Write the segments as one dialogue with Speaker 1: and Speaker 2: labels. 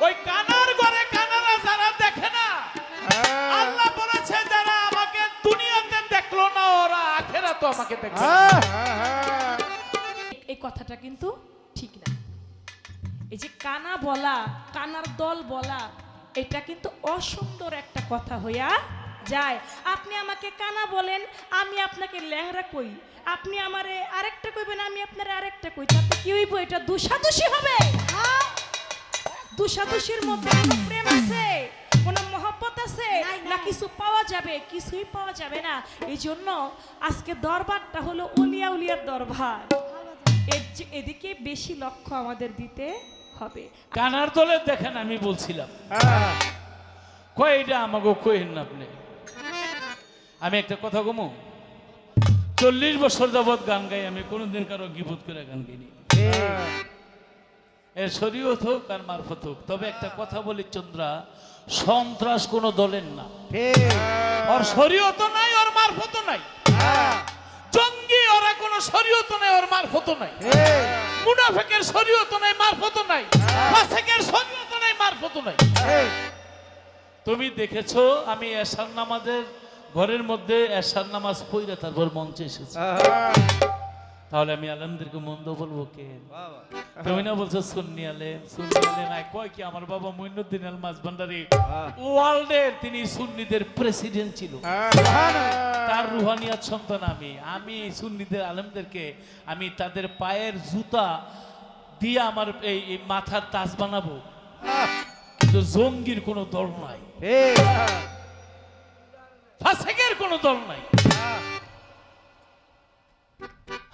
Speaker 1: ওই কানার ঘরে কানারা যারা দেখে না, আল্লাহ বলেছে যারা আমাকে দুনিয়াতে দেখলো না ওরা আখিরাতে আমাকে দেখবে।
Speaker 2: এই কথাটা কিন্তু ঠিক না। এই যে কানা বলা, কানার দল বলা, এটা কিন্তু অসুন্দর একটা কথা হইয়া যায়। আপনি আমাকে কানা বলেন, আমি আপনাকে লেহরা কই, আপনি আমারে আরেকটা কইবেন, আমি আপনারে আরেকটা কই, তাতে কি হইব? এটা দুষাদুষি হবে। দুষাদুষির মধ্যে কোনো প্রেম আছে, কোনো মহব্বত আছে না? কিছু পাওয়া যাবে? কিছুই পাওয়া যাবে না। এই জন্য আজকে দরবারটা হলো উলিয়া উলিয়ার দরবার। এদিকে বেশি লক্ষ্য আমাদের দিতে হবে।
Speaker 1: কানার দলে দেখেন, আমি বলছিলাম কই এটা আমাকে কইেন না আপনি। আমি একটা কথা কমু, 40 বছর যাবৎ গান গাই, আমি কোনোদিন কারো গিবত করে গান গাইনি। এর শরীয়ত হোক আর মারফত হোক, তবে একটা কথা বলি চন্দ্রা, সন্ত্রাস কোনো দলের না। ওর শরীয়ত নাই, ওর মারফত নাই। জঙ্গি ওরা কোনো শরীয়ত নাই, ওর মারফত নাই। মুনাফিকের শরীয়ত নাই, মারফত নাই। ফাসিকের শরীয়ত নাই, মারফত নাই। তুমি দেখেছো আমি এশার নামাজের ঘরের মধ্যে এশার নামাজ পড়ে তারপর মঞ্চে এসেছি, তাহলে আমি আলেমদেরকে মন্দ বলবো কে? তুমি না বলছো সুন্নি আলেম, সুন্নি আলেম নাই কয় কি? আমার বাবা মুইনুদ্দিন আল মাঝভান্ডারি ওয়ার্ল্ডের তিনি সুন্নিদের প্রেসিডেন্ট ছিল, তার রুহানিয়াত সন্তান আমি সুন্নিদের আলেমদেরকে আমি তাদের পায়ের জুতা দিয়ে আমার এই মাথার তাজ বানাবো, কিন্তু জঙ্গির কোনো দল নাই, ফাসিকের কোনো দল নাই।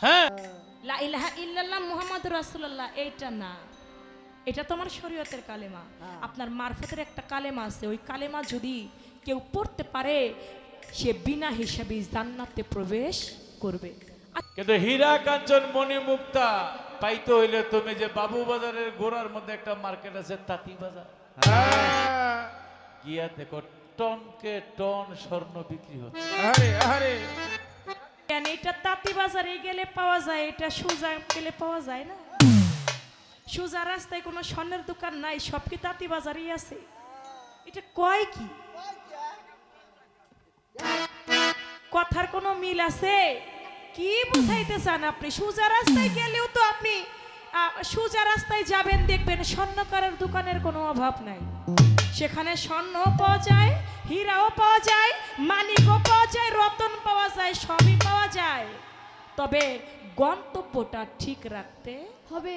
Speaker 1: হ্যাঁ,
Speaker 2: লা ইলাহা ইল্লাল্লাহ মুহাম্মাদুর রাসূলুল্লাহ, এইটা না, এটা তো আমার শরীয়তের কালেমা। আপনার মারফতের একটা কালেমা আছে, ওই কালেমা যদি কেউ পড়তে পারে সে বিনা হিসাবে জান্নাতে প্রবেশ করবে।
Speaker 1: কিন্তু হীরা কাঞ্চন মণি মুক্তা পাইতে হইলে তুমি যে বাবু বাজারের গোড়ার মধ্যে একটা মার্কেট আছে তাঁতি বাজার, গিয়া দেখো টনকে টন স্বর্ণ বিক্রি হচ্ছে।
Speaker 2: এটা তাঁতি বাজারে গেলে পাওয়া যায়, এটা সোজা গেলে পাওয়া যায় না। সোজা রাস্তায় কোনো স্বর্ণের দোকান নাই, সব কি তাঁতি বাজারেই আছে? এটা কয় কি? কথার কোনো মিল আছে? কি বুঝাইতে চান আপনি? সোজা রাস্তায় গেলেও তো আপনি সোজা রাস্তায় যাবেন, দেখবেন স্বর্ণকারের দোকানের কোনো অভাব নাই। সেখানে স্বর্ণও পাওয়া যায়, হীরাও পাওয়া যায়, মানিকও পাওয়া যায়, রতন পাওয়া যায়, সবই পাওয়া যায়। তবে গন্তব্যটা ঠিক রাখতে হবে।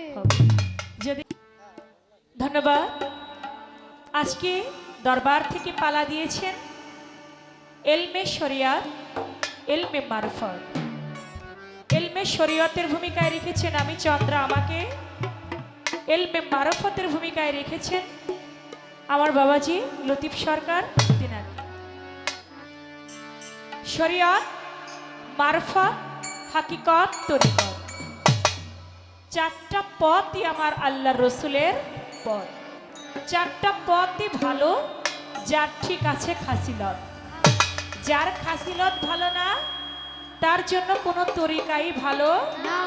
Speaker 2: যদি ধন্যবাদ। আজকে দরবার থেকে পালা দিয়েছেন এলমে শরিয়াত, এলমে মারফত। এলমে শরিয়তের ভূমিকায় রেখেছেন আমি চন্দ্রা, আমাকে এলমে মারফতের ভূমিকায় রেখেছেন আমার বাবাজি লতিফ সরকার। শরিয়ত, মারফত, হাকিকত, তরিকত, চারটা পথই আমার আল্লাহ রসুলের পথ। চারটা পথই ভালো, যার ঠিক আছে খাসিলত। যার খাসিলত ভালো না তার জন্য কোনো তরিকাই ভালো না।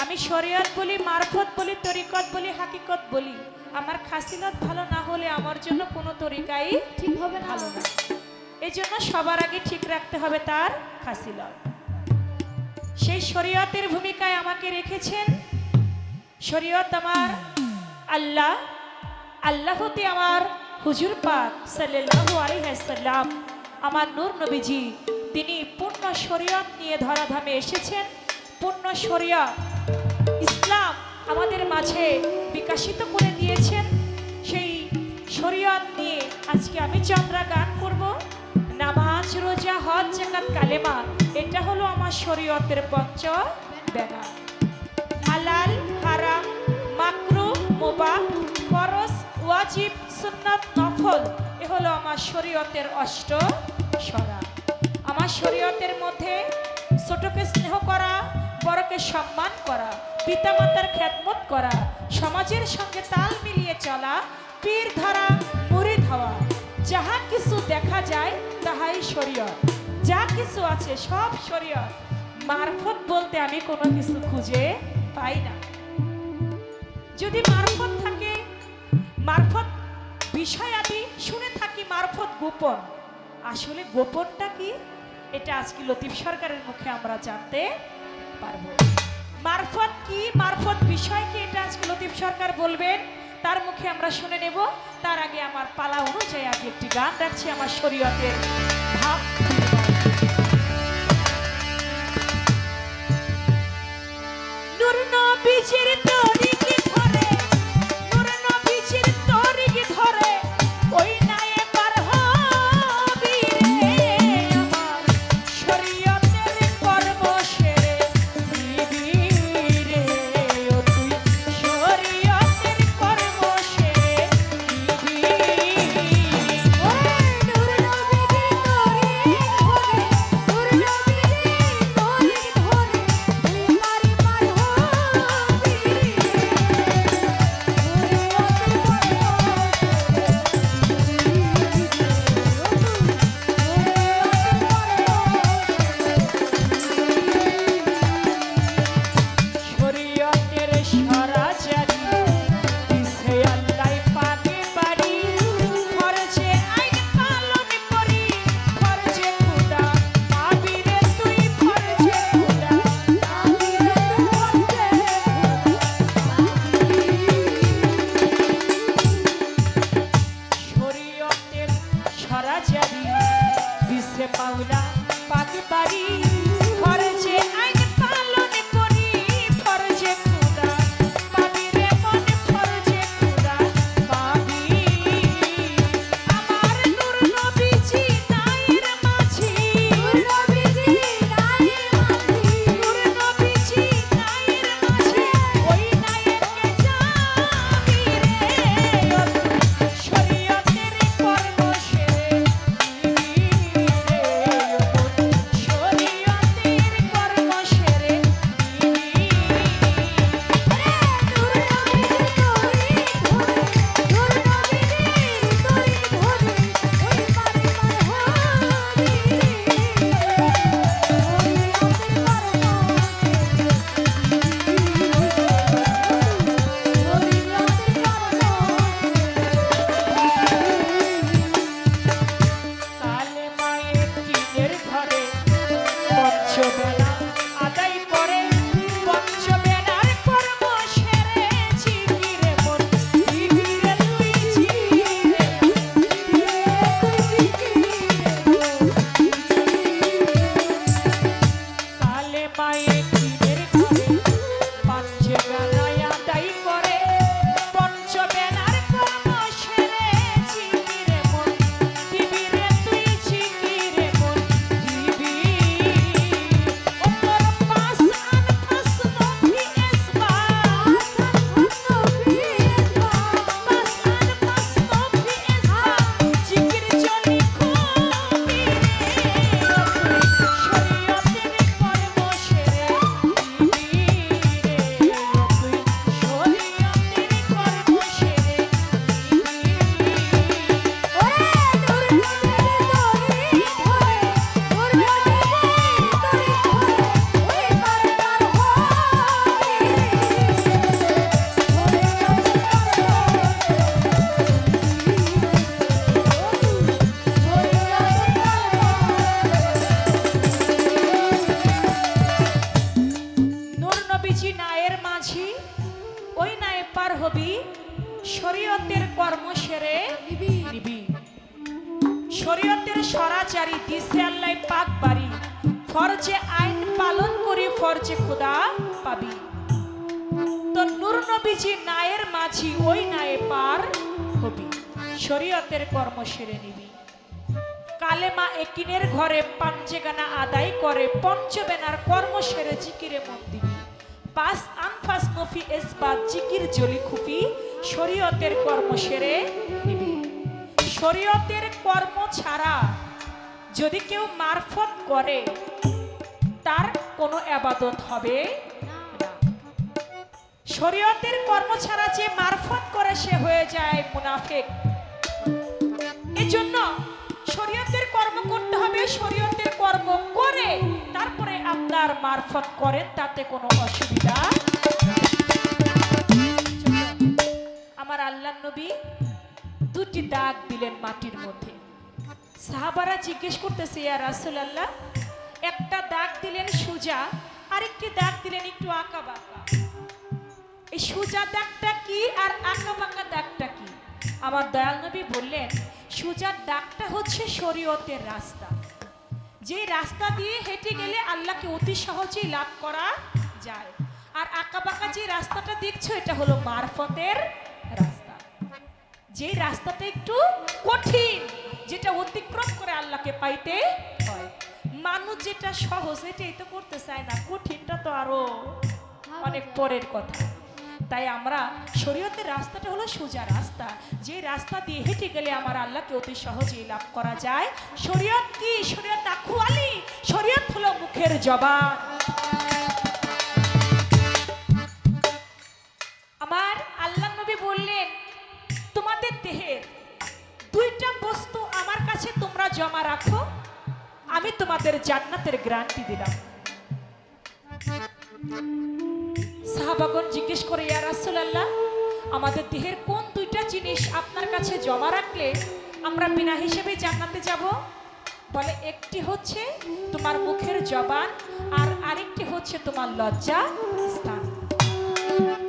Speaker 2: আমি শরিয়ত বলি, মারফত বলি, তরিকত বলি, হাকিকত বলি, আমার খাসিলত ভালো না হলে আমার জন্য কোনো তরিকাই ঠিক হবে না, ভালো না। এই জন্য সবার আগে ঠিক রাখতে হবে তার খাসিলত। সেই শরিয়তের ভূমিকায় আমাকে রেখেছেন। শরিয়ত আমার আল্লাহ, আল্লাহ হতে আমার হুজুর পাক সাল্লাল্লাহু আলাইহি ওয়াসাল্লাম, আমার নূর নবীজি, তিনি পূর্ণ শরিয়ত নিয়ে ধরাধামে এসেছেন। পূর্ণ শরিয়ত ইসলাম আমাদের মাঝে বিকশিত করে দিয়েছেন। সেই শরিয়ত নিয়ে আজকে আমি চন্দ্রা গান করব। নামাজ, রোজা, হজ, যাকাত, কালেমা, এটা হলো আমার শরীয়তের পঞ্চ বেনা। হালাল, হারাম, মাকরুহ, মুবাহ, ফরজ, ওয়াজিব, সুন্নাত, নফল, এ হলো আমার শরীয়তের অষ্ট সরা। আমার শরীয়তের মধ্যে ছোটকে স্নেহ করা, বড়কে সম্মান করা, পিতামাতার খেদমত করা, সমাজের সঙ্গে তাল মিলিয়ে চলা, পীর ধরা, মুরিদ হওয়া, যাহা কিছু দেখা যায় তাহাই শরীয়ত। যা কিছু আছে সব শরীয়ত। মারফত বলতে আমি কোনো কিছু খুঁজে পাই না। যদি মারফত থাকে, মারফত বিষয়াদি শুনে থাকি মারফত গোপন, আসলে গোপনটা কি এটা আজকে লতিফ সরকারের মুখে আমরা জানতে পারবো। মারফত কি, মারফত বিষয় কি, এটা আজকে লতিফ সরকার বলবেন, তার মুখে আমরা শুনে নেব। তার আগে আমার পালা অনুযায়ী আগে একটি গান রাখছি আমার শরীয়তের ভাব। নূর নবীজির তরিকে ধরে, নূর নবীজির তরিকে ধরে, ওই নায়ে পার হবি রে আমার শরীয়তের কর্ম সেরে নিবি রে, ও তুই শরীয়তের কর্ম সেরে নিবি। ওরে নূর নবীজির তরিকে ধরে, নূর নবীজির তরিকে ধরে, মারি মার হবি রে, শরীয়তের সরাচারি দিছে আল্লাহ পাকে বাড়ি, ফরজে আইন পালন করি, ফরজে খোদা পাবি রে তুই, ফরজে খোদা পাবি রে তুই, ফরজে শরীয়তের সরাচারি দিছে মাওলা পাকে বাড়ি, ফরজে আইন পালন করি, ফরজে খোদা পাবি রে মন, ফরজে খোদা পাবি। আমার নূর নবীজি নায়ের মাঝি, নূর নবীজি নায়ের মাঝি, নূর নবীজি নায়ের মাঝি, ওই নায়েরকে যাবি রে, ও তুই শরীয়তের কর্ম সেরে নিবি রে, ও তুই শরীয়তের কর্ম সেরে নিবি। নূর নবীজির তরিকে ধরে, নূর নবীজির তরিকে ধরে, ওই মারি মার হবি রে, কালে মায়ের কিনের ঘরে পঞ্চবেলা আদায় করে, পঞ্চবেলার কর্ম সেরে জিকিরে মন দিবি রে তুই, জিকিরে দিবি রে তুই, জিকিরে। কালে মায়ের কিনের ঘরে পঞ্চবেলা আদায় করে, পঞ্চবেলার কর্ম সেরে জিকিরে মন দিবি রে তুই, জিকিরে মন দিবি। ও তোর পাঁচ আন পাঁচ নবী এসবাত, পাঁচ আন পাঁচ নবী এসবাত, জিকির জনি খুবি রে, ও তুই শরীয়তের কর্ম সেরে নিবি রে, ও তুই শরীয়তের কর্ম সেরে নিবি। ওরে নূর নবীজির তরিকে ধরে, নূর নবীজির তরিকে ধরে, ওই মার মার হবি রে, নূর নবীজি নায়ের মাঝি, ওই নায়ে পার হবি, শরীয়তের কর্ম সেরে নিবি। শরীয়তের সরাচারি দিছে আল্লাহ পাক বাড়ি, ফরজে আইন পালন করি, ফরজে খোদা পাবি। তো নূর নবীজি নায়ের মাঝি, ওই নায়ে পার হবি, শরীয়তের কর্ম সেরে নিবি। কালেমা একিনের ঘরে পাঞ্চেগানা আদায় করে, পঞ্চবেনার কর্ম সেরে জিকিরে মন দিবি। পাঁচ আনফাস নফি এসবাত, জিকির জলি খুপি, শরীয়তের কর্ম সেরে নিবি। শরীয়তের কর্ম ছাড়া যদি কেউ মারফত করে, তার কোনো আবাদত হবে না। শরীয়তের কর্ম ছাড়া যে মারফত করে সে হয়ে যায় মুনাফিক। এজন্য শরীয়তের কর্ম করতে হবে, শরীয়তের কর্ম করে তারপরে আপনার মারফত করেন, তাতে কোনো অসুবিধা নাই। আমার আল্লাহর নবী দুটি দাগ দিলেন মাটির মধ্যে। সাহাবারা জিজ্ঞেস করতেছে, ইয়া রাসূলুল্লাহ, একটা দাগ দিলেন সোজা, আরেকটি দাগ দিলেন একটু আঁকা বাঁকা, এই সোজা দাগটা কি আর আঁকা বাঁকা দাগটা কি? আমার দয়াল নবী বললেন, সোজা দাগটা হচ্ছে শরীয়তের রাস্তা, যে রাস্তা দিয়ে হেঁটে গেলে আল্লাহকে অতি সহজেই লাভ করা যায়। আর আঁকা বাঁকা যে রাস্তাটা দেখছো, এটা হলো মারফতের রাস্তা, যে রাস্তাটা একটু কঠিন, যেটা অতিক্রম করে আল্লাহকে পাইতে হয়। মানুষ যেটা সহজ এটাই তো করতে চায় না, কঠিনটা তো আরো অনেক পরের কথা। তাই আমরা শরীয়তের রাস্তাটা হলো সোজা রাস্তা, যে রাস্তা দিয়ে হেঁটে গেলে আমার আল্লাহকে অতি সহজেই লাভ করা যায়। শরীয়ত কি? শরীয়ত আখুয়ালি, শরীয়ত হলো মুখের জবান। আমার আল্লাহ নবী বললেন, তোমাদের দেহের দুইটা বস্তু আমার কাছে তোমরা জমা রাখো, আমি তোমাদের জান্নাতের গ্যারান্টি দিলাম। সাহাবাগণ জিজ্ঞেস করে, ইয়া রাসূলুল্লাহ, আমাদের দেহের কোন দুইটা জিনিস আপনার কাছে জমা রাখলে আমরা বিনা হিসেবে জান্নাতে যাব? বলে, একটি হচ্ছে তোমার মুখের জবান, আর আরেকটি হচ্ছে তোমার লজ্জা স্থান।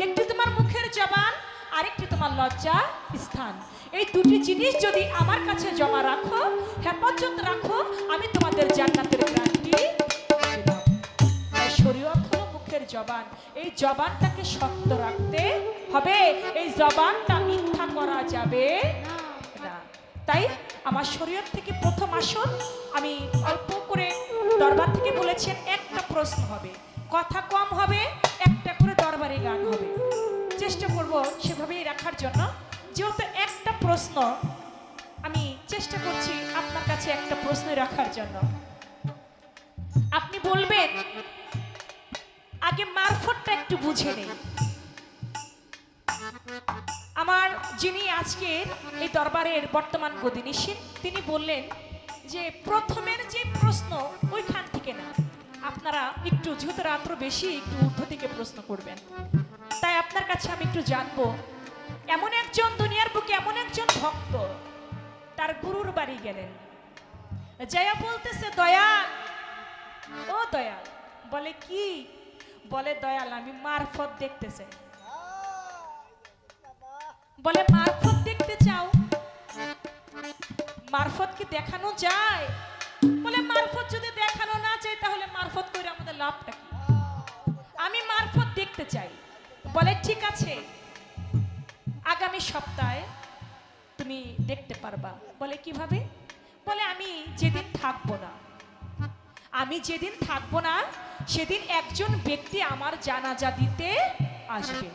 Speaker 2: একটি তোমার মুখের জবান, আরেকটি তোমার লজ্জা স্থান। এই দুটি জিনিস যদি আমার কাছে জমা রাখো, হেফাজত রাখো, আমি তোমাদের জান্নাতের গ্যারান্টি দিলাম। তাই শরীয়ত হলো মুখের জবান, এই জবানটাকে শক্ত রাখতে হবে, এই জবানটা মিথ্যা করা যাবে না। তাই আমার শরীয়ত থেকে প্রথম আসন, আমি অল্প করে দরবার থেকে বলেছেন, একটা প্রশ্ন হবে, কথা কম হবে, একটা করে দরবারি গান হবে। চেষ্টা করব সেভাবেই রাখার জন্য। যেহেতু একটা প্রশ্ন, আমি চেষ্টা করছি আপনার কাছে একটা প্রশ্ন রাখার জন্য। আপনি বলবেন, আগে মারফতটা একটু বুঝে নেই। আমার যিনি আজকের এই দরবারের বর্তমান গদিনিশীন, তিনি বললেন যে প্রথমের যে প্রশ্ন ওইখান থেকে না, আপনারা একটু, যেহেতু রাত্র বেশি, একটু ঊর্ধ্ব দিকে প্রশ্ন করবেন। তাই আপনার কাছে আমি একটু জানবো, এমন একজন দুনিয়ার বুকে এমন একজন ভক্ত তার গুরুর বাড়ি গেলেন, জয়া বলতেছে, দয়াল, ও দয়াল। বলে, কি? বলে, দয়াল, আমি মারফত দেখতে চাই। বলে, মারফত দেখতে চাও? মারফত কি দেখানো যায়? বলে, মারফত যদি দেখানো না চাই, তাহলে মারফত করে আমাদের লাভটা কি? আমি মারফত দেখতে চাই। বলে, ঠিক আছে, আগামী সপ্তাহে তুমি দেখতে পারবা। বলে, কিভাবে? বলে, আমি যেদিন থাকবো না, সেদিন একজন ব্যক্তি আমার জানাজা দিতে আসবে,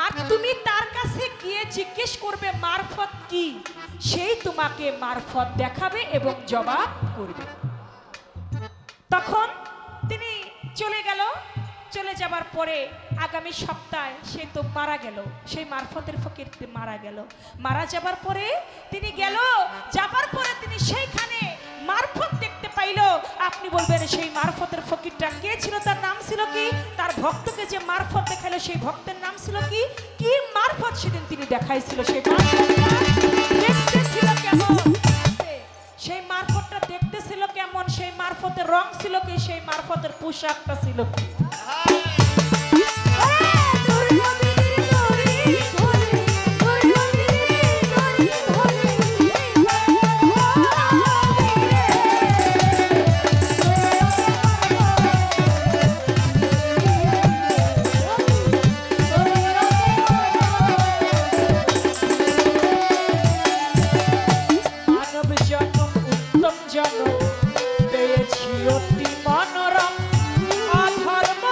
Speaker 2: আর তুমি তার কাছে গিয়ে জিজ্ঞেস করবে মারফত কি, সেই তোমাকে মারফত দেখাবে এবং জবাব করবে। তখন তিনি চলে গেল। চলে যাবার পরে আগামী সপ্তাহে সে তো মারা গেল, সেই মারফতের ফকির মারা গেল। মারা যাবার পরে তিনি গেল, যাবার পরে তিনি সেইখানে মারফত দেখতে পাইল। আপনি বলবেন, সেই মারফতের ফকিরটা কে ছিল? তার নাম ছিল কি? তার ভক্তকে যে মারফত দেখাইলো, সেই ভক্তের নাম ছিল কি? কি মারফত সেদিন তিনি দেখাইছিল? সেই দেখতে ছিল কেমন? সেই মারফতটা দেখতে ছিল কেমন? সেই মারফতের রং ছিল কি? সেই মারফতের পোশাকটা ছিল কি? জন্ম পেয়েছি অতি মনোরম, অধর্ম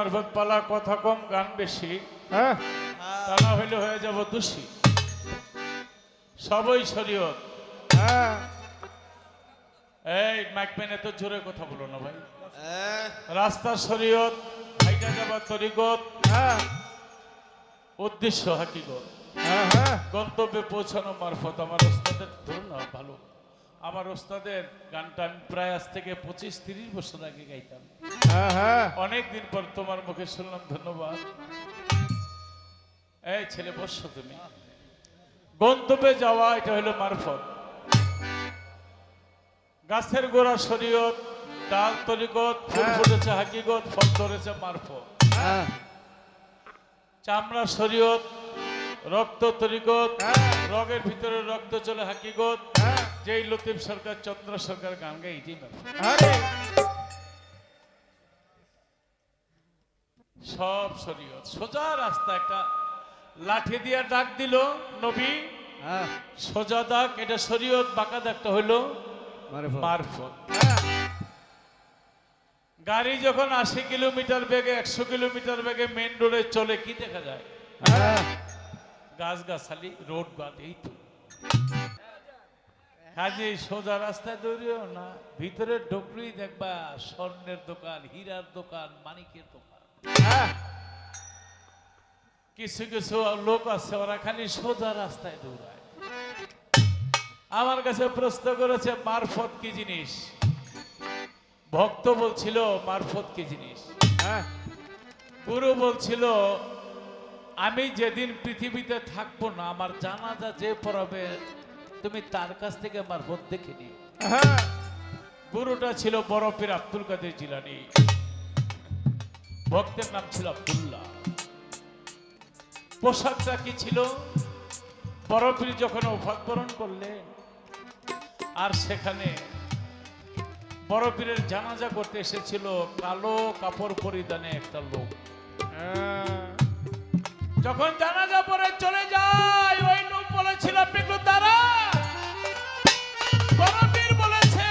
Speaker 1: মারফত পালা কথা কম গান বেশি,
Speaker 3: হ্যাঁ
Speaker 1: তা না হইলে হয়ে যাব দোষী। সবই শরীয়ত।
Speaker 3: হ্যাঁ
Speaker 1: এই মাইক পেনে তো জোরে কথা বলো না ভাই। রাস্তা শরীয়ত, হাইটা যাবার তরিকত,
Speaker 3: হ্যাঁ
Speaker 1: উদ্দেশ্য হাকিকত।
Speaker 3: হ্যাঁ
Speaker 1: গন্তব্যে পৌঁছানো মারফত। আমার ওস্তাদের ধরুন না ভালো, আমার ওস্তাদের গানটা আমি প্রায় আজ থেকে 25-30 বছর আগে গাইতাম।
Speaker 3: হ্যাঁ
Speaker 1: অনেক দিন পর তোমার মুখে শুনলাম, ধন্যবাদ। এই ছেলে বসো তুমি। গন্তব্যে যাওয়া এটা হলো মারফত। গাছের গোড়া শরীয়ত, ডাল তরিকত, ফুল ফুটেছে হাকিকত, ফল ধরেছে মারফত।
Speaker 3: হ্যাঁ
Speaker 1: চামড়া শরীয়ত, রক্ত তরিকত, রগের ভিতরে রক্ত চলে হাকিকত। যেই লতিফ সরকার, চন্দ্র সরকার গান গায় এটি মারফত।
Speaker 3: আরে
Speaker 1: সব শরীয়ত। সোজা রাস্তা, একটা লাঠি দিয়ে ডাক দিল নবী,
Speaker 3: হ্যাঁ
Speaker 1: সোজা দাগ, এটা শরীয়ত। বাঁকা দাগটা হইল
Speaker 3: মারফত
Speaker 1: মারফত। গাড়ি যখন 80 কিলোমিটার বেগে, 100 কিলোমিটার বেগে মেন রোডে চলে, কি দেখা যায়?
Speaker 3: হ্যাঁ
Speaker 1: গাছ গাছালি, রোড বাদ, এই তো। কাজে সোজা রাস্তায় দৌড়িও না, ভিতরে ঢুকলেই দেখবা স্বর্ণের দোকান, হীরার দোকান, মানিকের দোকান। কিছু কিছু লোক আছে, ওরা খালি সোজা রাস্তায় দৌড়ায়। আমার কাছে প্রশ্ন করেছে মারফত কি জিনিস। ভক্ত বলছিল মারফত কি জিনিস।
Speaker 3: হ্যাঁ
Speaker 1: গুরু বলছিল আমি যেদিন পৃথিবীতে থাকবো না, আমার জানাজা যে পড়াবে তুমি তার কাছ থেকে মারফত দেখে নিও।
Speaker 3: হ্যাঁ
Speaker 1: গুরুটা ছিল বড় পীর আব্দুল কাদের জিলানী, ভক্তের নাম ছিল আব্দুল্লাহ। পোশাকটা কি ছিল? বড় পীর যখন ওফাত বরণ করলেন, আর সেখানে বড় পীরের জানাজা করতে এসেছিল কালো কাপড় পরিধানে একটা লোক। যখন জানাজা পরে চলে যায়, ওই লোক বলেছিল আপনি একটু দাঁড়ান। বড় পীর বলেছে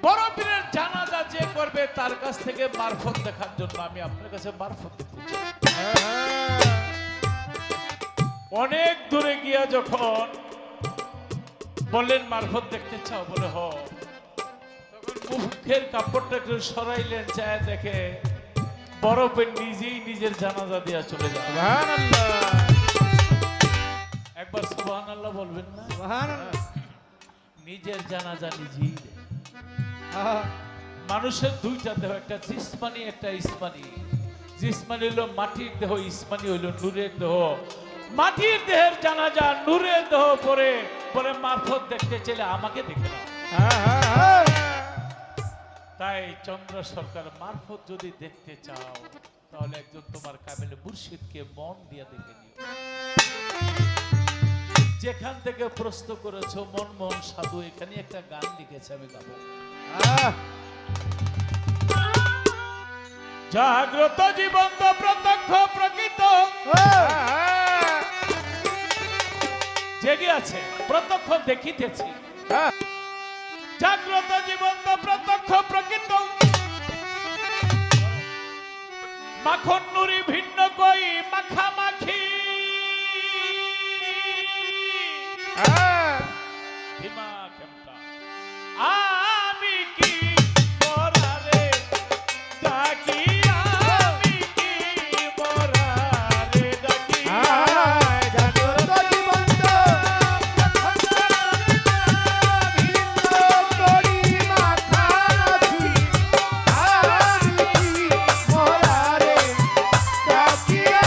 Speaker 1: বড় পীরের জানাজা যে করবে তার কাছ থেকে মারফত দেখার জন্য আমি আপনার কাছে মারফত দেখতে চাই। অনেক দূরে গিয়া যখন বললেন মারফত দেখতে চাও, বলে হ। তখন মুখের কাপড়টা একটু সরাইলেন, চায় দেখে বড় পীর নিজেই নিজের জানাজা দিয়া চলে যায়।
Speaker 3: সুবহানাল্লাহ
Speaker 1: একবার সুবহানাল্লাহ বলবেন না?
Speaker 3: সুবহানাল্লাহ
Speaker 1: নিজের জানাজা নিজেই দেয়।
Speaker 3: হ্যাঁ
Speaker 1: মানুষের দুইটা দেহ, একটা জিসমানি একটা ইসমানি। জিসমানি হইল মাটির দেহ, ইসমানি হইল নূরের দেহ। মাটির দেহের জানাজা নূরের দেহ পরে পরে মারফত দেখতে চাইলে আমাকে দেখে নাও।
Speaker 3: হ্যাঁ
Speaker 1: তাই চন্দ্র সরকার মারফত যদি দেখতে চাও, তাহলে একজন তোমার কাবিলে মুর্শিদকে মন দিয়ে দেখে নিও। যেখান থেকে প্রশ্ন করেছো মনমোহন সাধু এখানে একটা গান লিখেছে, আমি গাবো। জাগ্রত জীবন্ত প্রত্যক্ষ প্রকৃত, জেগে আছে প্রত্যক্ষ দেখিতেছি। জাগ্রত জীবন্ত প্রত্যক্ষ প্রকৃত, মাখন নুরি ভিন্ন কই মাখামাখি। আমি কি মরারে ডাকি, আমি কি মরারে ডাকি।
Speaker 3: জাগ্রত জীবন্ত ভিন্ন করি মাখামাখি। আমি মরারে ডাকিয়া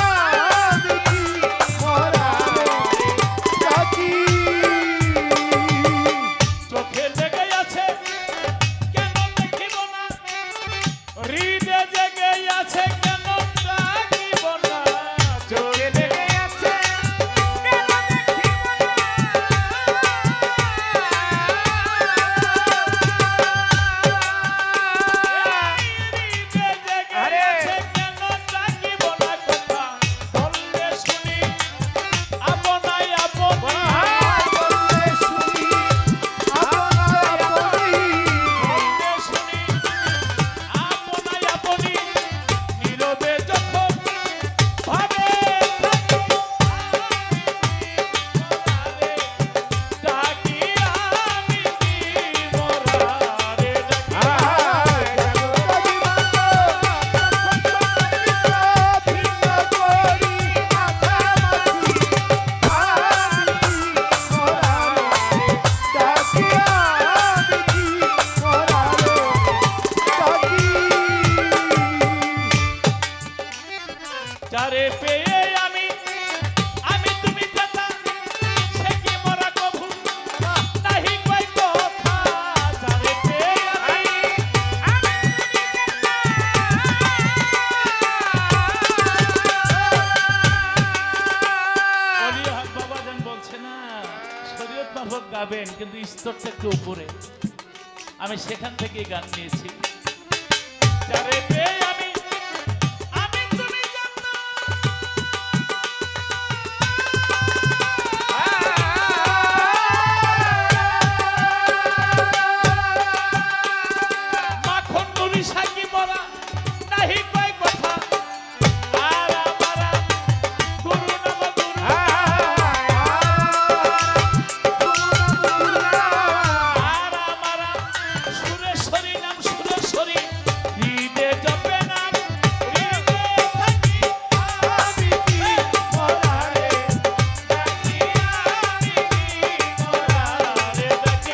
Speaker 1: মারফত গাবেন, কিন্তু স্তরটা একটু উপরে, আমি সেখান থেকে গান নিয়েছি। যারে পেয়ে আমি আমি তুমি জানো, মাখন নুরি সাকি মরা নাহি কয় কথা, আর আমারা গুরু নাম গুরু, আর আমারা সুরেশ্বরী নাম সুরেশ্বরী, হৃদে জপে নাম হৃদে থাকি আমি কি মরারে ডাকি, আমি কি মরারে ডাকি।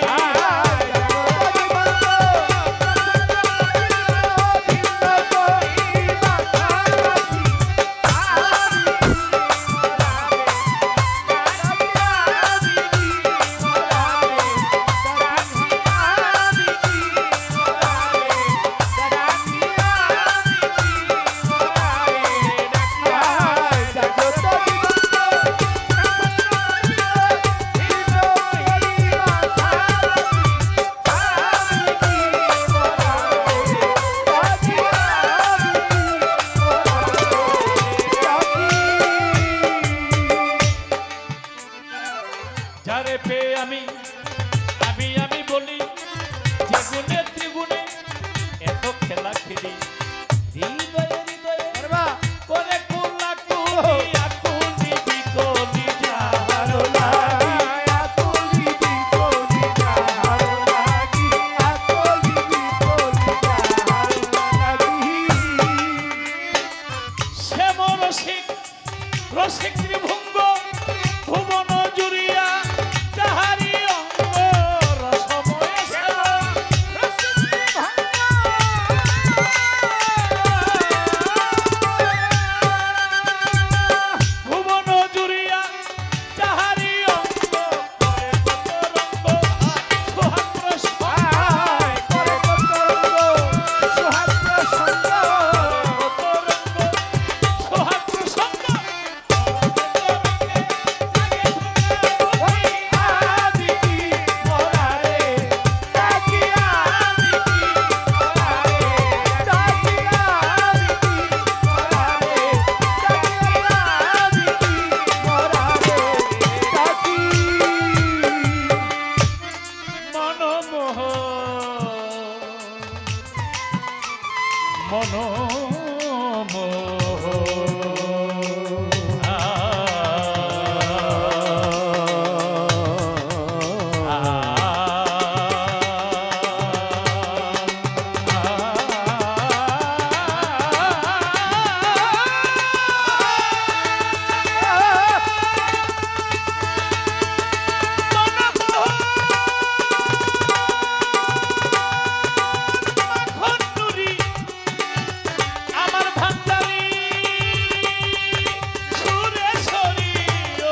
Speaker 1: যারে পেয়ে আমি আমি বলি, যে গুণে ত্রিগুণে এত খেলা খেলি, হৃদয়ে হৃদয়ে করে কুলা কুলি আকুলি বিকলি যাহার লাগি, শ্যাম রসিক রসিক ত্রিভঙ্গ ভুবন জুড়িয়া তাহারি অঙ্গ রসময় ভুবন জুড়িয়া তাহারি অঙ্গ করে কত রঙ্গ সোহাগ প্রসঙ্গ, করে কত রঙ্গ সোহাগ প্রসঙ্গ, মনমোহ মনমোহ আমার ভান্ডারি সুরেশ্বরী ও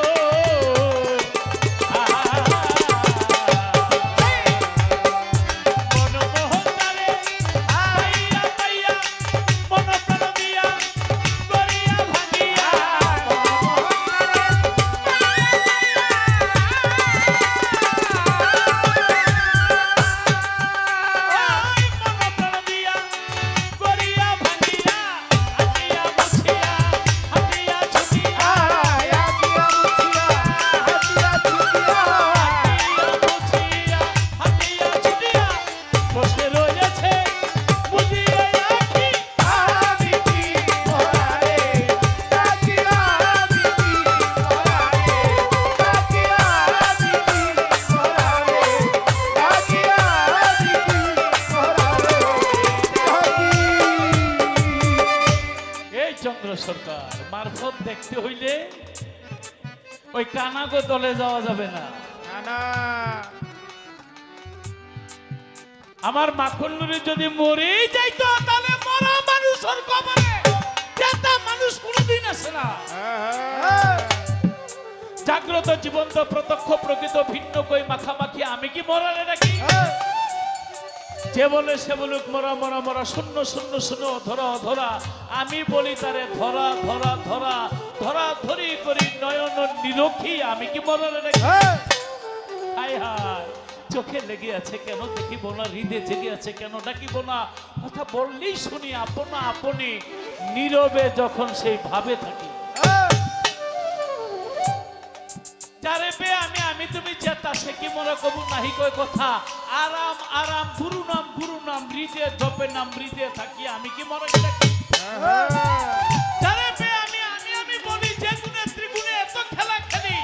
Speaker 1: মনমোহনারে পাইয়া পাইয়া মন প্রাণ দিয়া করিয়া ভাঙিয়া, মন প্রাণ দিয়া করিয়া ভাঙিয়া, হাতিয়া মুছিয়া হাতিয়া ছুটিয়া, মুছিয়া হাতিয়া ছুটিয়া বসে রয়েছে বুঝিয়ে আঁখি, আমি কি মরারে ডাকি, আমি কি মরারে ডাকি, আমি কি মরারে ডাকি, আমি কি মরারে ডাকি। এই চন্দ্র সরকার মারফত দেখতে হইলে ওই কানাগো দলে যাওয়া যাবে না। আমার মাখন নুরি যদি মরেই যাইতো, তাহলে মরা মানুষের কবরে জেতা মানুষ কোনোদিন আসে না। জাগ্রত জীবন্ত প্রত্যক্ষ প্রকৃত ভিন্ন কই মাখামাখি, আমি কি মরারে নাকি? যে বলে সে বলুক মরা মরা মরা, শূন্য শূন্য শূন্য ধরা ধরা, আমি বলি তারে ধরা ধরা ধরা, ধরা ধরি করি নয়ন নিরক্ষী, আমি কি মরারে নাকি? হায় হায় চোখে লেগে আছে কেন দেখিব না, হৃদয়ে জেগে আছে কেন ডাকিব না, কথা বললেই শুনি আপনা আপনি, নীরবে যখন সেই ভাবে থাকি। যারে পে আমি আমি তুমি চেতা সে কি মনে কবু নাহি কয় কথা, আরাম আরাম গুরু নাম হৃদয়ে জপে নাম হৃদয়ে থাকি আমি কি মনে ডাকি। যারে পে আমি আমি আমি বলি যে গুণে ত্রিগুণে এত খেলা খেলি,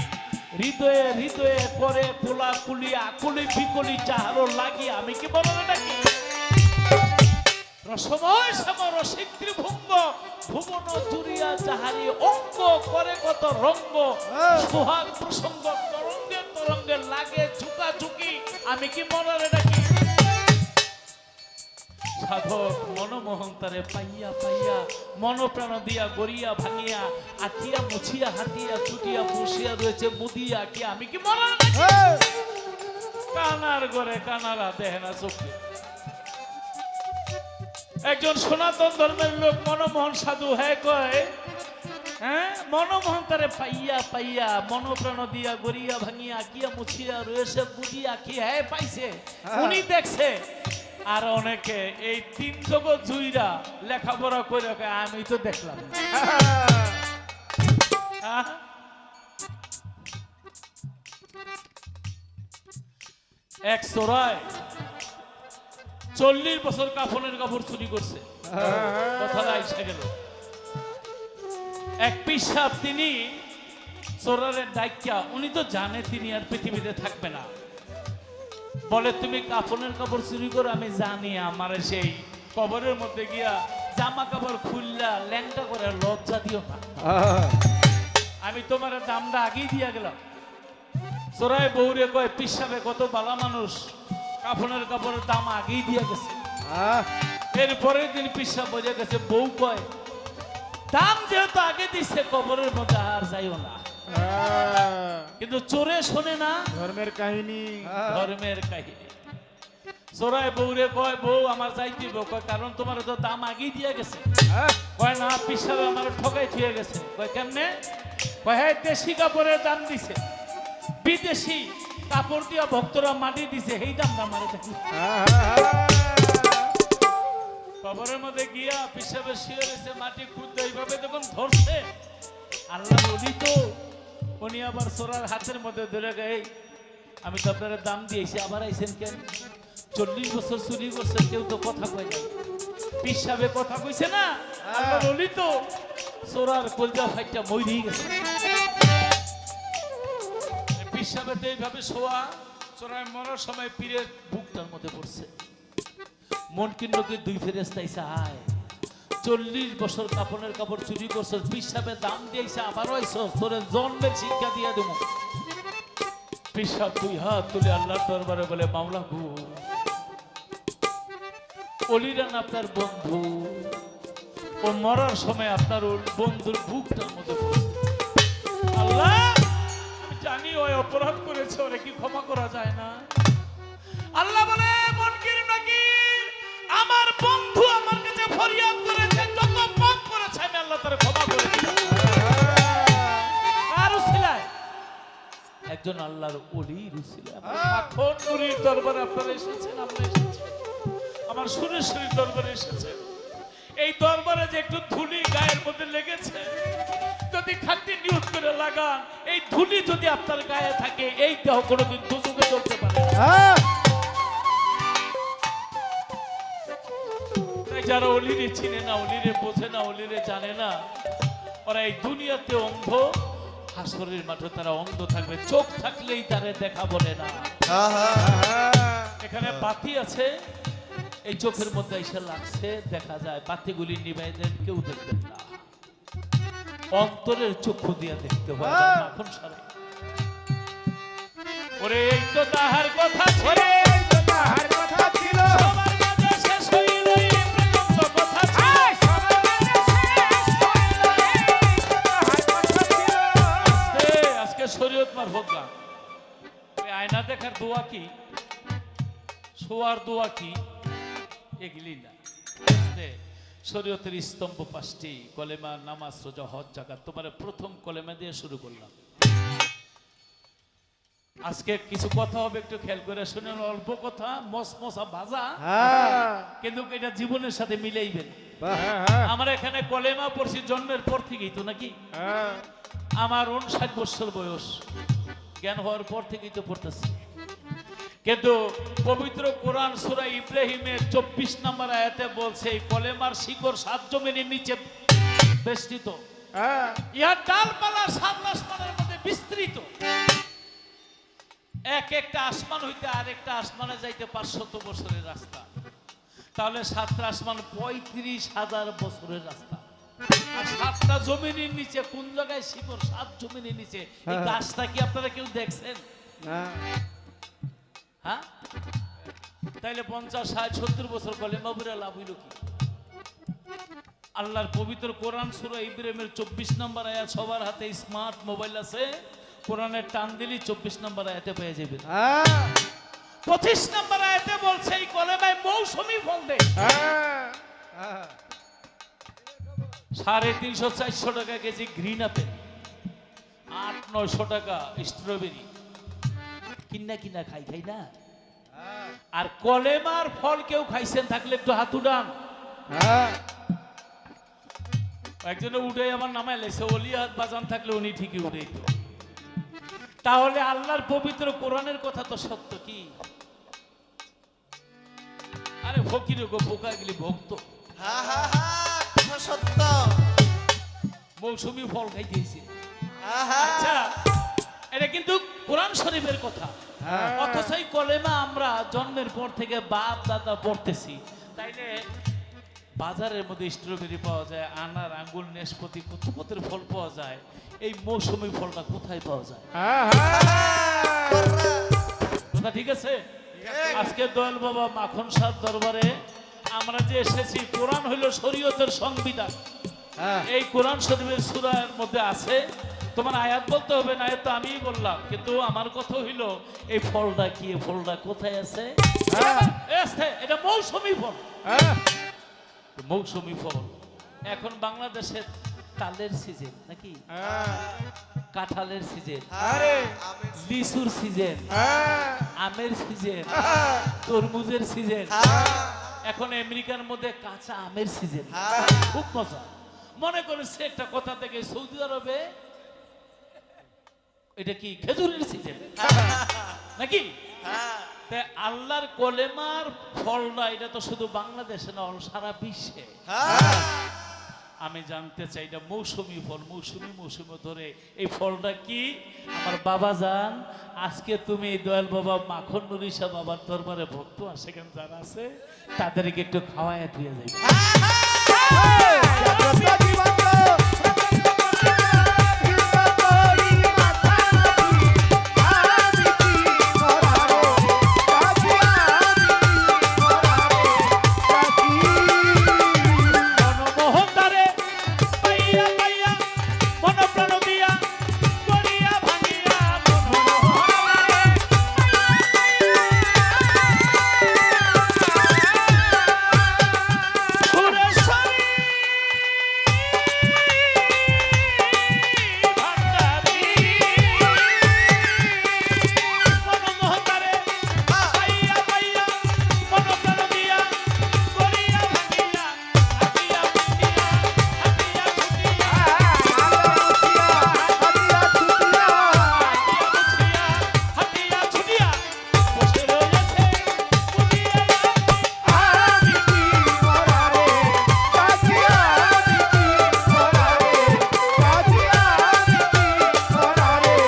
Speaker 1: হৃদয়ে হৃদয়ে করে কোলা কুলি আকুলি বিকলি চাহারো লাগি আমি কি বলে ডাকি। রসময় সম রসিক ত্রিভঙ্গ ভুবন জুড়িয়া যাহারি অঙ্গ করে কত রঙ্গ, সোহাগ প্রসঙ্গ তরঙ্গে তরঙ্গে লাগে ঝুঁকা ঝুঁকি আমি কি মনে ডাকি। সাধক মনমোহন তারে পাইয়া পাইয়া মন প্রাণ দিয়া গড়িয়া ভাঙিয়া আঁকিয়া মুছিয়া হাতিয়া ছুটিয়া বসিয়া রয়েছে মুদিয়া কি আমি কি মনে ডাকি। কানার ঘরে কানারা দেহে না চোখে। একজন সনাতন ধর্মের লোক মনমোহন সাধু হ্যাঁ কয়, হ্যাঁ মনমোহন তারে পাইয়া পাইয়া মন প্রাণ দিয়া গড়িয়া ভাঙিয়া আঁকিয়া মুছিয়া রয়েছে বুঝিয়া কি হ্যাঁ পাইছে উনি দেখছে। আর অনেকে এই তিন জগৎ জুইরা লেখাপড়া করে আমি তো দেখলাম। এক চোরাই 40 বছর কাফনের কাপড় চুরি করছে, কথাটা আইসা গেল। এক পিসাব তিনি চোরারের ডাইকা, উনি তো জানে তিনি আর পৃথিবীতে থাকবে না, বলে তুমি কাফনের কাপড় চুরি করো আমি জানি, আমার সেই কবরের মধ্যে গিয়া জামা কাপড় খুললা ল্যাংটা করে লজ্জা দিও না, আমি তোমার দামটা আগেই দিয়া গেলাম। চোরাই বউরে কয় পিসাবে কত বালা মানুষ, কাফনের কাপড়ের দাম আগেই দিয়া গেছে। এরপরের দিন পিসা বোঝা গেছে, বউ কয় দাম যেহেতু আগে দিচ্ছে কবরের মধ্যে আর যাইও না। কিন্তু চোরে শোনে না
Speaker 3: ধর্মের কাহিনী।
Speaker 1: ধর্মের কাহিনী। চোরাই বউরে কয় বউ আমার যাইতে কয় কারণ তোমার তো দাম আগেই দিয়া গেছে। কয় না পিসাবে আমার ঠকাই থুয়ে গেছে। কয় কেমনে? কয় হ্যাঁ দেশি কাপড়ের দাম দিছে, বিদেশি কাপড় দিয়া ভক্তরা মাটি দিছে এই দাম আমার কবরের মধ্যে গিয়া পিসাবে শুয়ে রয়েছে, মাটি খুঁজতে এইভাবে যখন ধরছে আল্লাহ বলি তো উনি আবার চোরার হাতের মধ্যে ধরে গায়ে আমি তো আপনার দাম দিয়েছি আবার আইছেন কেন? 40 বছর চুরি করছে কেউ তো কথা কয় না, পিসাবে কথা কইছে না আল্লাহ বলি তো চোরার কলজা ফাইটটা মইরেই গেছে। পিসাবে তো এইভাবে শোয়া, চোরায় মরার সময় পীরের বুকটার মধ্যে পড়ছে। মন কিন্নকে দুই ফেরেস্তা আইসা আয় 40 বছর কাপনের কাপড় চুরি করছে, পিসাবে দাম দিয়েছে আবারও আইস তোরে জন্মের শিক্ষা দিয়া দেব। পিসাব দুই হাত তুলে আল্লাহর দরবারে বলে মাওলা গো অলিরান আপনার বন্ধু, ও মরার সময় আপনার বন্ধুর বুকটার মধ্যে পড়ছে। আল্লাহ আমি জানি ওই অপরাধ করেছে, ওরে কি ক্ষমা করা যায় না? আল্লাহ বলে মনকির নাকির আমার বন্ধু আমার কাছে ফরিয়াদ করেছে, যত পাপ করেছে আমি আল্লাহ তারে ক্ষমা করে দিলাম। আর উসিলায় একজন আল্লাহর ওলির উসিলায় এখন নূরের দরবারে আপনারা এসেছেন, আমরা এসেছি আমার সুরেশ্বরীর দরবারে এসেছেন। এই দরবারে যে একটু ধুলি গায়ের মধ্যে লেগেছে, যদি খাঁটি নিয়ত করে লাগান এই ধুলি যদি আপনার গায়ে থাকে এই দেহ কোনোদিন দুজকে চলতে পারে। যারা অলিরে চিনে না, অলিরে বোঝে না, অলিরে জানে না, ওরা এই দুনিয়াতে অন্ধ, হাসরের মাঠে তারা অন্ধ থাকবে। চোখ থাকলেই তারে দেখা বলে না। এখানে বাতি আছে, এই চোখের মধ্যে এসে লাগছে দেখা যায়, বাতিগুলি নিভাই দেন কেউ দেখবেন না, অন্তরের চক্ষু দিয়ে দেখতে হয়। এখন সারা ওরে এই তো তাহার কথা ছিল,
Speaker 3: তাহার কথা ছিল
Speaker 1: সবার মাঝে শেষ হইল এই প্রথম কথা ছিল। আজকে শরীয়ত মারফত গান, আয়না দেখার দোয়া কি, শোয়ার দোয়া কি, এগুলি না। শরীয়তের স্তম্ভ 5টি, কলেমা, নামাজ, রোজা, হজ, যাকাত। তোমার প্রথম কলেমা দিয়ে শুরু করলাম। আজকে কিছু কথা হবে, একটু খেয়াল করে শুনেন। অল্প কথা, মসমসা ভাজা,
Speaker 3: হ্যাঁ
Speaker 1: কিন্তু এটা জীবনের সাথে মিলাইবেন।
Speaker 3: হ্যাঁ হ্যাঁ
Speaker 1: আমার এখানে কলেমা পড়ছি জন্মের পর থেকেই তো নাকি।
Speaker 3: হ্যাঁ
Speaker 1: আমার 59 বছর বয়স, জ্ঞান হওয়ার পর থেকেই তো পড়তেছি। কিন্তু পবিত্র কোরআন সূরা ইব্রাহিমের 24 নম্বর আয়াতে বলছে এই কলেমার শিকড় 7 জমিনের নিচে বেষ্টিত,
Speaker 3: হ্যাঁ
Speaker 1: ইহার ডালপালা 7 আসমানের মধ্যে বিস্তৃত। এক একটা আসমান হইতে আরেকটা আসমানে যাইতে 500 বছরের রাস্তা, তাহলে 7টা আসমান 35,000 বছরের রাস্তা। আর 7টা জমিনের নিচে কোন জায়গায় শিকড়? 7 জমিনের নিচে। এই
Speaker 3: হ্যাঁ।
Speaker 1: গাছটা কি আপনারা কেউ দেখছেন?
Speaker 3: না
Speaker 1: হ্যাঁ, তাইলে 50, 60, 70 বছর কলেমা পড়ে লাভ হইল কি? আল্লাহর পবিত্র কোরআন সূরা ইব্রাহিমের 24 নম্বর আয়াত, সবার হাতে স্মার্ট মোবাইল আছে, কোরআনের টান দিলি 24 নম্বর আয়াতে পেয়ে যাবেন।
Speaker 3: হ্যাঁ
Speaker 1: 25 নম্বর আয়াতে বলছে এই কলেমায় মৌসুমী ফল দেয়।
Speaker 3: হ্যাঁ হ্যাঁ
Speaker 1: 350, 400 টাকা কেজি গ্রিন আপেল, 800-900 টাকা স্ট্রবেরি। কিনা খাই না। আর কলেমার ফল কেউ খাইছেন থাকলে একটু হাত উঠান।
Speaker 3: হ্যাঁ
Speaker 1: একজনে উঠে আমার নামায় লেছে, অলি হাত বাজান থাকলে উনি ঠিকই উঠেই তো। তাহলে আল্লাহর পবিত্র কোরআনের কথা তো সত্য কি? আরে ফকির গো বোকা গেলি ভক্ত,
Speaker 4: কথা সত্য।
Speaker 1: মৌসুমী ফল খাইতেছে।
Speaker 4: আহা,
Speaker 1: আচ্ছা, এটা কিন্তু কোরআন শরীফের কথা,
Speaker 3: হ্যাঁ।
Speaker 1: অথচ এই কলেমা আমরা জন্মের পর থেকে বাপ দাদা পড়তেছি। তাইলে বাজারের মধ্যে স্ট্রবেরি পাওয়া যায়, আনার, আঙ্গুর, নেশপাতি, কত পথের ফল পাওয়া যায়, এই মৌসুমী ফলটা কোথায় পাওয়া যায়?
Speaker 3: হ্যাঁ হ্যাঁ
Speaker 4: কররা।
Speaker 1: কথা ঠিক আছে? আজকে দয়াল বাবা মাখন সাহ দরবারে আমরা যে এসেছি, কোরআন হইল শরীয়তের সংবিধান।
Speaker 3: হ্যাঁ
Speaker 1: এই কোরআন শরীফের সূরার মধ্যে আছে, তোমার আয়াত বলতে হবে না, আয়াত তো আমিই বললাম, কিন্তু আমার কথা হইল এই ফলটা কি, এই ফলটা কোথায় আছে?
Speaker 3: হ্যাঁ।
Speaker 1: এ আছে, এটা মৌসুমী ফল।
Speaker 3: হ্যাঁ
Speaker 1: মৌসুমী ফল। এখন বাংলাদেশে তালের সিজন নাকি,
Speaker 3: হ্যাঁ
Speaker 1: কাঁঠালের সিজন,
Speaker 3: আরে
Speaker 4: আমি
Speaker 1: লিচুর সিজন,
Speaker 3: হ্যাঁ
Speaker 1: আমের সিজন,
Speaker 3: হ্যাঁ
Speaker 1: তরমুজের সিজন,
Speaker 4: হ্যাঁ,
Speaker 1: এখন আমেরিকার মধ্যে কাঁচা আমের সিজন।
Speaker 4: হ্যাঁ।
Speaker 1: খুব মজা। মনে করেছে একটা কথা থেকে সৌদি আরবে এটা কি খেজুরের সিজন নাকি?
Speaker 4: হ্যাঁ।
Speaker 1: তাই আল্লাহর কলেমার ফলটা এটা তো শুধু বাংলাদেশে না, সারা বিশ্বে।
Speaker 4: হ্যাঁ।
Speaker 1: আমি জানতে চাই এটা মৌসুমী ফল, মৌসুমী ধরে এই ফলটা কি? আমার বাবা জান, আজকে তুমি দয়াল বাবা মাখন নুরিশা বাবার দরবারে ভক্ত আসে কেন যারা আছে, তাদেরকে একটু খাওয়ায় দিয়ে যাবে।
Speaker 3: জাগ্রত জীবন্ত
Speaker 1: মনমোহন দ্বারে পাইয়া পাইয়া মন প্রাণ দিয়া করিয়া ভাঙিয়া, মনমোহন দ্বারে সুরেশ্বরী ভান্ডারী, মনমোহন দ্বারে পাইয়া পাইয়া মন প্রাণ দিয়া করিয়া ভাঙিয়া, হাতিয়া ভাঙিয়া, হাতিয়া ছুটিয়া, হাতিয়া ছুটিয়া বসে রয়েছে পুড়িয়া
Speaker 3: আমি কি মরারে কাজিয়া আমি কি মরারে কাজিয়া আমি কি মরারে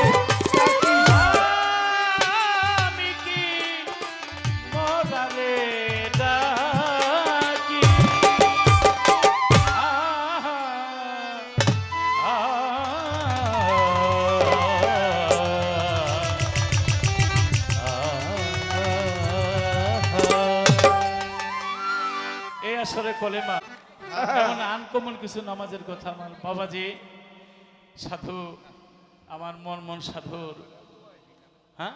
Speaker 3: কাজিয়া
Speaker 1: আমি কি মরারে ডাকি? এই আসরে কলেমা এমন আনকমন কিছু নামাজের কথা আমার বাবাজি সাধু, আমার মন সাধুর, হ্যাঁ,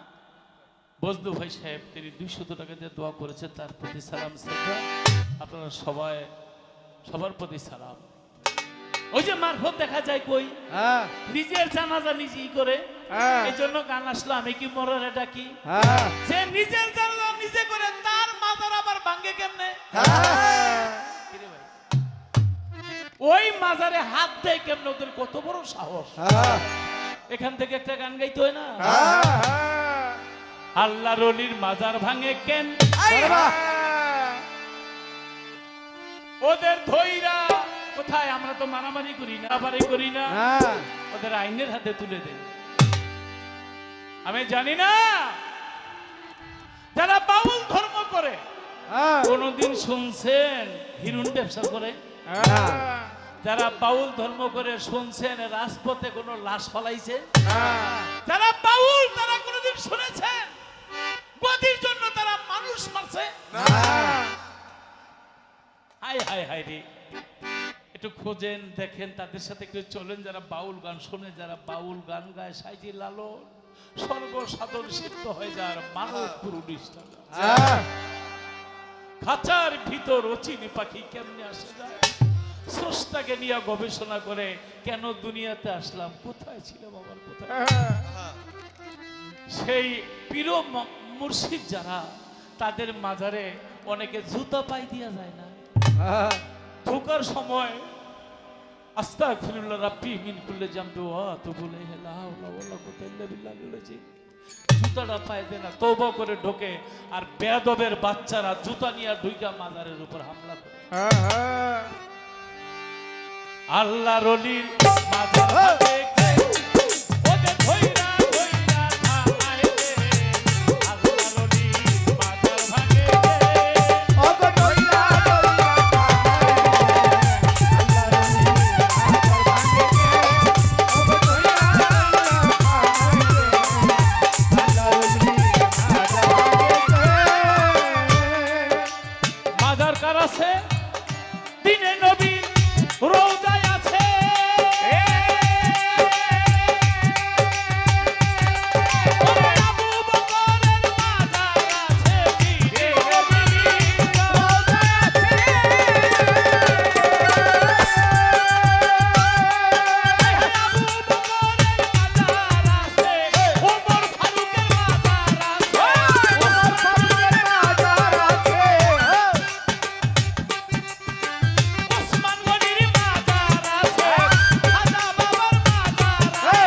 Speaker 1: বজলু ভাই সাহেব, তিনি 200 টাকা দিয়ে দোয়া করেছে, তার প্রতি সালাম শ্রদ্ধা। আপনারা সবাই, সবার প্রতি সালাম। ওই যে মারফত দেখা যায় কই,
Speaker 3: হ্যাঁ
Speaker 1: নিজের জানাজা নিজেই করে,
Speaker 3: হ্যাঁ।
Speaker 1: এই জন্য গান আসলো আমি কি মরার এটা কি
Speaker 3: হ্যাঁ
Speaker 1: যে নিজের জানা নিজে করে তার মাজার আবার ভাঙ্গে কেমনে কিরে ভাই? ওই মাজারে হাত দেয় কেমনে? ওদের কত বড় সাহস!
Speaker 3: হ্যাঁ
Speaker 1: এখান থেকে একটা গান গাইতে হয় না?
Speaker 3: হ্যাঁ
Speaker 1: আল্লাহর ওলির মাজার ভাঙে কেন? ওদের ধইরা কোথায়? আমরা তো মারামারি করি না, মারামারি করি না,
Speaker 3: হ্যাঁ
Speaker 1: ওদের আইনের হাতে তুলে দেন। আমি জানি না যারা বাউল ধর্ম করে
Speaker 3: হ্যাঁ
Speaker 1: কোনদিন শুনছেন হিরুন ব্যবসা করে? যারা বাউল ধর্ম করে শুনছেন রাজপথে কোনো লাশ ফলাইছে? যারা বাউল তারা কোনদিন শুনেছেন গদির জন্য তারা মানুষ মারছে? হাই হাই হাই রে, একটু খোঁজেন দেখেন, তাদের সাথে একটু চলেন যারা বাউল গান শোনে, যারা বাউল গান গায়, সাইজি লালন সর্বসাধন সিদ্ধ হয়ে যায়। আর মানব পুরুষটা খাঁচার ভিতর অচিনি পাখি কেমনে আসে যায়? স্রষ্টাকে নিয়ে গবেষণা করে কেন দুনিয়াতে আসলাম, কোথায় ছিলাম, আবার কোথায়? সেই পীর মুর্শিদ যারা, তাদের মাজারে অনেকে জুতা পাই দিয়া যায় না। ঢোকার সময় আস্তাগফিরুল্লাহ রাব্বি মিন কুল্লি জামবি ওয়া আতুবু ইলাইহি লা হাওলা ওয়ালা কুওয়াতা ইল্লা বিল্লাহিল আযীম। জুতাটা পায় দেয় না, তওবা করে ঢোকে। আর বেয়াদবের বাচ্চারা জুতা নিয়ে ঢুইকা মাজারের উপর হামলা করে। আল্লাহর ওলির মাজার ভাঙে কে? ওদের ধইরা ধইরা থামায় দে। আল্লাহর ওলির মাজার ভাঙে কে? মাজার কার আছে? দিনে নবীর রওজায় আছে। ওরে আবু বকরের মাজার আছে, দিনে নবীর রওজায় আছে। আবু বকরের মাজার আছে, ওমর ফারুকের মাজার আছে, ওমর ফারুকের মাজার আছে, ওসমান গনির মাজার আছে, খাজা বাবার মাজার আছে,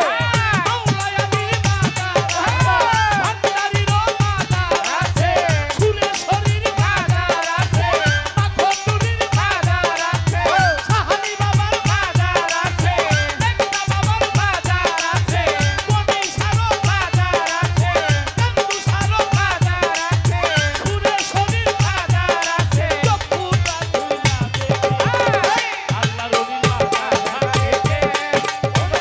Speaker 1: মাওলানা আলীর মাজার আছে, ভান্ডারীর মাজার আছে, সুরেশ্বরীর মাজার আছে, মাখননুরীর মাজার আছে, সাহালী বাবার মাজার আছে, লেঙ্গা বাবার মাজার আছে, মনীষারও মাজার আছে, কান্দুসারও মাজার আছে, সুরেশ্বরীর মাজার আছে, চক্ষুটা খুইলা দেখি আল্লাহর ওলির মাজার ভাঙে কে? এই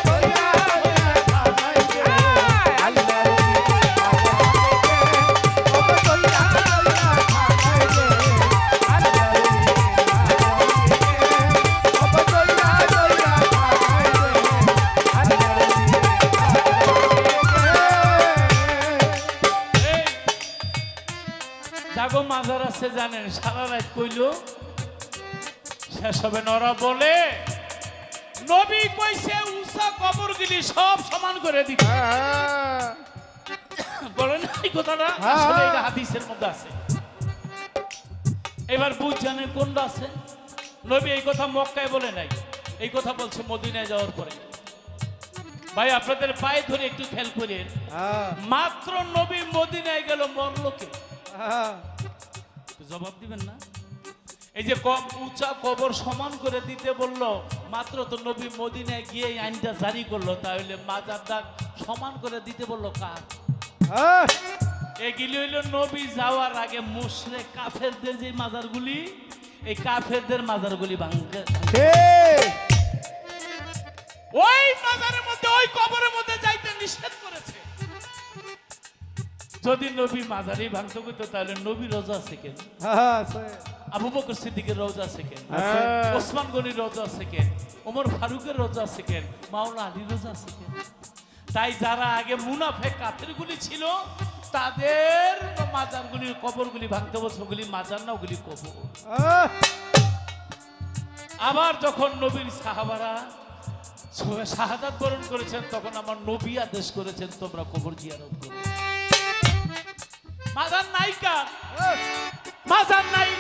Speaker 1: জাগো মাজার আছে জানেন, সারা রাত কইলো শেষ হবে না। ওরা বলে নবী কইছে উঁচা কবরগুলি সব সমান করে দিতে। বলেন এই কথাটা? আসলে এটা হাদিসের মধ্যে আছে। এবার বুঝ জানেন কোনটা আছে? নবী এই কথা মক্কায় বলে নাই, এই কথা বলছে মদিনায় যাওয়ার পরে। ভাই আপনাদের পায়ে ধরে একটু খেয়াল করেন, মাত্র নবী মদিনায় গেল, মরলো কে? জবাব দিবেন না? এই যে উঁচা কবর সমান করে দিতে বললো, মাত্র তো নবী মদিনায় গিয়ে এই আইনটা জারি করলো, তাহলে মাজার দাগ সমান করে দিতে বললো কার? এগুলি হইল নবী যাওয়ার আগে মুশরিক কাফেরদের যে মাজারগুলি, এই কাফেরদের মাজারগুলি ভাঙতে, ওই মাজারের মধ্যে ওই কবরের মধ্যে যাইতে নিষেধ করেছে। যদি নবী মাজারই ভাঙতে করতো তাহলে নবী রোজা আছে কেন? আবু বকর সিদ্দিকের রোজা আছে কেন? ওসমান গনির রোজা আছে কেন? ওমর ফারুকের রোজা আছে কেন? মাওলানা আলীর রোজা আছে কেন? তাই যারা আগে মুনাফেক কাফেরগুলি ছিল তাদের মাজারগুলির কবরগুলি ভাঙতে বলছে, ওগুলি মাজার না, ওগুলি কবর। আবার যখন নবীর সাহাবারা শাহাদাত বরণ করেছেন তখন আমার নবী আদেশ করেছেন তোমরা কবর জিয়ারত করো। মাজার নাই কার, মাজার নাই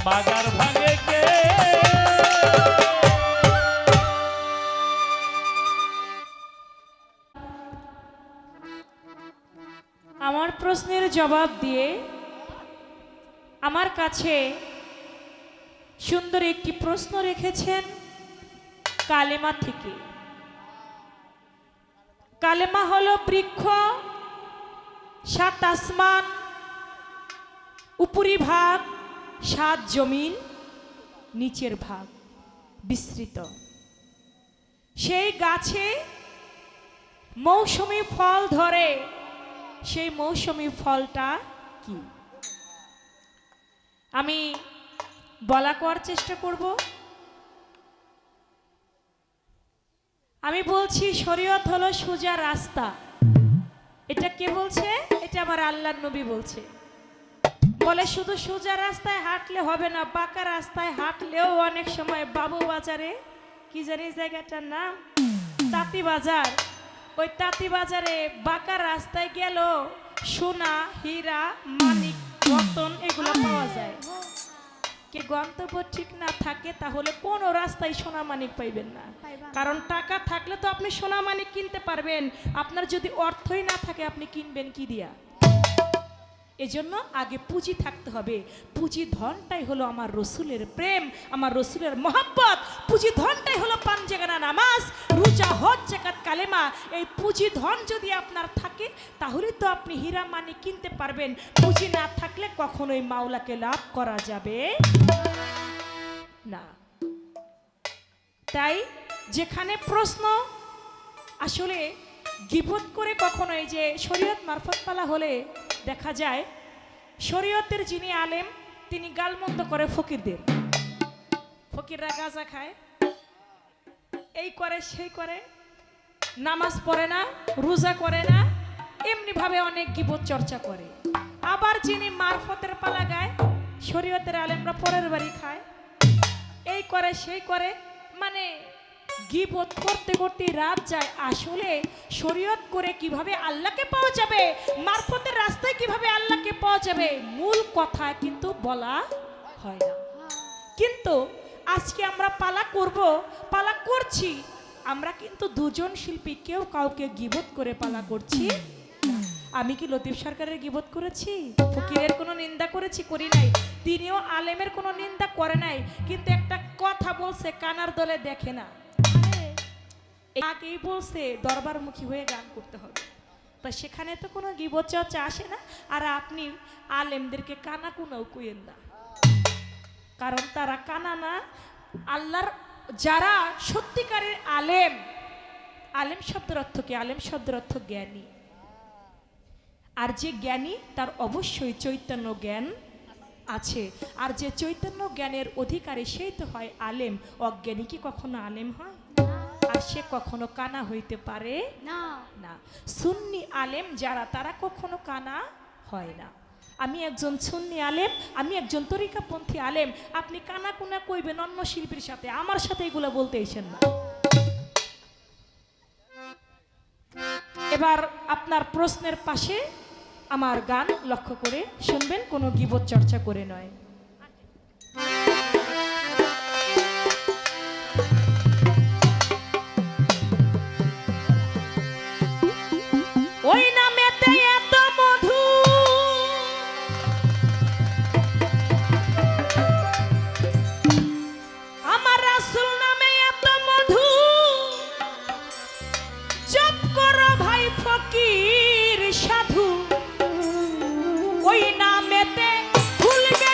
Speaker 1: বাজার ভাঙে কে?
Speaker 2: আমার প্রশ্নের জবাব দিয়ে আমার কাছে সুন্দর একটি প্রশ্ন রেখেছেন কালেমা থেকে। কালেমা হলো বৃক্ষ, সাত আসমান, উপরি ভাগ, সাত জমিন, নিচের ভাগ বিস্তৃত। সেই গাছে মৌসুমী ফল ধরে, সেই মৌসুমী ফলটা কি? আমি বলা করার চেষ্টা করব। আমি বলছি শরীয়ত হলো সোজা রাস্তা। এটা কে বলছে? এটা আমার আল্লাহর নবী বলছে। বলে শুধু সোজা রাস্তায় হাঁটলে হবে না, বাঁকা রাস্তায় হাঁটলেও অনেক সময় বাবু বাজারে, কি জানি জায়গাটার নাম, তাঁতি বাজার, ওই তাঁতি বাজারে বাঁকা রাস্তায় গেল সোনা, হীরা, মানিক, রতন এগুলো পাওয়া যায়। কে গন্তব্য ঠিক না থাকে তাহলে কোনো রাস্তায় সোনা মানিক পাইবেন না। কারণ টাকা থাকলে তো আপনি সোনা মানিক কিনতে পারবেন, আপনার যদি অর্থই না থাকে আপনি কিনবেন কি দিয়া? এজন্য আগে পুঁজি থাকতে হবে। পুঁজি ধনটাই হলো আমার রসুলের প্রেম, আমার রসুলের মহাব্বত। পুঁজি ধনটাই হলো পাঞ্জেগানা নামাজ, রোজা, হজ, যাকাত, কালেমা। এই পুঁজি ধন যদি আপনার থাকে তাহলে তো আপনি হীরা মানিক কিনতে পারবেন। পুঁজি না থাকলে কখনোই মাওলাকে লাভ করা যাবে না। তাই যেখানে প্রশ্ন আসলে গীবত করে কখনো, এই যে শরীয়ত মারফত পালা হলে দেখা যায় শরীয়তের যিনি আলেম তিনি গালমন্দ করে ফকিরদের। ফকিররা গাঁজা খায়, এই করে সেই করে, নামাজ পড়ে না, রোজা করে না, এমনি ভাবে অনেক গীবত চর্চা করে। আবার যিনি মারফতের পালা গায়, শরীয়তের আলেমরা পরের বাড়ি খায়, এই করে সেই করে, মানে গীবত করতে করতে রাত যায়। আসলে শরীয়ত করে কিভাবে আল্লাহকে পাওয়া যাবে, মারফতের রাস্তায় কিভাবে আল্লাহকে পাওয়া যাবে, মূল কথা কিন্তু বলা হয় না। কিন্তু আজকে আমরা পালা করব, পালা করছি, আমরা কিন্তু দুজন শিল্পী কেউ কাউকে গীবত করে পালা করছি না। আমি কি লতিফ সরকারের গীবত করেছি, ফকিরের কোনো নিন্দা করেছি? করি নাই। তিনিও আলেমের কোনো নিন্দা করে নাই, কিন্তু একটা কথা বলছে কানার দলে দেখে না, আগেই বলছে দরবারমুখী হয়ে গান করতে হবে। তা সেখানে তো কোনো গীবত চর্চা আসে না। আর আপনি আলেমদেরকে কানা কোনাও কইেন না, কারণ তারা কানা না। আল্লাহর যারা সত্যিকারের আলেম, আলেম শব্দের অর্থ কি? আলেম শব্দের অর্থ জ্ঞানী। আর যে জ্ঞানী তার অবশ্যই চৈতন্য জ্ঞান আছে, আর যে চৈতন্য জ্ঞানের অধিকারী সেই তো হয় আলেম। অজ্ঞানী কি কখনো আলেম হয়? আর সে কখনো কানা হইতে পারে
Speaker 5: না।
Speaker 2: না। সুন্নি আলেম যারা, তারা কখনো কানা হয় না। আমি একজন সুন্নি আলেম, আমি একজন তরিকাপন্থী আলেম। আপনি কানা কুনা কইবেন অন্য শিল্পীর সাথে, আমার সাথে এগুলো বলতে এসেন না। এবার আপনার প্রশ্নের পাশে আমার গান লক্ষ্য করে শুনবেন, কোনো গীবত চর্চা করে নয়। ওই নামেতে এত মধু, আমার রাসূল নামে এত মধু, জপ করো ভাই ফকির সাধু, ওই নামেতে খুলবে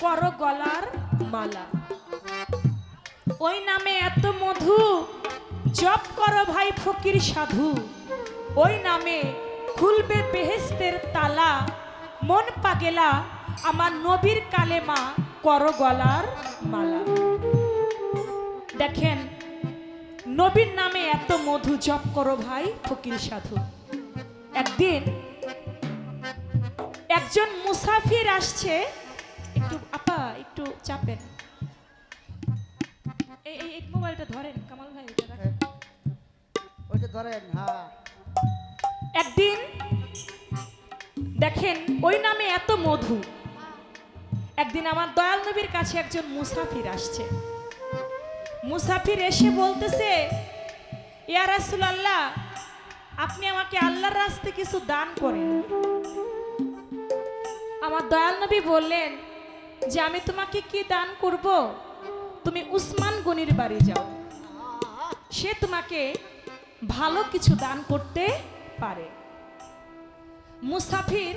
Speaker 2: করো গলার মালা। ওই নামে এত মধু, জপ করো ভাই ফকির সাধু। ওই নামে খুলবে বেহেস্তের তালা। মন পাগেলা আমার নবীর কালেমা, করো গলার মালা। দেখেন, নবীর নামে এত মধু, জপ করো ভাই ফকির সাধু। একদিন একজন মুসাফির আসছে, একটু আপা একটু চাপেন, এই মোবাইলটা ধরেন কামাল ভাই, এটা রাখেন।
Speaker 3: ওইটা ধরেন। হ্যাঁ,
Speaker 2: একদিন দেখেন, ওই নামে এত মধু। একদিন আমার দয়াল নবীর কাছে একজন মুসাফির আসছে। মুসাফির এসে বলতেছে, ইয়া রাসূলুল্লাহ, আপনি আমাকে আল্লাহর রাস্তায় কিছু দান করেন। আমার দয়াল নবী বললেন যে আমি তোমাকে কি দান করব, তুমি উসমান গনির বাড়ি যাও, সে তোমাকে ভালো কিছু দান করতে পারে। মুসাফির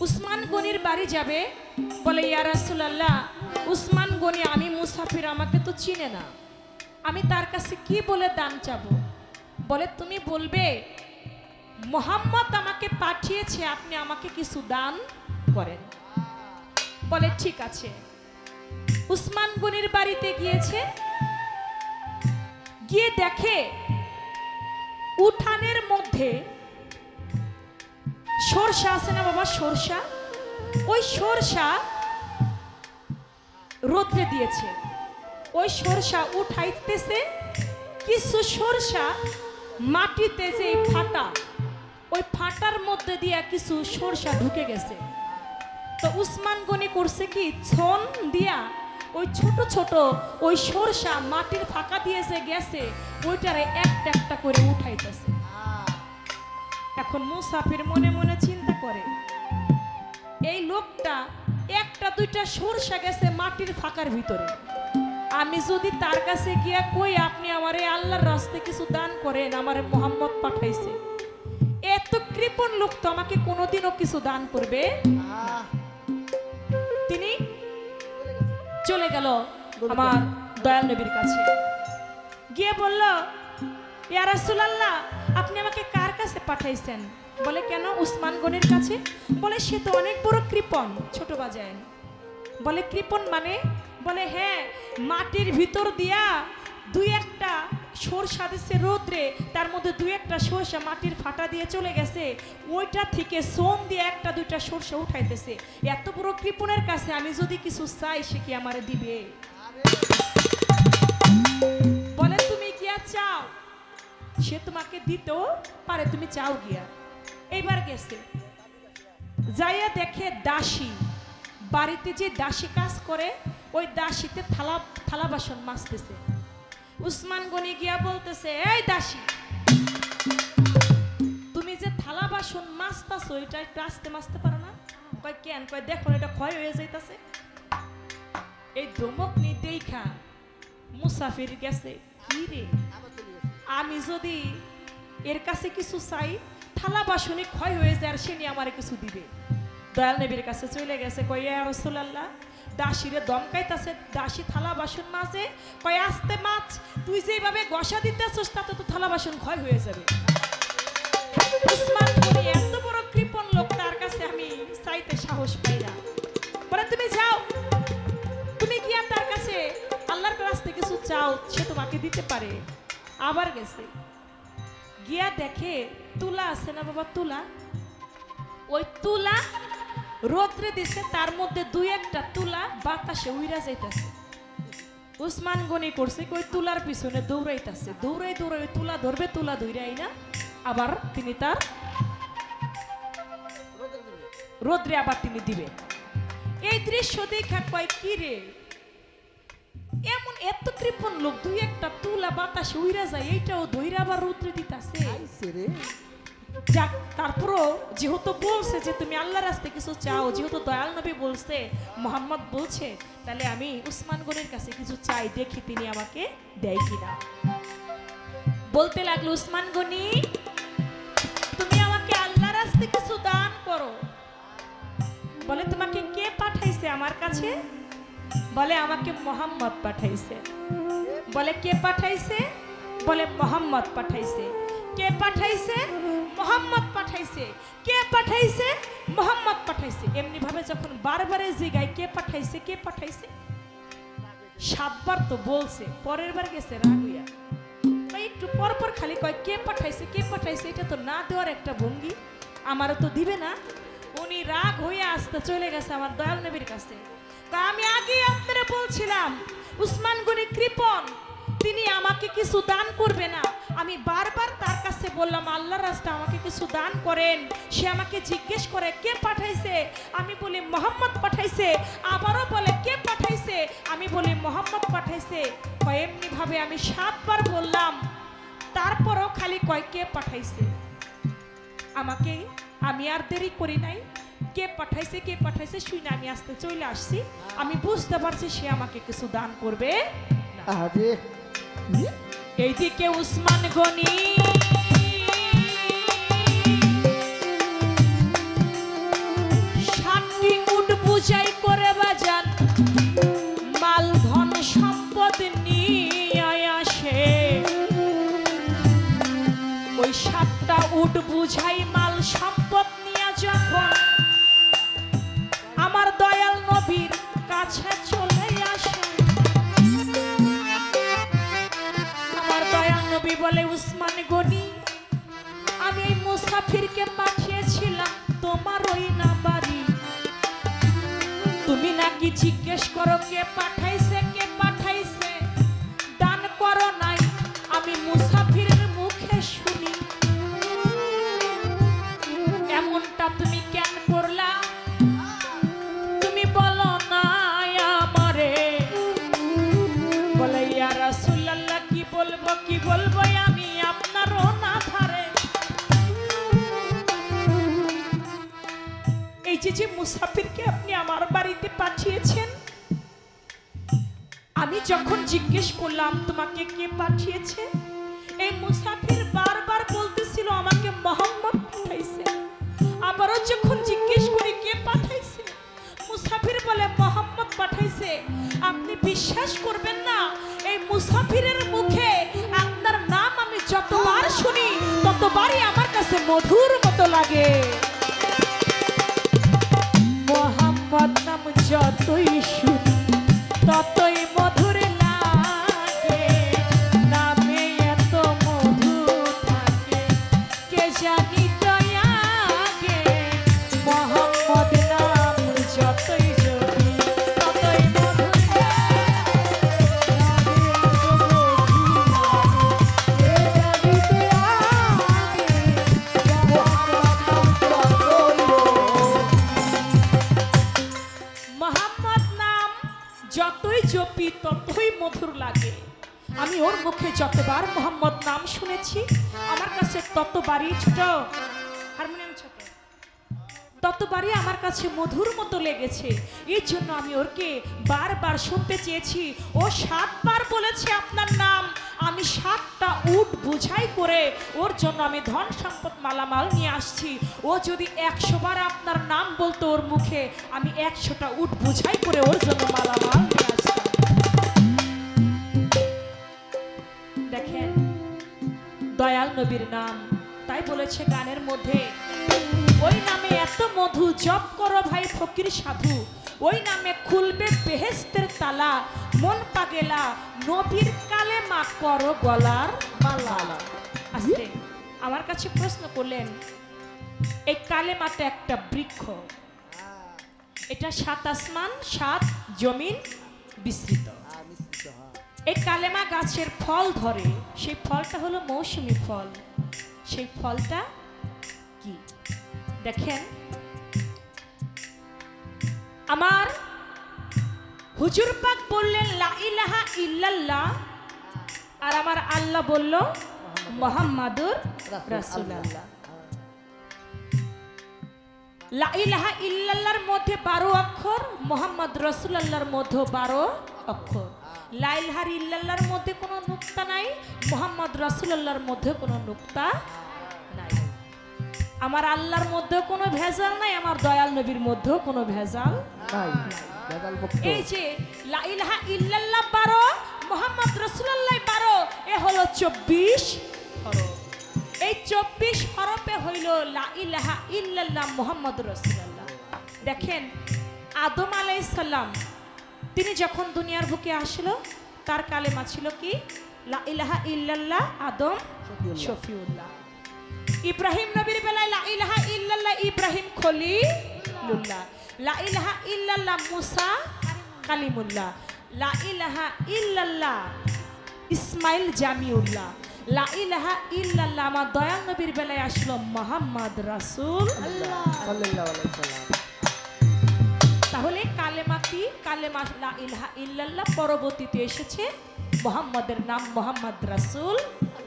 Speaker 2: উসমান গনির বাড়ি যাবে, বলে ইয়া রাসূলুল্লাহ, উসমান গনি আমি মুসাফির, আমাকে তো চিনে না, আমি তার কাছে কি বলে দান চাবো? বলে তুমি বলবে মোহাম্মদ আমাকে পাঠিয়েছে, আপনি আমাকে কিছু দান করেন। বলে ঠিক আছে। উসমান গনির বাড়িতে গিয়েছে, গিয়ে দেখে উঠানের মধ্যে সরষা আছে না বাবা, সরষা, ওই সরষা রোদ্রে দিয়েছে। ওই সরষা উঠাইতেছে, কিছু সরষা মাটিতে যে ফাটা, ওই ফাটার মধ্যে দিয়ে কিছু সরষা ঢুকে গেছে। তো উসমান গনি করছে কি, ছন দিয়া ওই ছোট ছোট ওই সরষা মাটির ফাঁকা দিয়ে যে গেছে, ওইটারে একটা একটা করে উঠাইতেছে। এখন মুসাফির মনে মনে চিন্তা করে, এই লোকটা একটা দুইটা সরষা গেছে মাটির ফাঁকার ভিতরে, আমি যদি তার কাছে গিয়া কই আপনি আমারে আল্লাহর রাস্তায় কিছু দান করেন, আমারে মোহাম্মদ পাঠাইছে, এত কৃপণ লোক তো আমাকে কোনোদিনও কিছু দান করবে না। তিনি চলে গেল আমার দয়াল নবীর কাছে, গিয়ে বলল, ইয়া রাসূলুল্লাহ, আপনি আমাকে কার কাছে পাঠাইছেন? বলে কেন, উসমান গনির কাছে। বলে সে তো অনেক বড় কৃপণ, ছোট বাজায়। বলে কৃপণ মানে? বলে হ্যাঁ, মাটির ভিতর দিয়া দুই একটা সরষা দিচ্ছে রোদ্রে, তার মধ্যে দুই একটা সরষা মাটির ফাটা দিয়ে চলে গেছে, ওইটা থেকে সোম দিয়ে একটা দুইটা সরষা উঠাইতেছে। এত বড় কৃপণের কাছে আমি যদি কিছু চাই, সে কি আমারে দিবে? বলে তুমি কি চাও, সে তোমাকে দিতেও পারে, তুমি চাও গিয়া। এইবার গেছে, যাইয়া দেখে দাসী, বাড়িতে যে দাসী কাজ করে, ওই দাসীতে থালা থালা বাসন মাজতেছে। উসমান গনি গিয়া বলতেছে, এই দাসী, তুমি যে থালা বাসন মাজতাছো, এটা একটু আস্তে মাজতে পারো না? কয় কেন? কয় দেখো এটা ক্ষয় হয়ে যাইতাছে। এই ধমক নি দেখা মুসাফির গেছে, কি রে, আমি যদি এর কাছে কিছু চাই, থালা বাসনে ক্ষয় হয়ে যায়, আর সে নিয়ে আমারে কিছু দিবে। দয়াল নবীর কাছে চলে গেছে, কয় ইয়া রাসূলুল্লাহ, দাসীরে দমকাইতাছে, দাসী থালা বাসন মাজে, কয় আস্তে মাছ, তুই যেভাবে গসা দিতেছস তাতে তো থালা বাসন ক্ষয় হয়ে যাবে। উসমান গনি এত বড় কৃপণ লোক, তার কাছে আমি চাইতে সাহস পাই না। বলে তুমি যাও, তুমি গিয়া তার কাছে আল্লাহর রাস্তায় কিছু চাও, সে তোমাকে দিতে পারে। আবার গেছে, গিয়া দেখে তুলা আছে না বাবা, তুলা, ওই তুলা রোদ্রে দিছে, তার মধ্যে দুই একটা তুলা বাতাসে উইরা যাইতাছে। উসমান গনি করছে ওই তুলার পিছনে দৌড়াইতাছে, দৌড়াই দৌড়াই ওই তুলা ধরবে, তুলা ধইরাই না, আবার তিনি তার রোদ্রে আবার তিনি দিবে। এই দৃশ্য দেখা কয় কি রে, এমন এত কৃপণ লোক, দুই একটা তুলা বাতাসে উইরা যায়, এইটাও ধইরা আবার রোদ্রে দিতাছে। যাক, তারপরও যেহেতু বলছে যে তুমি আল্লাহর রাস্তায় কিছু চাও, যেহেতু দয়াল নবী বলছে, মোহাম্মদ বলছে, তাহলে আমি উসমান গনির কাছে কিছু চাই, দেখি তিনি আমাকে দেয় কিনা। বলতে লাগলো, উসমান গনি, তুমি আমাকে আল্লাহর রাস্তায় কিছু দান করো। বলে তোমাকে কে পাঠাইছে আমার আমার কাছে? বলে আমাকে মোহাম্মদ পাঠাইছে। বলে কে পাঠাইছে? বলে মোহাম্মদ পাঠাইছে। কে পাঠাইছে? মোহাম্মদ পাঠাইছে। কে পাঠাইছে? মোহাম্মদ পাঠাইছে। এমনি ভাবে যখন বারবারে জিগায় কে পাঠাইছে কে পাঠাইছে, 7 বার তো বলছে, পরের বার গেছে রাগ হইয়া। ভাই একটু পর পর খালি কয় কে পাঠাইছে কে পাঠাইছে, এটা তো না দেওয়ার একটা ভঙ্গি, আমারও তো দিবে না। উনি রাগ হয়ে আসতে চলে গেছে আমার দয়াল নবীর কাছে। তা আমি আগে আপনারা বলছিলাম উসমান গনি কৃপণ, তিনি আমাকে কিছু দান করবে না। আমি বারবার তার কাছে বললাম আল্লাহর রাস্তায় আমাকে কিছু দান করেন। সে আমাকে জিজ্ঞেস করে কে পাঠাইছে, আমি বলি মোহাম্মদ পাঠাইছে। আবারও বলে কে পাঠাইছে, আমি বলি মোহাম্মদ পাঠাইছে। এমনি ভাবে আমি 7 বার বললাম, তারপরও খালি কয় কে পাঠাইছে। আমাকে আমি আর দেরি করি নাই, কে পাঠাইছে শুনে আমি আসতে চলে আসছি। আমি বুঝতে পারছি সে আমাকে কিছু দান করবে না।
Speaker 3: আরে
Speaker 2: এইদিকে উসমান গনি সাতটি উট বুঝাই করে বাজান মাল ধন সম্পদ নিয়ে আসে। ওই 7টা উট বুঝাই মাল সম্পদ নিয়ে যখন আমার দয়াল নবীর কাছে চলে আসে, আমার দয়াল নবী বলে উসমান গনি আমি এই মুসাফিরকে পাঠিয়েছিলাম তোমার ওই না বাড়ি, তুমি নাকি জিজ্ঞেস করো কে পাঠাইছে কে পাঠাইছে, দান করো নাই। আমি মুসাফিরের মুখে শুনি, এমনটা তুমি কেন করলা? তুমি বলো না আমারে। বলে ইয়া রাসূলুল্লাহ কি বলবো আমি আপনারও না ধারে। এই যে মুসাফিরকে আপনি আমার বাড়িতে পাঠিয়েছেন, আমি যখন জিজ্ঞেস করলাম তোমাকে কে পাঠিয়েছে, এই মুসাফির বারবার বলতেছিল আমাকে মোহাম্মদ পাঠাইছে। আবারও যখন জিজ্ঞেস করি কে পাঠাইছে, মুসাফির বলে মোহাম্মদ পাঠাইছে। আপনি বিশ্বাস করবেন না, এই মুসাফিরের মুখে আপনার নাম আমি যতবার শুনি ততবারই আমার কাছে মধুর মতো লাগে। মোহাম্মদ নাম যতই শুনি ততই মধুর লাগে, নামে এত মধু থাকে কে জানি তো আগে। মোহাম্মদ নাম যতই জপি ততই মধুর লাগে, নামে এত মধু লাগে কে জানি তো আগে। মোহাম্মদ নাম যতই জপি ততই মধুর লাগে। আমি ওর মুখে যতবার মোহাম্মদ নাম শুনেছি আমার কাছে ততবারই ছোট হারমোনিয়াম ছোট ততবারই আমার কাছে মধুর মতো লেগেছে। এই জন্য আমি ওরকে বারবার শুনতে চেয়েছি। ও 7 বার বলেছে আপনার নাম, আমি 7টা উট বুঝাই করে ওর জন্য আমি ধন সম্পদ মালামাল নিয়ে আসছি। ও যদি 100 বার আপনার নাম বলতো ওর মুখে, আমি 100টা উট বুঝাই করে ওর জন্য মালামাল নিয়ে আসতাম। দেখেন দয়াল নবীর নাম, তাই বলেছে গানের মধ্যে ওই নামে এত মধু জপ করো ভাই ফকির সাধু, ওই নামে খুলবে বেহেশতের তালা, মন পাগেলা নবীর কালেমা করো গলার মালা। আস্তে আমার কাছে প্রশ্ন করলেন, এই কালেমাটা একটা বৃক্ষ, এটা 7 আসমান 7 জমিন বিস্তৃত। এই কালেমা গাছের ফল ধরে, সেই ফলটা হলো মৌসুমী ফল। সেই ফলটা কি দেখেন, আমার হুজুর পাক বললেন লা ইলাহা ইল্লাল্লাহ, আর আমার আল্লাহ বলল মুহাম্মাদুর রাসূলুল্লাহ। লা ইলাহা ইল্লাল্লাহর মধ্যে 12 অক্ষর, মুহাম্মদ রাসূলুল্লাহর মধ্যে 12 অক্ষর। লা ইলাহা ইল্লাল্লাহর মধ্যে কোনো নুকতা নাই, মুহাম্মদ রাসূলুল্লাহর মধ্যে কোনো নুকতা নাই। আমার আল্লাহর মধ্যে কোনো ভেদ ভেজাল নাই, আমার দয়াল নবীর মধ্যেও কোনো ভেজাল।
Speaker 3: নাই ভেজাল মুক্ত।
Speaker 2: এই যে লা ইলাহা ইল্লাল্লাহ 12, মুহাম্মদ রাসূলুল্লাহ 12, এ হলো 24 হরফ। এই 24 হরফে হইল লা ইলাহা ইল্লাল্লাহ মুহাম্মদ রাসূলুল্লাহ। দেখেন আদম আলাইহিস সালাম তিনি যখন দুনিয়ার বুকে আসলো তার কালেমা ছিল কি? লা ইলাহা ইল্লাল্লাহ আদম শফিউল্লাহ। ইব্রাহিম নবীর বেলায় লা ইলাহা ইল্লাল্লাহ ইব্রাহিম খলিলুল্লাহ। লা ইলাহা ইল্লাল্লাহ মুসা কালিমুল্লাহ। লা ইলাহা ইল্লাল্লাহ ইসমাইল জামিউল্লাহ। লা ইলাহা ইল্লাল্লাহ আমার দয়াল নবীর বেলায় আসলো মুহাম্মদ রাসূলুল্লাহ।
Speaker 3: সাল্লাল্লাহু আলাইহি সাল্লাম।
Speaker 2: তাহলে কালেমা কি? কালেমা লা ইলাহা ইল্লাল্লাহ, পরবর্তীতে এসেছে মুহাম্মাদের নাম মুহাম্মদ রাসূল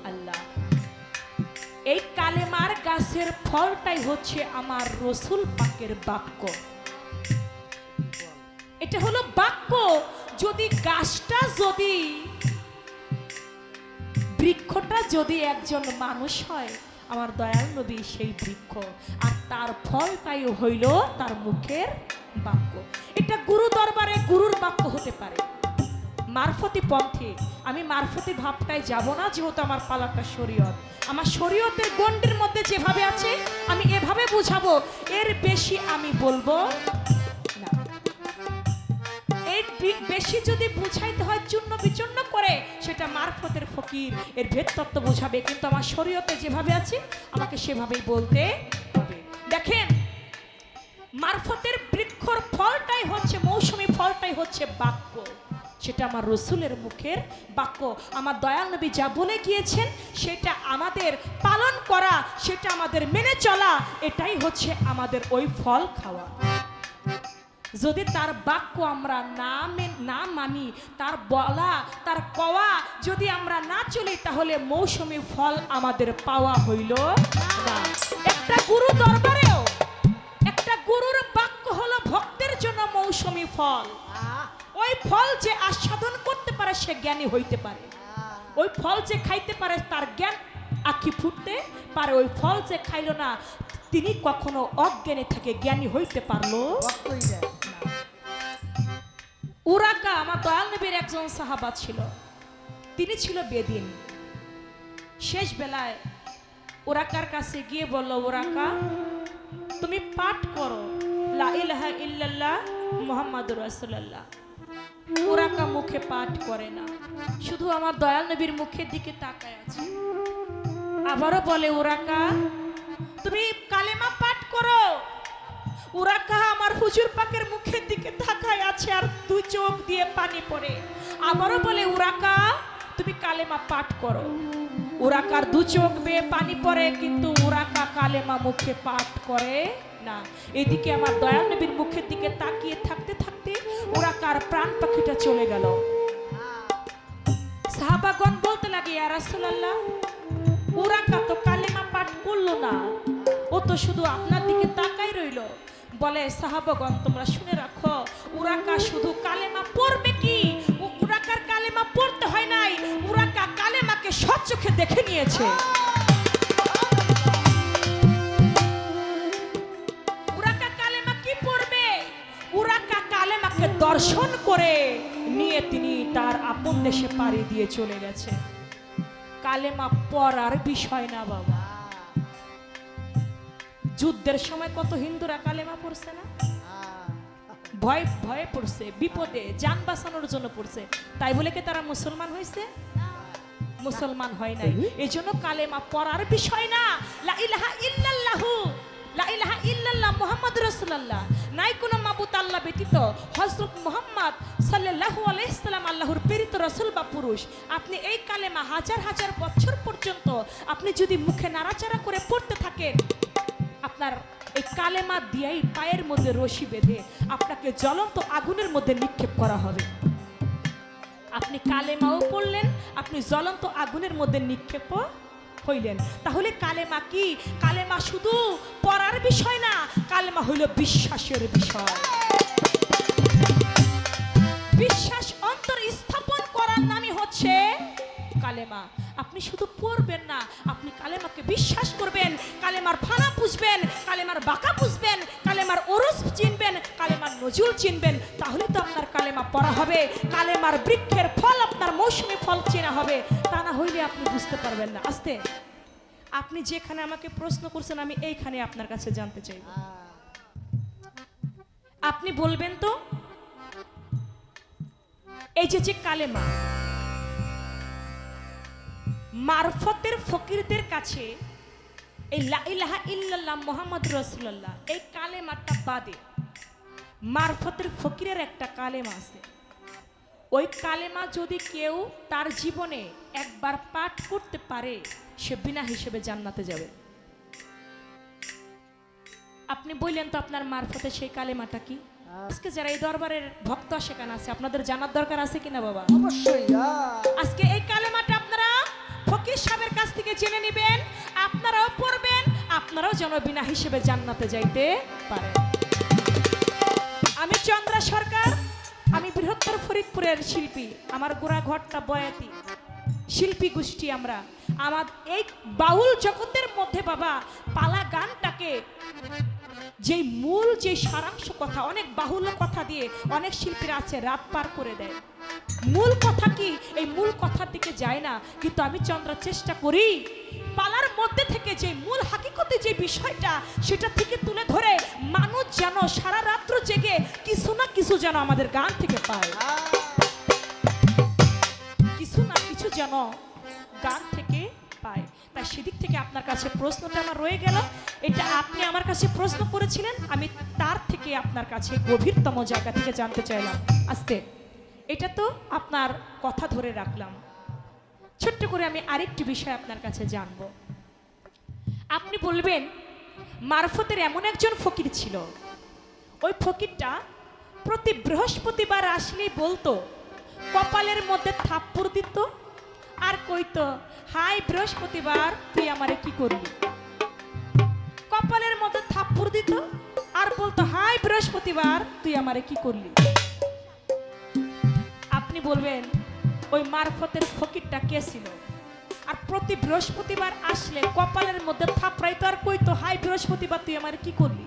Speaker 2: আল্লাহ। এই কালেমার গাছের ফলটাই হচ্ছে আমার রসুল পাকের বাক্য। এটা হলো বাক্য। যদি গাছটা, যদি বৃক্ষটা যদি একজন মানুষ হয়, আমার দয়াল নবী সেই বৃক্ষ, আর তার ফলটাই হইল তার মুখের বাক্য। এটা গুরু দরবারে গুরুর বাক্য হতে পারে, মারফতি পন্থে। আমি মারফতি ভাবটায় যাব না, যেহেতু আমার পালাটা শরীয়ত। আমার শরীয়তের গণ্ডির মধ্যে যেভাবে আছে আমি এভাবে বুঝাবো, এর বেশি আমি বলবো না। এর বেশি যদি বুঝাইতে হয় চূর্ণ বিচূর্ণ করে, সেটা মারফতের ফকির এর ভেদ তত্ত্ব বুঝাবে, কিন্তু আমার শরীয়তে যেভাবে আছে আমাকে সেভাবেই বলতে হবে। দেখেন মারফতের বৃক্ষর ফলটাই হচ্ছে, মৌসুমী ফলটাই হচ্ছে বাক্য। সেটা আমার রসুলের মুখের বাক্য। আমার দয়াল নবী যা বলে গিয়েছেন সেটা আমাদের পালন করা, সেটা আমাদের মেনে চলা, এটাই হচ্ছে আমাদের ওই ফল খাওয়া। যদি তার বাক্য আমরা না মানি, তার বলা তার কওয়া যদি আমরা না চলি, তাহলে মৌসুমী ফল আমাদের পাওয়া হইল না। একটা গুরু দরবারেও একটা গুরুর বাক্য হলো ভক্তের জন্য মৌসুমী ফল। ওই ফল যে আস্বাদন করতে পারে সে জ্ঞানী হইতে পারে। ওই ফল যে খাইতে পারে তার জ্ঞান আঁখি ফুটতে পারে। ওই ফল যে খাইল না তিনি কখনো অজ্ঞানী থেকে জ্ঞানী হইতে পারলো না। উরাকা আমার দয়াল নবীর একজন সাহাবা ছিল, তিনি ছিল বেদিন। শেষ বেলায় উরাকার কাছে গিয়ে বলল, উরাকা তুমি পাঠ করো লা ইলাহা ইল্লাল্লাহ মুহাম্মাদুর রাসূলুল্লাহ। উরাকা মুখে পাঠ করে না, শুধু আমার দয়াল নবীর মুখের দিকে তাকায় আছে। আবারও বলে, উরাকা তুমি কালেমা পাঠ করো। উরাকা আমার হুজুর পাকের মুখের দিকে তাকায় আছে আর দুই চোখ দিয়ে পানি পড়ে। আবারও বলে, উরাকা তুমি কালেমা পাঠ করো। উরাকার দু চোখ বেয়ে পানি পড়ে, কিন্তু উরাকা কালেমা মুখে পাঠ করে না। এদিকে আমার দয়াল নবীর মুখের দিকে তাকিয়ে থাকতে থাকতে উরাকার প্রাণ পাখিটা চলে গেল। সাহাবাগণ বলতে লাগে, ইয়া রাসূলুল্লাহ, উরাকা তো কালেমা পাঠ করলো না, ও তো শুধু আপনার দিকে তাকাই রইল। বলে, সাহাবাগণ তোমরা শুনে রাখো, উরাকা শুধু কালেমা পড়বে কি? উরাকার কালেমা পড়তে হয় নাই, উরাকা কালেমাকে সচক্ষে দেখে নিয়েছে। উরাকা কালেমা কি পড়বে? উরাকা কালেমাকে দর্শন করে নিয়ে তিনি তার আপন দেশে পাড়ি দিয়ে চলে গেছে। কালেমা পড়ার বিষয় না বাবা। যুদ্ধের সময় কত হিন্দুরা কালেমা পড়ছে না? ভয় ভয়ে পড়ছে, বিপদে জান বাঁচানোর জন্য পড়ছে। তাই বলে কি তারা মুসলমান হয়েছে? মুসলমান হয় নাই। এই জন্য কালেমা পড়ার বিষয় না। লা ইলাহা ইল্লাল্লাহু, লা ইলাহা ইল্লাল্লাহ মুহাম্মাদুর রাসূলুল্লাহ, নাই কোনো মাবুদ আল্লাহ ব্যতীত। হযরত মুহাম্মদ সাল্লাল্লাহু আলাইহি সাল্লাম আল্লাহর প্রেরিত রাসূল বা পুরুষ। আপনি এই কালেমা হাজার হাজার বছর পর্যন্ত আপনি যদি মুখে নাড়াচাড়া করে পড়তে থাকেন, আপনার এই কালেমা দিয়েই পায়ের মধ্যে রশি বেঁধে আপনাকে জ্বলন্ত আগুনের মধ্যে নিক্ষেপ করা হবে। আপনি কালেমাও পড়লেন, আপনি জ্বলন্ত আগুনের মধ্যে নিক্ষেপ হইলেন। তাহলে কালেমা কি? কালেমা শুধু পড়ার বিষয় না, কালেমা হইল বিশ্বাসের বিষয়। বিশ্বাস অন্তর স্থাপন করার নামই হচ্ছে কালেমা। আপনি শুধু পড়বেন না, আপনি কালেমাকে বিশ্বাস করবেন, কালেমার ফানা পুষবেন, কালেমার বাঁকা পুষবেন, কালেমার ওরস চিনবেন, কালেমার নজুল চিনবেন, তাহলে তো আপনার কালেমা পড়া হবে, কালেমার বৃক্ষের ফল আপনার মৌসুমী ফল চেনা হবে। তা না হইলে আপনি বুঝতে পারবেন না। আস্তে, আপনি যেখানে আমাকে প্রশ্ন করছেন আমি এইখানে আপনার কাছে জানতে চাইব। আপনি বলবেন তো এই যে কালেমা মারফতের ফকিরদের কাছে এই লা ইলাহা ইল্লাল্লাহ মুহাম্মাদুর রাসূলুল্লাহ এই কালেমাটা বাদে মারফতের ফকিরের একটা কালেমা আছে। ওই কালেমা যদি কেউ তার জীবনে একবার পাঠ করতে পারে সে বিনা হিসেবে জান্নাতে যাবে। আপনি বললেন তো আপনার মারফতে সেই কালেমাটা কি? আজকে যারা এই দরবারের ভক্ত সেখানে আছে আপনাদের জানার দরকার আছে কিনা বাবা?
Speaker 3: অবশ্যই।
Speaker 2: আজকে এই কালেমাটা আপনারা ফকির সাহেবের কাছ থেকে জেনে নেবেন, আপনারাও পড়বেন, আপনারাও যেন বিনা হিসেবে জান্নাতে যাইতে পারেন। আমি চন্দ্রা সরকার, আমি বৃহত্তর ফরিদপুরের শিল্পী। আমার গোড়া ঘরটা বয়াতি শিল্পী গোষ্ঠী। আমরা আমার এই বাউল জগতের মধ্যে বাবা পালা গানটাকে যেই মূল যে সারাংশ কথা, অনেক বাহুল্য কথা দিয়ে অনেক শিল্পীরা আছে রাত পার করে দেয়। মূল কথা কি এই মূল কথার দিকে যায় না, কিন্তু আমি চন্দ্রা চেষ্টা করি পালার মধ্যে থেকে যে মূল হাকিকতে যে বিষয়টা সেটা থেকে তুলে ধরে মানুষ যেন সারা রাত্র জেগে কিছু না কিছু যেন আমাদের গান থেকে পায়, কিছু না কিছু যেন গান থেকে পায়। তাই সেদিক থেকে আপনার কাছে প্রশ্নটা আমার রয়ে গেল। এটা আপনি আমার কাছে প্রশ্ন করেছিলেন, আমি তার থেকে আপনার কাছে গভীরতম জায়গা থেকে জানতে চাইলাম। আস্তে, এটা তো আপনার কথা ধরে রাখলাম। ছোট্ট করে আমি আরেকটি বিষয় আপনার কাছে জানবো। আপনি বলবেন মারফতের এমন একজন ফকির ছিল, ওই ফকিরটা প্রতি বৃহস্পতিবার আসলেই বলতো, কপালের মধ্যে থাপ্পড় দিত আর কইতো, হাই বৃহস্পতিবার তুই আমারে কি করলি। কপালের মধ্যে থাপ্পড় দিত আর বলতো, হাই বৃহস্পতিবার তুই আমারে কি করলি। আপনি বলবেন ওই মারফতের ফকিরটা কে ছিল? আর প্রতি বৃহস্পতিবার আসলে কপালের মধ্যে থাপড়াইতো আর কইতো, হাই বৃহস্পতিবার তুই আমারে কি করলি।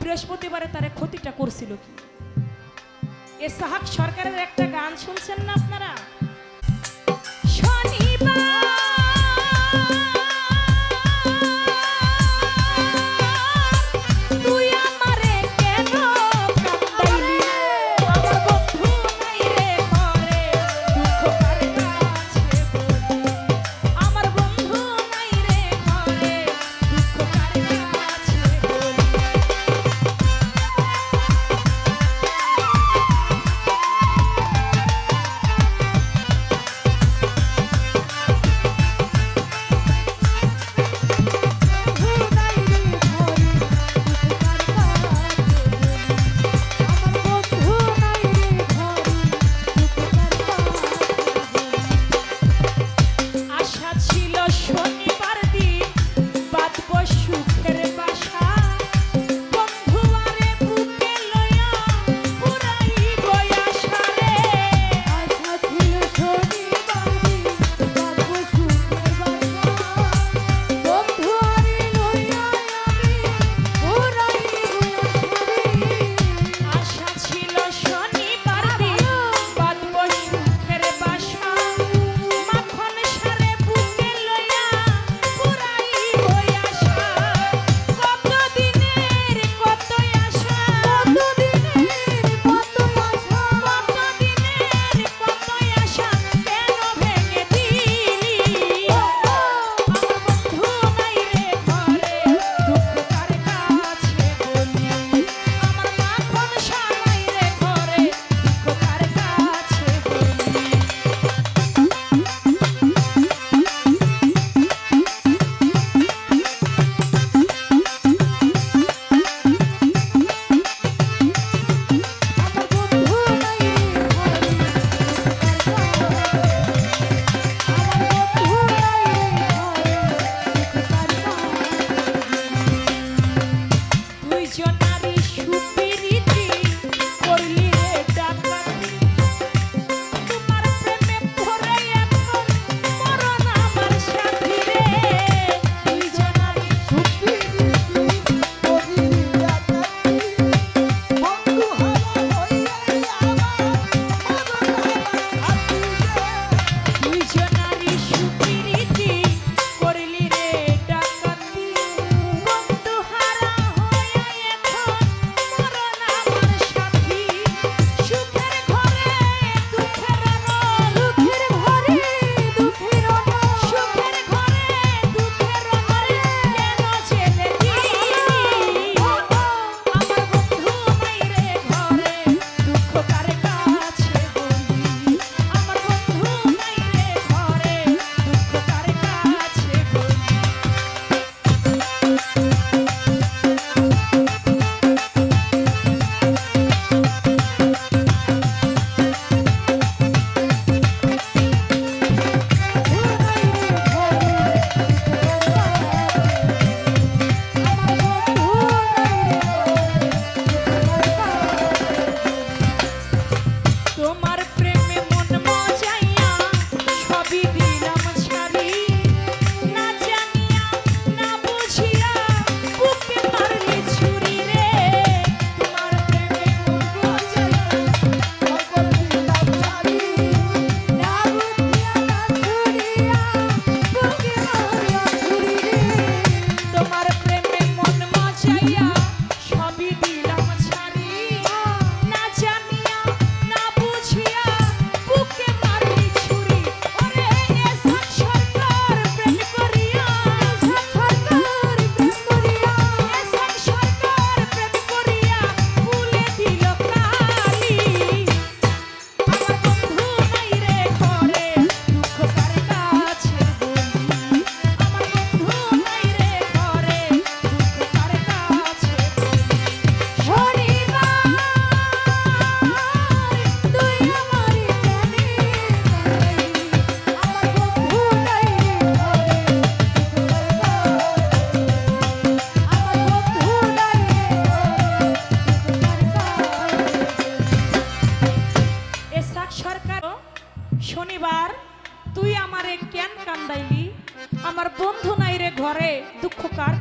Speaker 2: বৃহস্পতিবারে তারে ক্ষতিটা করছিল কি? এ সাহাক সরকারের একটা গান শুনছেন না আপনারা?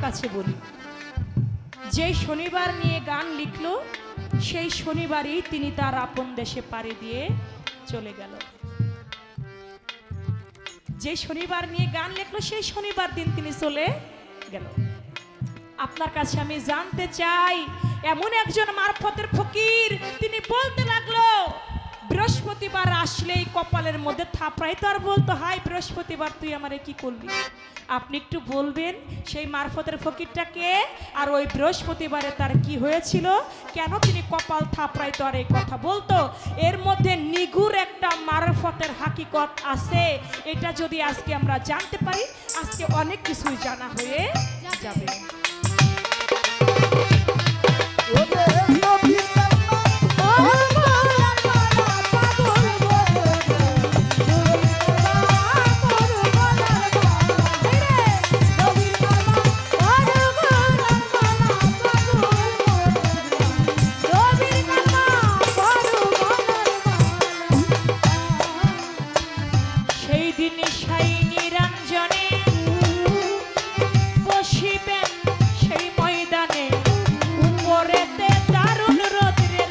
Speaker 2: কাছে বলি, যেই শনিবার নিয়ে গান লিখলো সেই শনিবারই তিনি তার আপন দেশে পাড়ি দিয়ে চলে গেল। যে শনিবার নিয়ে গান লিখলো সেই শনিবার দিন তিনি চলে গেল। আপনার কাছে আমি জানতে চাই, এমন একজন মারফতের ফকির তিনি বলতে লাগলো বৃহস্পতিবার আসলেই কপালের মধ্যে থাপড়াইতো আর বলতো, হাই বৃহস্পতিবার তুই আমারে কি করলি। আপনি একটু বলবেন সেই মারফতের ফকিরটাকে, আর ওই বৃহস্পতিবারে তার কি হয়েছিল, কেন তিনি কপাল থাপড়াইতো আর এই কথা বলতো। এর মধ্যে নিগুর একটা মারফতের হাকিকত আছে। এটা যদি আজকে আমরা জানতে পারি, আজকে অনেক কিছুই জানা হয়ে যাবে। সেই দিন সাই নিরঞ্জনে বসিবেন সেই ময়দানে, উপরেতে দারুণ রৌদ্রের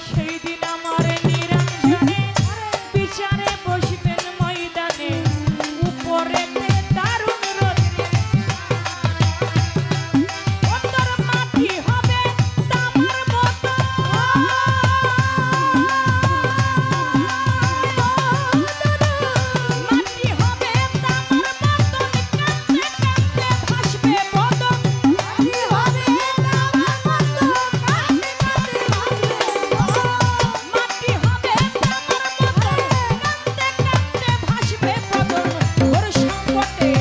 Speaker 2: সেই দিন আমার নিরঞ্জনে বিচারে বসবেন ময়দানে, উপরেতে দারুণ রৌদ্রের অন্তর মাটি হবে তামার মতো, মাটি হবে তামার মতো, কাঁদতে কাঁদতে ভাসবে বদন, মাটি হবে তামার মতো, কাঁদতে কাঁদতে ভাসবে বদন, মাটি হবে তামার মতো, কাঁদতে কাঁদতে ভাসবে বদন। ওর সংকটে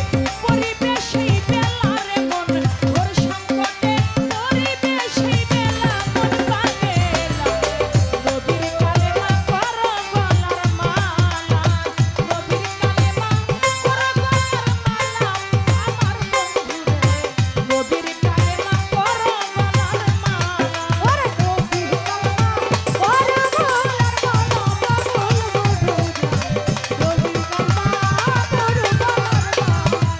Speaker 2: পরিবে সেই বেলা রে মন, ওর সংকটে পরিবে সেই বেলা মন বাঙেলা, নবীর কালেমা করো গলার মালা, নবীর কালেমা করো গলার মালা, আমার বন্ধুরে নবীর কালেমা করো গলার মালা, ওরে নবীর কালেমা করো গলার মালা, পাগল বধূ নবীর কালেমা করো গলার মালা,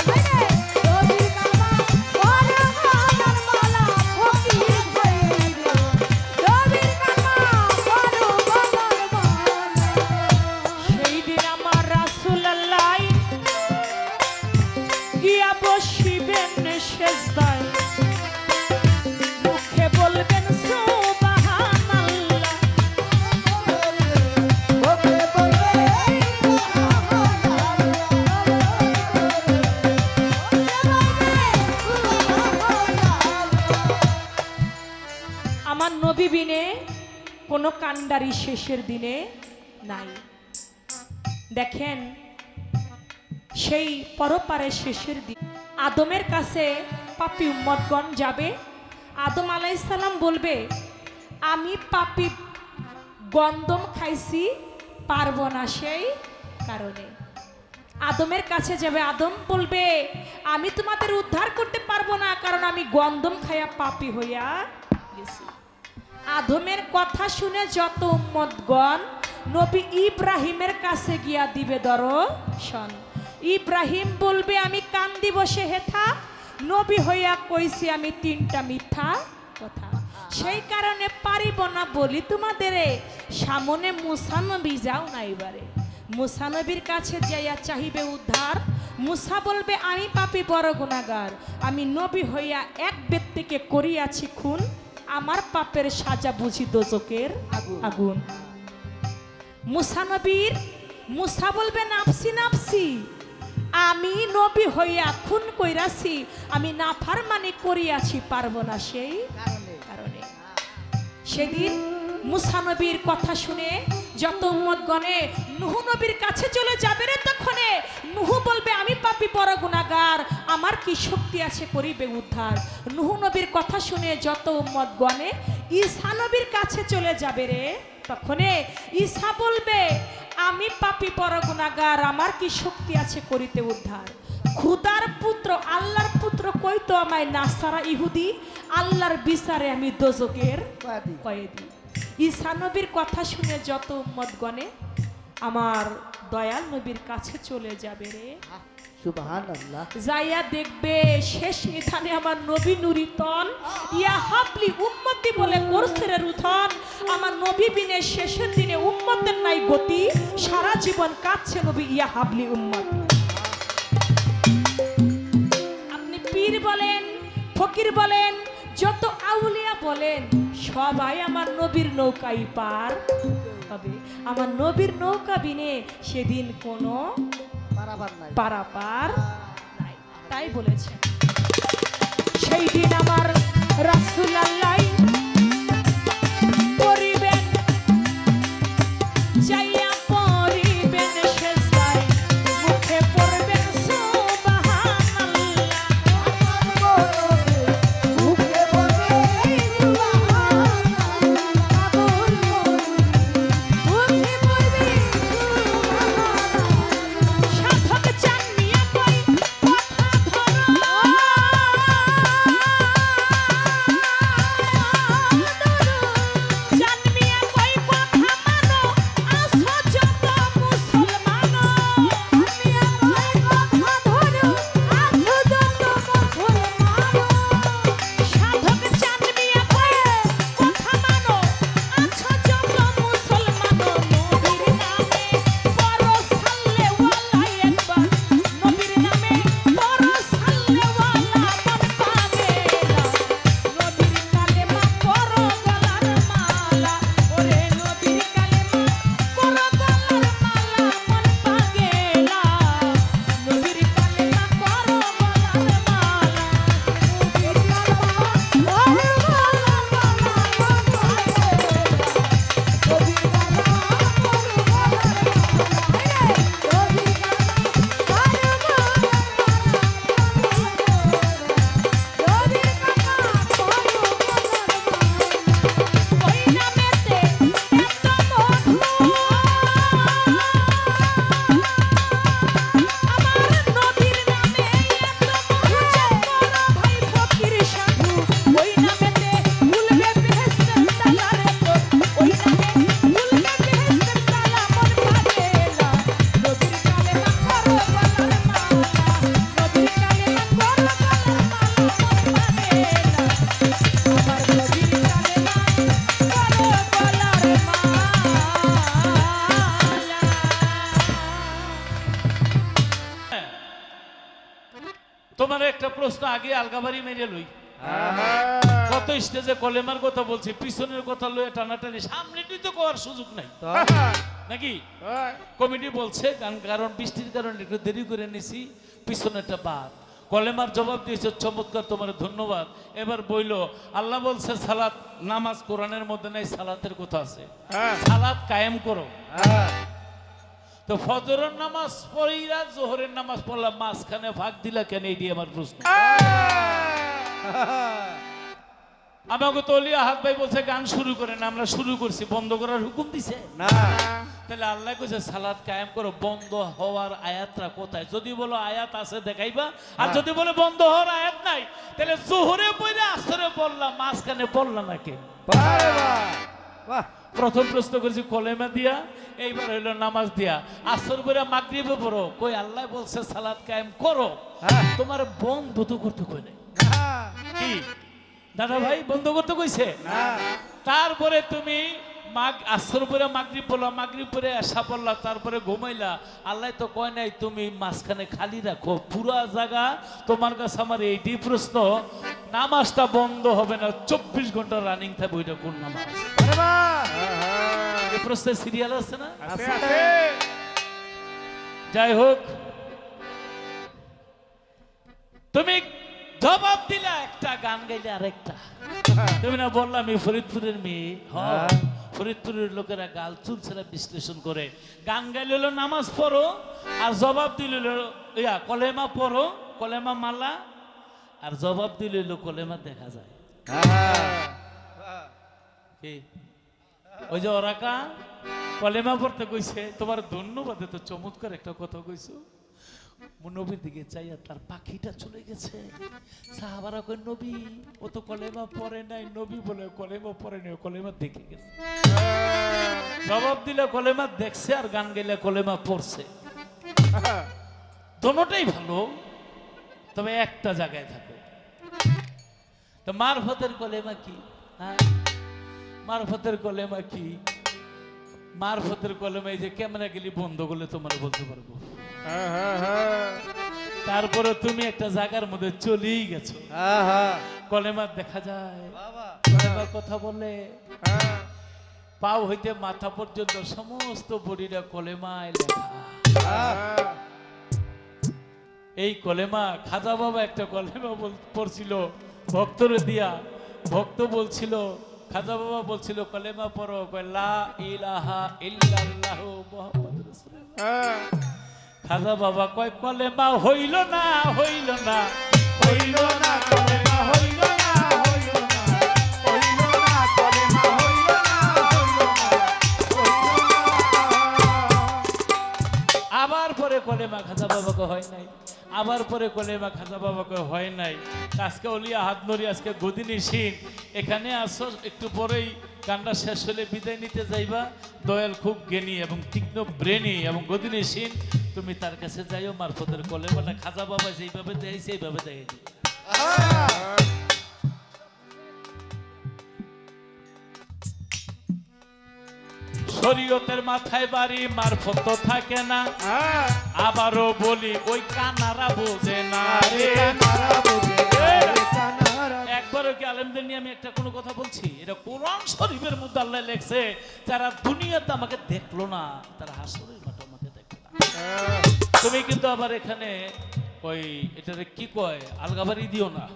Speaker 2: রে নবীর কালেমা করো গলার মালা, ফকির হয়ে গেল নবীর কালেমা করো গলার মালা। সেই দিন আমার রাসূলুল্লাহ গিয়া বসিবেন সেজদায়, মুখে বলবেন সুবহানাল্লাহ, আমার নবী বিনে কোনো কান্ডারি শেষের দিনে নাই। দেখেন সেই পরপারের শেষের দিন আদমের কাছে পাপী উম্মতগণ যাবে। আদম আলাইহিস সালাম বলবে, আমি পাপী গন্ধম খাইছি, পারবো না সেই কারণে। আদমের কাছে যাবে, আদম বলবে, আমি তোমাদের উদ্ধার করতে পারবো না, কারণ আমি গন্ধম খাইয়া পাপী হইয়া গেছি। আদমের কথা শুনে যত উম্মতগণ নবী ইব্রাহিমের কাছে গিয়া দিবে দর্শন। ইব্রাহিম বলবে, আমি কান্দি বসে হেথা, নবী হইয়া কইছি আমি 3টা মিথ্যা কথা, সেই কারণে পারিব না বলি তোমাদের। সামনে মুসা নবী যাও না, এবারে মুসা নবীর কাছে যাইয়া চাহিবে উদ্ধার। মুসা বলবে, আমি পাপী বড় গুনাহগার, আমি নবী হইয়া এক ব্যক্তিকে করিয়াছি খুন, আমার পাপের সাজা বুঝি দোজকের আগুন। মুসা বলবে, নাফসি নাফসি, আমি নবী হইয়া খুন কইরাছি, আমি নাফরমানি করিয়াছি, পারবো না সেই কারণে। সেদিন মুসা নবীর কথা শুনে যত উম্মতগণে নূহ নবীর কাছে চলে যাবে রে, তখনে নূহ বলবে, আমি পাপী বড় গুনাহগার, আমার কি শক্তি আছে করিবে উদ্ধার। নূহ নবীর কথা শুনে যত উম্মতগণে ঈসা নবীর কাছে চলে যাবে রে, তখনে ঈসা বলবে, আমি পাপী বড় গুনাহগার, আমার কি শক্তি আছে করিতে উদ্ধার। খুদার পুত্র আল্লাহর পুত্র কইতো আমায় নাসারা ইহুদি, আল্লাহর বিচারে আমি দোজকের
Speaker 3: বাদি।
Speaker 2: কয়েদি। ঈসা নবীর কথা শুনে যত উম্মতগণে আমার দয়াল নবীর কাছে চলে যাবে রে,
Speaker 3: সুবহানাল্লাহ।
Speaker 2: যাইয়া দেখবে শেষ এখানে আমার নবী নুরিতন ইয়া হাবলি উম্মতি বলে করছে রে রুথন। আমার নবী বিনে শেষের দিনে উম্মতের নাই গতি, সারা জীবন কাঁদছে নবী ইয়া হাবলি উম্মতি। আপনি পীর বলেন, ফকির বলেন, যত আউলিয়া বলেন, সবাই আমার নবীর নৌকায় পার হবে। আমার নবীর নৌকা বিনে সেদিন কোনো
Speaker 3: পারাবার নাই।
Speaker 2: পারাপার নাই, তাই বলেছে। সেই দিন আমার রাসূল আল্লাহ পরিবেন, যাইয়া পরিবেন সেজদায়, মুখে পড়বেন সুবহানাল্লাহ।
Speaker 3: মুখে বলে
Speaker 2: সাধক চান্নিয়া কই কথা ধরো, চান্নিয়া কই কথা মানো, আসো যত মুসলমান। চান্নিয়া কই কথা ধরো, আসো যত মুসলমান। সাধক চান্নিয়া কই কথা মানো, আসো যত মুসলমান। নবীর নামে পড়ো সাল্লে ওয়ালা একবার, নবীর নামে পড়ো সাল্লে ওয়ালা মন পাগেলা। নবীর কালেমা পড়ো গলার মালা, ওরে নবীর কালেমা পড়ো গলার মালা মন পাগেলা। নবীর কালেমা পড়ো গলার মালা, নবীর কালেমা পড়ো গলার ওই নামেতে এত মধু, আমার নবীর নামে এত মধু। বড় ভাই ফকির সাধু, ওই নামেতে ভুলবে বেহেশতের তালা রে তোর, ওই নামে ভুলবে বেহেশতের তালা মন পাগেলা। নবীর কালেমা করো গলার মালা, নবীর কালেমা করো গলার মালা মন পাগেলা। আমার নবীর কালেমা করো গলার মালা।
Speaker 1: তোমার একটা প্রশ্ন আগে আলগাবাড়ি মেরে লই। কত স্টেজে কলেমার কথা বলছি, পিছনের কথা লয়ে টানাটানি, সামনে তো করার সুযোগ নাই নাকি? কমিটি বলছে কারণ বৃষ্টির কারণে একটু দেরি করে নিছি, পিছনেরটা বাদ। কলেমার জবাব দিয়েছে চমৎকার, তোমার ধন্যবাদ। এবার বইল আল্লাহ বলছে সালাত, নামাজ কোরআনের মধ্যে নাই, সালাতের কথা আছে, সালাত কায়েম করো। তো ফজরের নামাজ পড়িরা জোহরের নামাজ পড়লাম, মাঝখানে ভাগ দিলা কেন? এই দিয়ে আমার প্রশ্ন। আমাকে তো অলি আহাদ ভাই বলছে গান শুরু করেন, আমরা শুরু করছি, বন্ধ করার হুকুম দিছে
Speaker 4: না
Speaker 1: তাহলে আল্লাহ কইছে সালাত কায়েম করো। বন্ধ হওয়ার আয়াতটা কোথায়? যদি বলো আয়াত আছে দেখাইবা, আর যদি বলে বন্ধ হওয়ার আয়াত নাই, তাহলে জোহরে পড়ে আসরে পড়লাম, মাঝখানে পড়লা না কেন?
Speaker 3: বাহ।
Speaker 1: প্রথম প্রশ্ন করেছি কলেমা দিয়া, এইবার হইলো নামাজ দিয়া। আসর করে মাগরিবে পড়ো, কই আল্লাহ বলছে সালাত কায়েম করো, তোমার বন্ধ তো করতে কই নাই। কি দাদা ভাই বন্ধ করতে কইছে? তারপরে তুমি আসর পরে মাগরিব পড়লা, মাগরিব পরে এশা পড়লা, তারপরে ঘুমাইলা। আল্লাহ তো কয় নাই তুমি মাঝখানে খালি রাখো পুরা জায়গা। তোমার কাছে আমার এইটি প্রশ্ন, নামাজটা বন্ধ হবে না, 24 ঘন্টা রানিং থাকবে, ওইটা কোন নামাজ? এই প্রশ্নের সিরিয়াল আছে না? যাই হোক, তুমি জবাব দিলা একটা, গান গাইলে আরেকটা। তুমি না বললাম আমি ফরিদপুরের মেয়ে, ফরিদপুরের লোকেরা গাল চুলছেরা বিশ্লেষণ করে, গান গাইলে হলো নামাজ পড়ো, আর জবাব দিল ইয়া কলেমা পড়ো, কলেমা মালা, আর জবাব দিল কলেমা দেখা যায়। কি ওই যে ওরাকা কলেমা পড়তে কইছে, তোমার ধন্যবাদ, তো চমৎকার একটা কথা কইছো। নবীর দিকে চাইয়া তার পাখিটা চলে গেছে। সাহাবারা কই নবী ও তো কলেমা পড়ে নাই, নবী বলে কলেমা পড়ে নাই, কলেমা দেখে গেছে। জবাব দিলে কলেমা দেখছে আর গান গাইলে কলেমা পড়ছে। দোনোটাই ভালো, তবে একটা জায়গায় থাকো। তো মারফতের কলেমা কি? হ্যাঁ, মারফতের কলেমা কি? মারফতের কলেমা এই যে ক্যামেরা গেলি বন্ধ করলে তোমার বলতে পারবো। তারপরে তুমি একটা জায়গার মধ্যে চলেই গেছো, কলেমা দেখা যায়, কলেমার কথা বলে পাও হইতে মাথা পর্যন্ত সমস্ত বডিটা কলেমায় লেখা। এই কলেমা খাজা বাবা একটা কলেমা পড়ছিল ভক্তরে দিয়া। ভক্ত বলছিল, খাজা বাবা বলছিল কলেমা পড়ো, লা ইলাহা ইল্লাল্লাহু মুহাম্মাদুর রাসূলুল্লাহ। খাজা বাবা কয় কলেমা হইল না, হইল না, হইল না, কলেমা হইল না, হইল না, হইল না, কলেমা হইল না, হইল না, আবার পরে কলেমা খাজা বাবাকে হয় নাই, আবার পরে কলেমা খাজা বাবাকে হয় নাই। আজকে অলিয়া হাত নড়ি, আজকে গদিনী সিন এখানে আসো, একটু পরেই গানটা শেষ হলে বিদায় নিতে যাইবা। দয়াল খুব জ্ঞানী এবং তীক্ষ্ণ ব্রেনি এবং গদিনী সিন, তুমি তার কাছে যাইও, মারফতের কলেমাটা খাজা বাবা যেইভাবে দেয় সেইভাবে দেয়। শরীয়তের মাথায় বাড়ি, মারফত তো থাকে না। আবারও বলি ওই কানারা বোঝে না রে। একবারও কি আলেমদের নিয়ে আমি একটা কোনো কথা বলছি? এটা কোরআন শরীফের মধ্যে আল্লাহ লেখছে, যারা দুনিয়াতে আমাকে দেখলো না তারা হাসরের মাঠে আমাকে দেখবে না। তুমি কিন্তু আবার এখানে ওই এটারে কি কয় আলগাবাড়ি দিও না,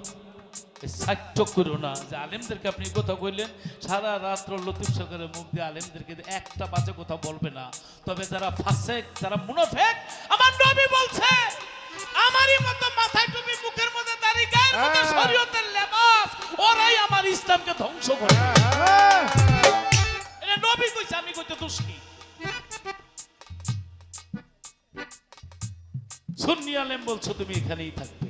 Speaker 1: সাক্ষ্য করো না যে আলেমদেরকে আপনি কথা কইলেন। সারা রাত্র লতিফ সরকারের মুখ দিয়ে আলেমদেরকে একটা বাজে কথা বলবে না। তবে যারা ফাসেক, যারা মুনাফিক, আমার নবী বলছে আমারই মতো মাথায় টুপি, মুখের মধ্যে দাড়ি, গায়ের মধ্যে শরীয়তের লেবাস, ওরাই আমার ইসলামকে ধ্বংস করে। এটা নবী কইছে, আমি কইতে দোষ কি? সুন্নি আলেম বলছো তুমি এখানেই থাকবে।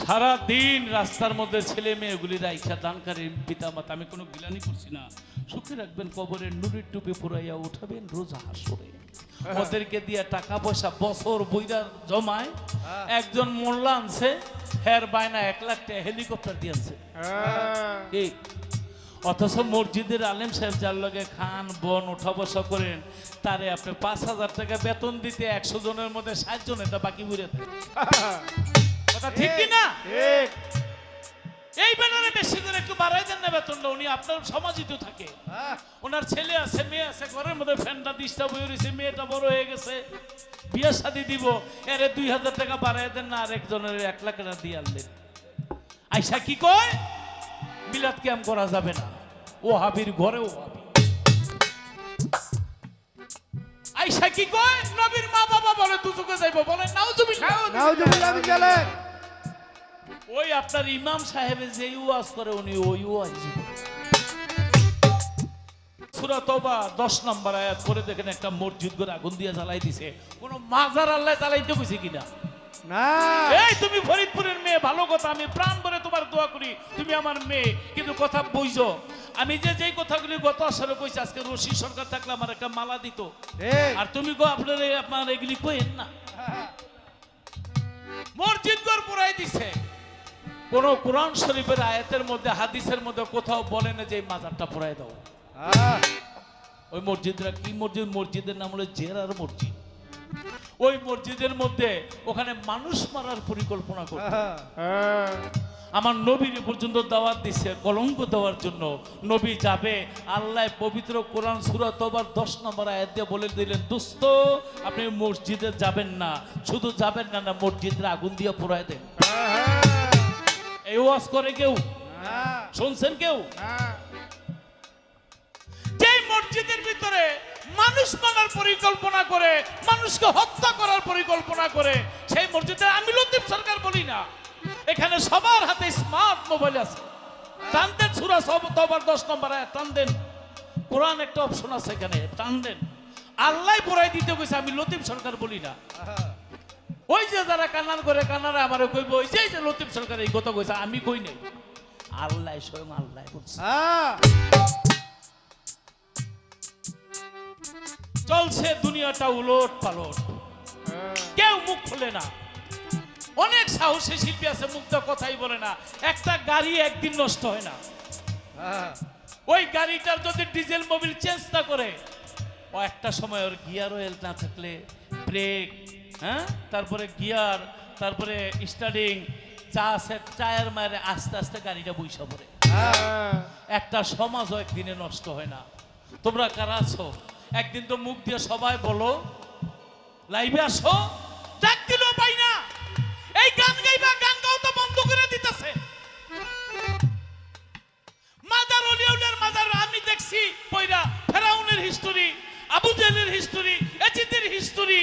Speaker 1: সারা দিন রাস্তার মধ্যে ছেলে মেয়েগুলি রাইখা দানকারীর পিতা মাতা, আমি কোনো গিলানি করছি না, সুখে রাখবেন, কবরের নুরির টুপি পুরাইয়া উঠাবেন রোজ হাসরে। ওদেরকে দিয়ে টাকা পয়সা বছর বইরা জমায়। একজন মোল্লা আনছে, হের বায়না 1 লাখ টাকা হেলিকপ্টার দিয়ে আনছে। ঠিক, অথচ মসজিদের আলেম সাহেব যার লগে খান বন উঠা বসা করেন, তারে আপনি 5,000 টাকা বেতন দিতে 100 জনের মধ্যে 60 জন এটা বাকি বুঝে দেয়। কথা ঠিক কি না? ঠিক। এই বেতনে বেশি করে একটু বাড়াই দেন না বেতনটা, উনি আপনার সমাজিত থাকে। ওনার ছেলে আছে, মেয়ে আছে, ঘরের মধ্যে ফ্যানটা ডিস্টার্ব হয়ে রয়েছে, মেয়েটা বড় হয়ে গেছে, বিয়ে শাদী দিব, এরে 2000 টাকা বাড়াই দেন না, আর একজনের 1 লাখ টাকা দিয়ে আনলেন। আইসা কি কয় মিলাদ ক্যাম্প করা যাবে না, ও হাবির ঘরে ও হাবি। আইসা কি কয় নবীর মা বাবা বলে দুজকে যাইবো, বলে নাউজুবিল্লাহ,
Speaker 3: নাউজুবিল্লাহ মিন জালিক।
Speaker 1: ওই আপনার ইমাম সাহেব যে ওয়াজ করে উনি ওই ওয়াজ সূরা তওবা 10 নম্বর আয়াত পড়ে দেখেন, একটা মসজিদ করে আগুন দিয়ে জ্বালাই দিছে। কোন মাজার আল্লাহ জ্বালাইতে কইছে কিনা?
Speaker 3: না।
Speaker 1: এই তুমি ফরিদপুরের মেয়ে, ভালো কথা, আমি প্রাণ ভরে তোমার দোয়া করি, তুমি আমার মেয়ে, কিন্তু কথা বুঝো, আমি যে যেই কথাগুলি গত আসরে কইছি, আজকে রশি সরকার থাকলে আমার একটা মালা দিত, আর তুমি গো আপনার এগুলি কইেন না। মসজিদ ঘর পুরাই দিছে, কোন কোরআন শরীফের আয়াতের মধ্যে হাদিসের মধ্যে কোথাও বলে না যে এই মাজারটা পুরাই দাও। ওই মসজিদরা কি মসজিদ? মসজিদের নাম হলো জেরার মসজিদ। ওই মসজিদের মধ্যে ওখানে মানুষ মারার পরিকল্পনা করত। আমার নবীর পর্যন্ত দাওয়াত দিচ্ছে কলঙ্ক দেওয়ার জন্য। নবী যাবে, আল্লাহ পবিত্র কোরআন সূরা তওবার 10 নম্বর আয়াত দিয়ে বলে দিলেন, দোস্ত আপনি মসজিদে যাবেন না, শুধু যাবেন না, মসজিদে আগুন দিয়ে পুরাই দেন। এই ওয়াজ করে কেউ শুনছেন? কেউ? যেই মসজিদের ভিতরে মানুষ মারার পরিকল্পনা করে, মানুষকে হত্যা করার পরিকল্পনা করে, সেই মসজিদে আমি লতিফ সরকার বলি না, এখানে সবার হাতে স্মার্ট মোবাইল আছে। টান দেন সূরা তওবার 10 নম্বর আয়াত টান দেন। কোরআন একটা অপশন আছে এখানে, টান দেন। আল্লাহ পড়াই দিতে কইছে, আমি লতিফ সরকার বলি না। ওই যে যারা কান্নার করে কান্নারা আমারে কইব ওই যে লতিফ সরকার এই কথা কইছে, আমি কই নাই, আল্লাহ স্বয়ং আল্লাহ বলছে। চলছে দুনিয়াটা উলট পালট, কেউ মুখ খোলে না। অনেক সাহসী শিল্পী আছে, মুখটা কথাই বলে না। একটা গাড়ি একদিন নষ্ট হয় না, ওই গাড়িটার যদি ডিজেল মোবিল চেঞ্জ না করে, ও একটা সময় ওর গিয়ার অয়েল না থাকলে ব্রেক, হ্যাঁ, তারপরে গিয়ার, তারপরে স্টার্টিং, চায়ের মায়ের আস্তে আস্তে গাড়িটা বইসা পড়ে। একটা সমাজও একদিনে নষ্ট হয় না। তোমরা কারা আছো একদিন তো মুখ দিয়ে সবাই বলো লাইভে আসো, ডাক দিলেও পাই না। এই গান গাইবা, গান গাও তো বন্ধ করে দিতেছে। মাজার ওলিয়াউলের মাজার আমি দেখছি পয়রা, ফেরাউনের হিস্টোরি, আবু জেহেলের হিস্টোরি, এজিদের হিস্টোরি।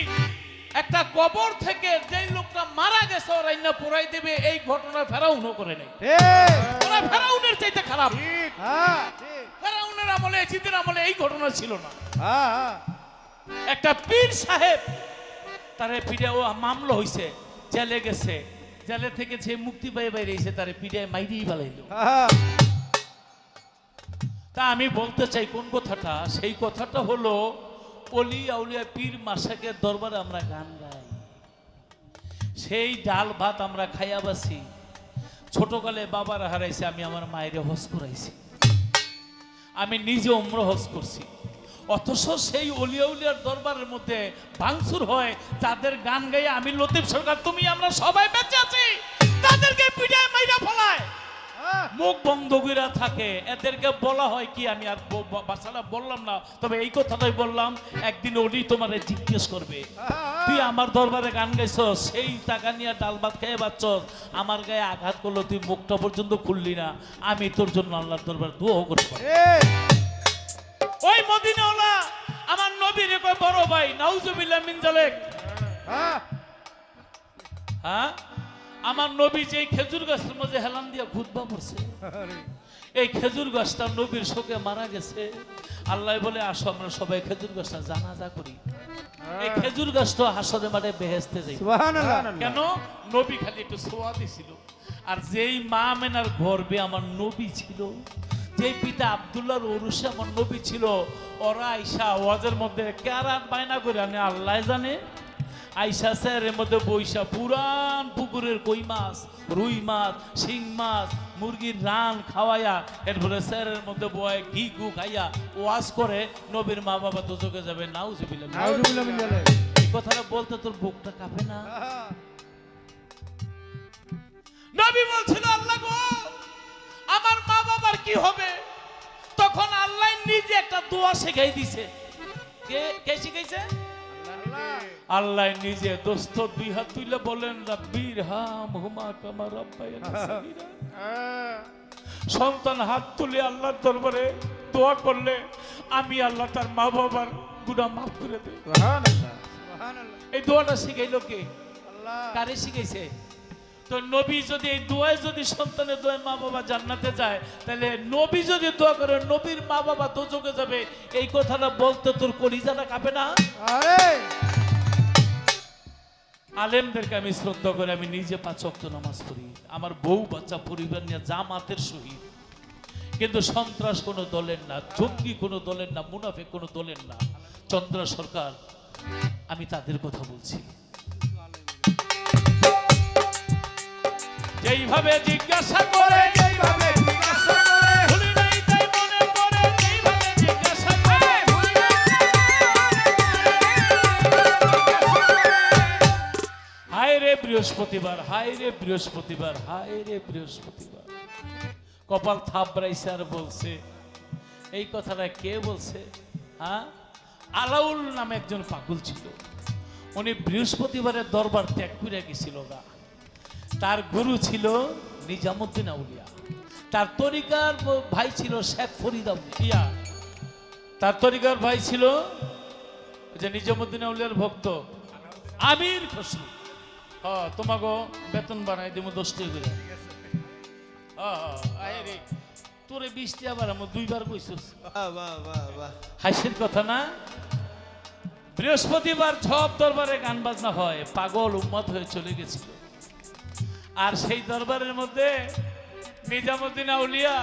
Speaker 1: একটা কবর থেকে যেই লোকটা মারা গেছে ওরা ইন্না পুরাই দেবে, এই ঘটনা ফেরাউনও করে নাই। ওরা ফেরাউনের চাইতে খারাপ। ফেরাউনের আমলে, এজিদের আমলে এই ঘটনা ছিল না। একটা পীর সাহেব তারে পিঠে ও মামলা হইছে, জেলে গেছে, জেলে থেকে যে মুক্তি পেয়ে বাইরে এসে তারে পিঠে মাইরেই বালাইলো। তা আমি বলতে চাই কোন কথাটা, সেই কথাটা হলো অলি আউলিয়া পীর মাসাকের দরবারে আমরা গান গাই, সেই ডাল ভাত আমরা খাইয়া বাসি। ছোটকালে বাবার হারাইছে, আমি আমার মায়ের হজ করাইছি, আমি নিজে উমরা হজ করছি। অথচ সেই অলিয়া উলিয়ার দরবারের মধ্যে ভাঙচুর হয়, তাদের গান গাইয়ে আমি লতিফ সরকার তুমি আমরা সবাই বেঁচে আছি, তাদেরকে পিটায় মাইরা ফলায়, মুখ বন্ধ কইরা থাকে। এদেরকে বলা হয় কি, আমি আর বাসাটা বললাম না, তবে এই কথাটাই বললাম, একদিন ওলি তোমারে জিজ্ঞেস করবে তুই আমার দরবারে গান গাইছস, সেই টাকা নিয়ে ডাল ভাত খেয়ে বাচ্চস, আমার গায়ে আঘাত করলো, তুই মুখটা পর্যন্ত খুললি না, আমি তোর জন্য আল্লাহর দরবার দোয়া করব। ওই মদিনাওয়ালা আমার নবীর কয় বড় ভাই, নাউজুবিল্লাহ মিন জালিক। হ্যাঁ, আমার নবী যে খেজুর গাছের মধ্যে হেলান দিয়া খুতবা পড়ছে, এই খেজুর গাছটা নবীর শোকে মারা গেছে। আল্লাহ বলে আসো আমরা সবাই খেজুর গাছটা জানাজা করি। এই খেজুর গাছটা হাসরে মাঠে বেহেশতে যাই। কেন? নবী খালি একটু ছোঁয়া দিছিল। আর যেই মা মেনার গর্বে আমার নবী ছিল, যেই পিতা আব্দুল্লাহর ওরসে আমার নবী ছিল, ওরা আইসা ওয়াজের মধ্যে কারাত বায়না করে আনে আল্লাহ জানে। আইসা স্যারের মধ্যে বইসা পুরান পুকুরের কই মাছ, রুই মাছ, শিং মাছ, মুরগির রান খাওয়াইয়া, এরপরে স্যারের মধ্যে বয় ঘি গু খাইয়া ওয়াজ করে নবীর মা বাবা দোজকে যাবে। নাউজুবিল্লাহ, এই কথাটা বলতে তোর বুকটা কাঁপে না? নবী বলছিল আল্লাহ গো আমার মা বাবার কি হবে? তখন আল্লাহ নিজে একটা দোয়া শিখাই দিছে। কে শিখাইছে? আল্লাহ নিজে। দোস্ত দুই হাত তুলে বলেন রাব্বির হামহুমা কামা রাব্বায়ানি সগীরা। সন্তান হাত তুলে আল্লাহর দরবারে দোয়া করলে আমি আল্লাহ তার মা বাবার গুনাহ মাফ করে দেই। সুবহানাল্লাহ, সুবহানাল্লাহ। এই দোয়াটা শিখাইলো কে? আল্লাহ। কারে শিখাইছে? তো নবী যদি এই দোয়ায় যদি সন্তানের দোয়ায় মা বাবা জান্নাতে যায়, তাহলে নবী যদি দোয়া করে নবীর মা বাবা দোজকে যাবে, এই কথাটা বলতে তোর কলিজাটা কাঁপে না? আলেমদেরকে আমি শ্রদ্ধা করে, আমি নিজে 5 ওয়াক্ত নামাজ পড়ি, আমার বউ বাচ্চা পরিবার নিয়ে জামাতের শহীদ। কিন্তু সন্ত্রাস কোনো দলের না, জঙ্গি কোনো দলের না, মুনাফিক কোনো দলের না। চন্দ্র সরকার, আমি তাদের কথা বলছি। যেইভাবে জিজ্ঞাসা করে, যেইভাবে জিজ্ঞাসা করে, ভুলি নাই তাই মনে পড়ে, যেইভাবে জিজ্ঞাসা করে, ভুলি নাই তাই মনে পড়ে। হায় রে বৃহস্পতিবার, হায় রে বৃহস্পতিবার, হায় রে বৃহস্পতিবার। কপাল থাপড়াইছে আর বলছে, এই কথাটা কে বলছে? হ্যাঁ, আলাউল নামে একজন পাগল ছিল, উনি বৃহস্পতিবারের দরবার ত্যাগ করে গেছিল না। তার গুরু ছিল নিজামুদ্দিন আউলিয়া, তার তরিকার ভাই ছিল শেখ ফরিদ আউলিয়া, তার তরিকার ভাই ছিল যে নিজামুদ্দিন আউলিয়ার ভক্ত আমির খসরু। তোমাকে বেতন বাড়াই দিব 10 টাকা করে। তোরে 20টি আবার আমার 2বার কইছস।
Speaker 4: বাহ বাহ বাহ বাহ।
Speaker 1: হাসির কথা না? বৃহস্পতিবার সব দরবারে গান বাজনা হয়, পাগল উম্মত হয়ে চলে গেছিল। আর সেই দরবারের মধ্যে নিজামুদ্দিন আউলিয়া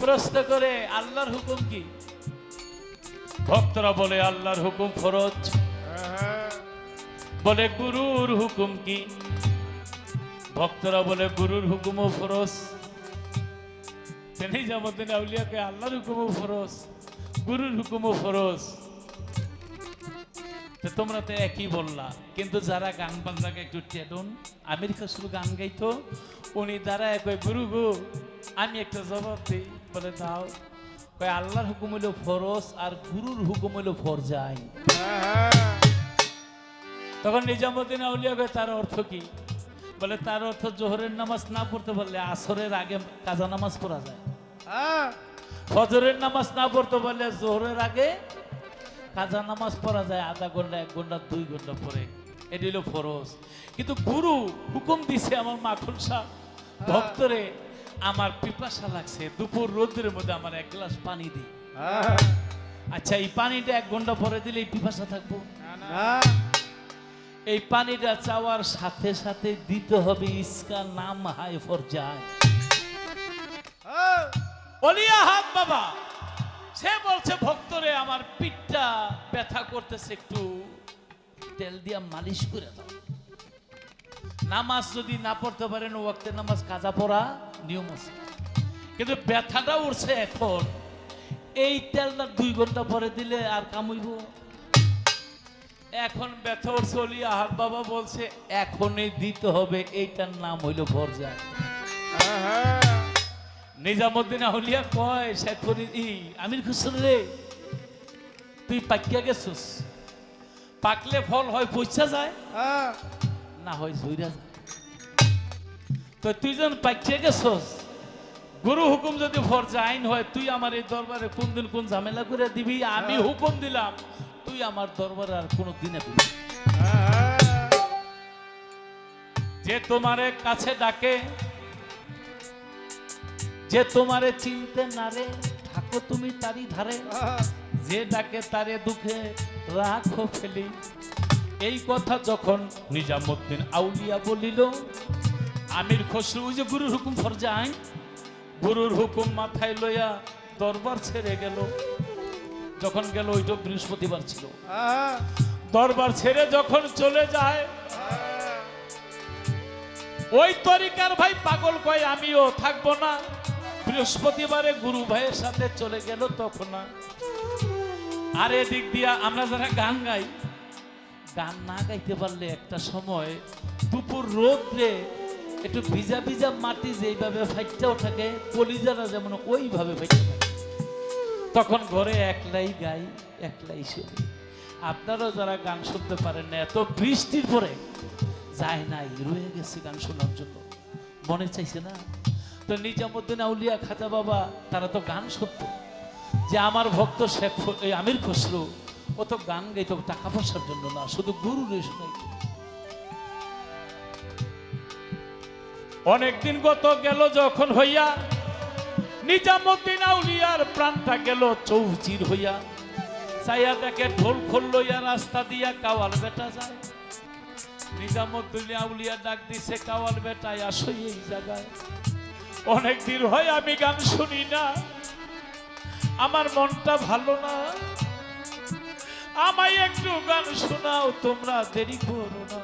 Speaker 1: প্রশ্ন করে আল্লাহর হুকুম কি? ভক্তরা বলে আল্লাহর হুকুম ফরজ। বলে গুরুর হুকুম কি? ভক্তরা বলে গুরুর হুকুমও ফরজ। নিজামুদ্দিন আউলিয়াকে আল্লাহর হুকুমও ফরজ, গুরুর হুকুমও ফরজ। তোমরা তো একই বললা, কিন্তু যারা গান বাজনাকে একটু টেডুন, আমির খসরু গান গাইতো, উনি দাঁড়ায় কয় গুরু গো আমি একটা জবাব দিই। বলে দাও। কয় আল্লাহর হুকুম হইল ফরজ আর গুরুর হুকুম হইল ফরজাই। তখন নিজামুদ্দিন আউলিয়া কয় তার অর্থ কি? বলে তার অর্থ জোহরের নামাজ না পড়তে পারলে আসরের আগে কাজা নামাজ পড়া যায়, ফজরের নামাজ না পড়তে পারলে জোহরের আগে কাজা নামাজ পড়া যায় আধা ঘন্টা, 1 ঘন্টা, 2 ঘন্টা পরে। এটি হলো ফরজ। কিন্তু গুরু হুকুম দিছে আমার মাখন সাহ ভক্তরে, আমার পিপাসা লাগছে, দুপুর রোদের মধ্যে আমার 1 গ্লাস পানি দিই। আচ্ছা এই পানিটা 1 ঘন্টা পরে দিলে এই পিপাসা থাকবো? এই পানিটা চাওয়ার সাথে সাথে দিতে হবে ইসকা নাম হায় ফরজায়। অলিয়া হাত বাবা সে বলছে ভক্তরে আমার পিঠটা ব্যথা করতেছে, একটু তেল দিয়া মালিশ করে দাও। নামাজ যদি না পড়তে পারেন ওয়াক্তে নামাজ কাজা পড়া নিয়ম আছে, কিন্তু ব্যথাটা উঠছে এখন, এই তেলটা 2 ঘন্টা পরে দিলে আর কামইব? এখন ব্যথা উঠছে, অলিয়া হাত বাবা বলছে এখনই দিতে হবে, এইটার নাম হইল ফরজায়। নিজামুদ্দিন আউলিয়া কয় শেখরি আমির খুসরু রে, তুই পাকিয়া গেছিস, পাকলে ফল হয় পয়সা যায়, না হয় ঝইরা যায়। তো তুই যখন পাকিয়া গেছিস, গুরু হুকুম যদি ফরজ আইন হয়, তুই আমার এই দরবারে কোন দিন কোন ঝামেলা করে দিবি? আমি হুকুম দিলাম, তুই আমার দরবারে আর কোনো দিনে দিবি। যে তোমারে কাছে ডাকে, যে তোমারে চিনতে না রে, থাকো তুমি তারি ধারে, যে ডাকে তারে দুঃখে রাখো ফেলি। এই কথা যখন নিজামুদ্দিন আউলিয়া বলিল, আমির খসরু ওই যে গুরুর হুকুম ফরজে আইন, গুরুর হুকুম মাথায় লইয়া দরবার ছেড়ে গেল। যখন গেল ওইটা বৃহস্পতিবার ছিল, দরবার ছেড়ে যখন চলে যায়, ওই তরিকার ভাই পাগল কয় আমিও থাকবো না। বৃহস্পতিবারে গুরু ভাইয়ের সাথে চলে গেল তখন। আর এদিক দিয়া আমরা যারা গান গাই, গান না গাইতে পারলে একটা সময় দুপুর রোদ্রে একটু ভিজা ভিজা মাটি যেইভাবে ফাইটটাও থাকে, কলিজারা যেমন ওইভাবে ফাইটে থাকে। তখন ঘরে একলাই গাই, একলাই শুনি। আপনারাও যারা গান শুনতে পারেন না, এত বৃষ্টির পরে যায় নাই, রয়ে গেছে গান শোনার জন্য, মনে চাইছে না। তো নিজামুদ্দিন আউলিয়া খাজা বাবা তারা তো গান শুনতো, যে আমার ভক্ত শেখ আমির খসরু ও তো গান গাইতো টাকা পয়সার জন্য না, শুধু গুরু রে শুনাইত। অনেকদিন গত গেল যখন হইয়া, নিজামুদ্দিন আউলিয়ার প্রাণটা গেল চৌচির হইয়া। চাইয়া দেখে ঢোল খোল লইয়া রাস্তা দিয়া কাওয়াল বেটা যায়। নিজামুদ্দিন আউলিয়া ডাক দিছে, কাওয়াল বেটায় আসো এই জায়গায়। অনেকদিন হয় আমি গান শুনি না, আমার মনটা ভালো না, আমায় একটু গান শোনাও, তোমরা দেরি করো না।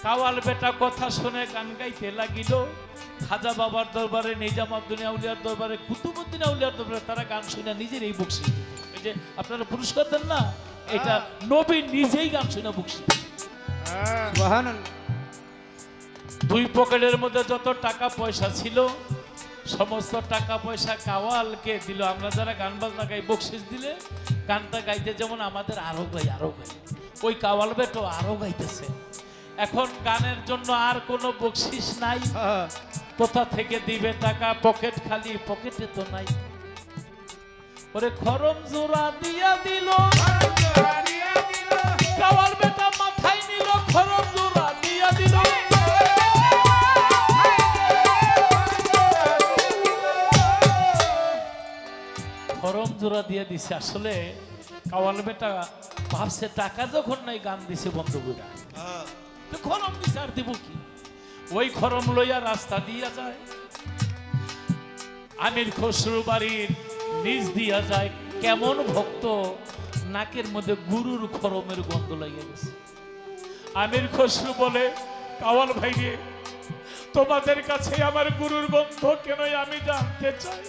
Speaker 1: কাওয়াল বেটা কথা শুনে গান গাইতে লাগিল। খাজা বাবার দরবারে, নিজামুদ্দিন আউলিয়ার দরবারে, কুতুবউদ্দিন আউলিয়ার দরবারে তারা গান শুনে নিজের এই বকশিস দিত। এই যে আপনারা পুরস্কার দেন না, এটা নবী নিজেই গান শুনে বকশিস দিত।
Speaker 3: সুবহানাল্লাহ।
Speaker 1: 2 পকেটের মধ্যে যত টাকা পয়সা ছিল, সমস্ত টাকা পয়সা কাওয়ালকে দিল। আমরা যারা গান বাজনা গাই, বকশিস দিলে গানটা গাইতে যেমন আমাদের আরো গাই আরো গাই, ওই কাওয়াল বেটো আরো গাইতেছে। এখন গানের জন্য আর কোনো বকশিস নাই, কোথা থেকে দিবে টাকা? পকেট খালি, পকেটে তো নাই। ওরে খরম জোড়া দিয়া দিল, কাওয়াল বেটা মাথায় নিল, খরম জোড়া দিয়া দিল। জোড়া দিয়ে দিছে। আসলে কাওয়াল বেটা ভাবছে টাকা যখন নাই গান দিছে বন্ধ করে,
Speaker 4: হ্যাঁ।
Speaker 1: তো খরম দিছে আর দিব কি। ওই খরম লইয়া রাস্তা দিয়া যায়, আমির খসরু বাড়ির নিচ দিয়া যায়। কেমন ভক্ত, নাকের মধ্যে গুরুর খরমের গন্ধ লাগিয়ে গেছে। আমির খসরু বলে, কাওয়াল ভাই রে, তোমাদের কাছে আমার গুরুর গন্ধ কেন আমি জানতে চাই।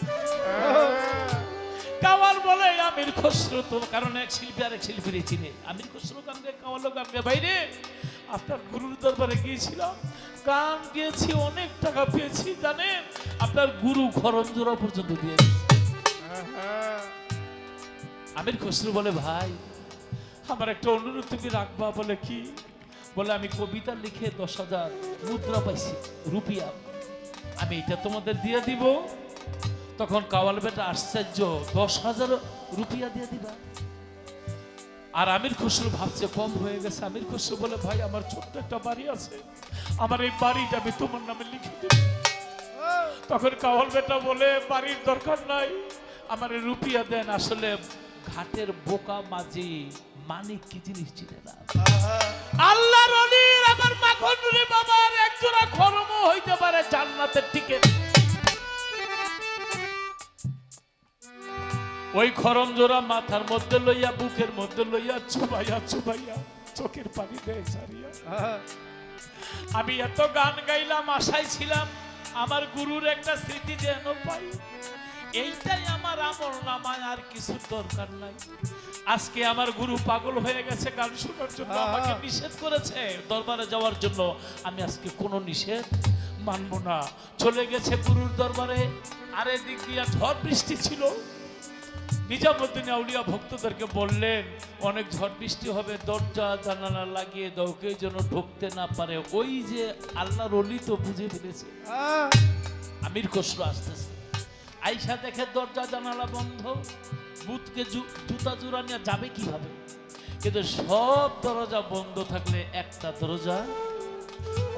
Speaker 1: কাওয়াল বলে, আমির খসরু তো, কারণ এক শিল্পী আর এক শিল্পীর চিনে। আমির খসরু গান গে, কাওয়ালও গান গে। ভাই রে, আপনার গুরুর দরবারে গিয়েছিলাম, গান গেয়েছি, অনেক টাকা পেয়েছি জানেন, আপনার গুরু খরম জোড়া পর্যন্ত দিয়ে দিয়েছে। আমির খসরু বলে, ভাই আমার একটা অনুরোধ তুমি রাখবা। বলে কি? বলে, আমি কবিতা লিখে 10,000 মুদ্রা পাইছি, রুপিয়া, আমি এটা তোমাদের দিয়ে দিব। তখন কাওয়াল বেটা আশ্চর্য, 10,000 রুপিয়া দিয়ে দিবা? আর আমির খসরু ভাবছে কম হয়ে গেছে। আমির খসরু বলে, ভাই আমার ছোট্ট একটা বাড়ি আছে, আমার এই বাড়িটা আমি তোমার নামে লিখে দেব। তখন কাওয়াল বেটা বলে, বাড়ির দরকার নাই, আমার এই রুপিয়া দেন। আসলে ঘাটের বোকা মাঝি মানিক কি জিনিস চিনে না। আল্লাহর ওলির আমার মাখন রে বাবার একজোড়া খরমও হইতে পারে জান্নাতের টিকেট। ওই খরম জোড়া মাথার মধ্যে লইয়া, বুকের মধ্যে লইয়া, চুবাইয়া চুবাইয়া চোখের পানি দেয় সারিয়া। আমি এত গান গাইলাম, আশায় ছিলাম আমার গুরুর একটা স্মৃতি যেন পাই। এইটাই আমার আমল নামায়, আর কিছু দরকার নাই। আজকে আমার গুরু পাগল হয়ে গেছে গান শোনার জন্য, আমাকে নিষেধ করেছে দরবারে যাওয়ার জন্য। আমি আজকে কোনো নিষেধ মানব না। চলে গেছে গুরুর দরবারে। আর এদিক দিয়া ঝড় বৃষ্টি ছিল। নিজামুদ্দিন আউলিয়া ভক্তদেরকে বললেন, অনেক ঝড় বৃষ্টি হবে, দরজা জানালা লাগিয়ে দাও, কেউ যেন ঢুকতে না পারে। ওই যে আল্লাহর ওলি তো বুঝে ফেলেছে আমির খসরু আসতেছে। আইসা দেখে দরজা জানালা বন্ধ, বুথকে জুতা জোড়া নিয়ে যাবে কিভাবে। কিন্তু সব দরজা বন্ধ থাকলে একটা দরজা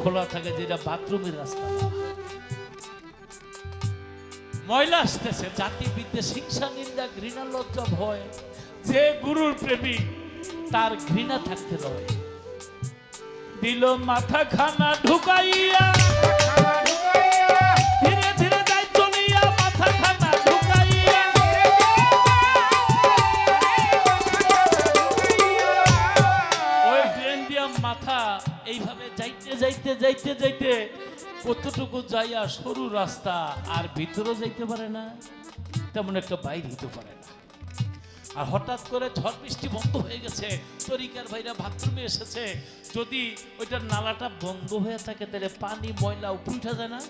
Speaker 1: খোলা থাকে, যেটা বাথরুমের রাস্তা। ময়লা আসতেছে, জাতি বিদ্বেষ, হিংসা, নিন্দা, ঘৃণা, লজ্জা, ভয়। যে গুরুর প্রেমিক তার ঘৃণা থাকতে নয়। দিল মাথা খানা ঢুকাইয়া, ধীরে ধীরে যাই চলিয়া, মাথা খানা ঢুকাইয়া। ওই ব্রেন দিয়া মাথা এইভাবে যাইতে যাইতে যাইতে যাইতে কতটুকু যাইয়া সরু রাস্তা, আর ভিতরে যাইতে পারে না, তেমন একটা বাইরে হইতে পারে না। আর হঠাৎ করে ঝড় বৃষ্টি বন্ধ হয়ে গেছে, তরিকার ভাইরা বাথরুমে এসেছে। যদি ওইটার নালাটা বন্ধ হয়ে থাকে তাহলে পানি ময়লা উপরে উঠা যায় না।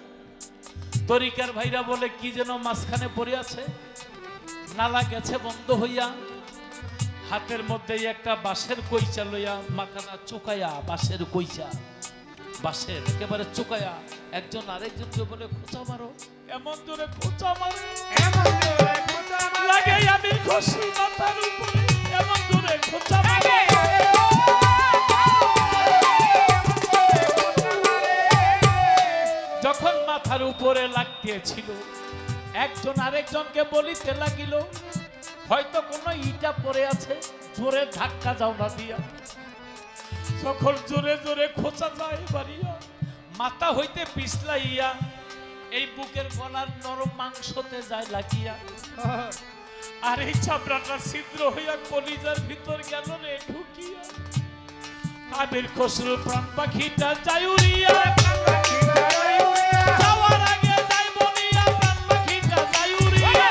Speaker 1: তরিকার ভাইরা বলে, কি যেন মাঝখানে পড়ে আছে, নালা গেছে বন্ধ হইয়া। হাতের মধ্যে একটা বাঁশের কইচা লইয়া, মাখানা চোকাইয়া, বাঁশের কইচা, বাঁশের একেবারে চোকায়া একজন আরেকজনকে বলে, খোঁচা মারো। এমন জোরে খোঁচা মারে, লাগে আমির খসরু মাথার উপরে, এমন জোরে খোঁচা মারে। যখন মাথার উপরে লাগতেছিল, একজন আরেকজনকে বলিতে লাগিল, হয়তো কোনো ইটা পড়ে আছে, জোরে ধাক্কা যাও না দিয়া। যখন জোরে জোরে খোঁচা যায় বাড়িয়া, মাথা হইতে পিছলাইয়া, এই বুকের গলার নরম মাংসতে যায় লাগিয়া। আর এই চামড়াটা ছিদ্র হইয়া কলিজার ভিতর গেল রে ঢুকিয়া। আমির খসরু প্রাণ পাখিটা যায় উড়িয়া, যাওয়ার আগে যাই বলিয়া, প্রাণ পাখিটা যায় উড়িয়া।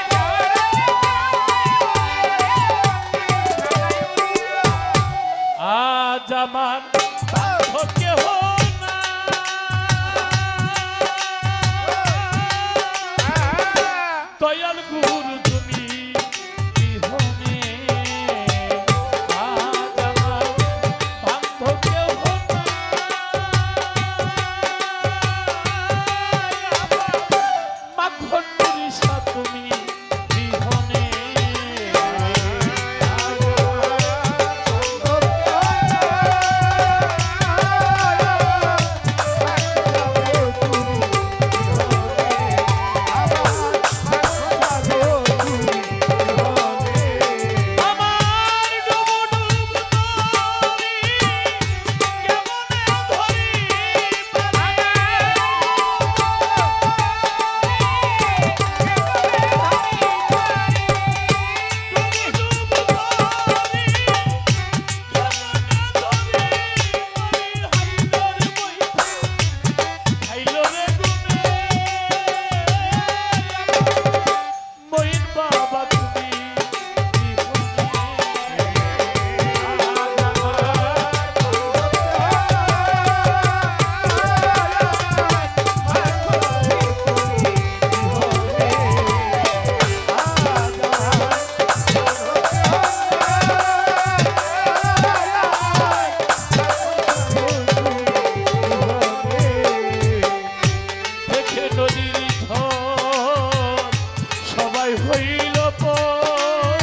Speaker 1: আজ আমার কেহ না, দয়াল গুরু তুমি বিহনে। আজ আমার বান্ধব কেহ না, নদীর ঝড় সবাই হইল পর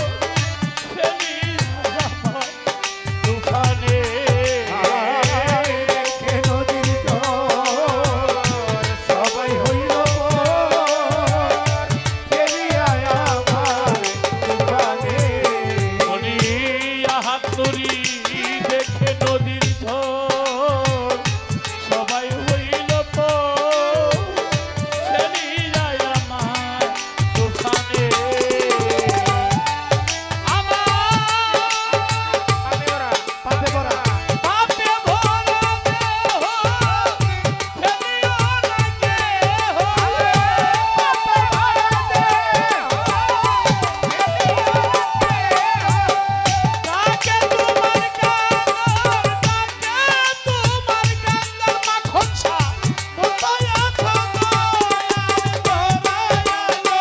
Speaker 1: ফেলি আমার তুফানে
Speaker 3: দেখে নদীর জল সবাই হইল পর, ফেলিয়া আমার তুফানে।
Speaker 1: মনি হাত তুরি দেখে নদীর ঝড় সবাই হইল পর ফেলি যায় আমার তুফানে আমার
Speaker 3: পাপে ভরা
Speaker 1: পাপে ভরা দেহ ফেলিও না কেহ তাকে তোমার কান্দর তাকে তোমার কান্দর মাখন ছা কোথায় আছো দয়ালো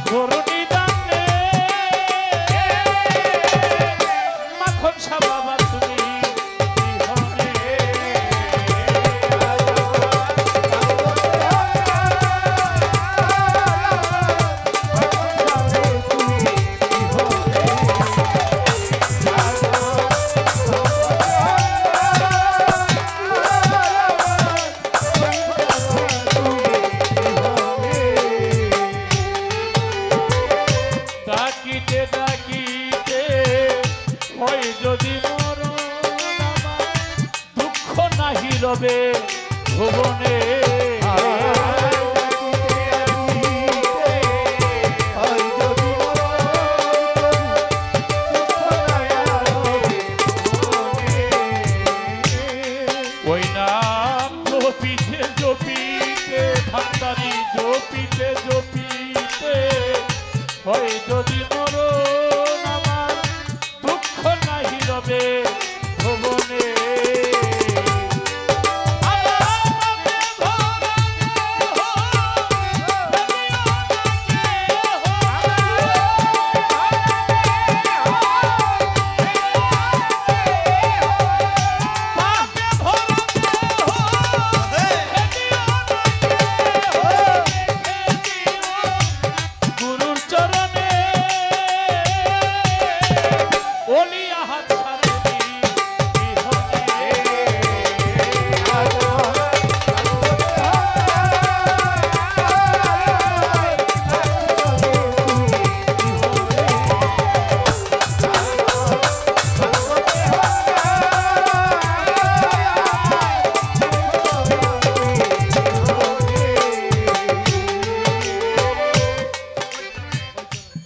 Speaker 1: ধরণী দানে মাখন ছা বাবা তুমি বিহনে ডাকিতে ডাকিতে হয় যদি মরণ আমার দুঃখ নাহি রবে ভুবনে ওই নাম জপিতে জপিতে ভান্ডারি জপিতে জপিতে হয় যদি মরণ আমার দুঃখ নাহি রবে ভুবনে গুরুর চরণে ওলিয়া হাত ছাড়ি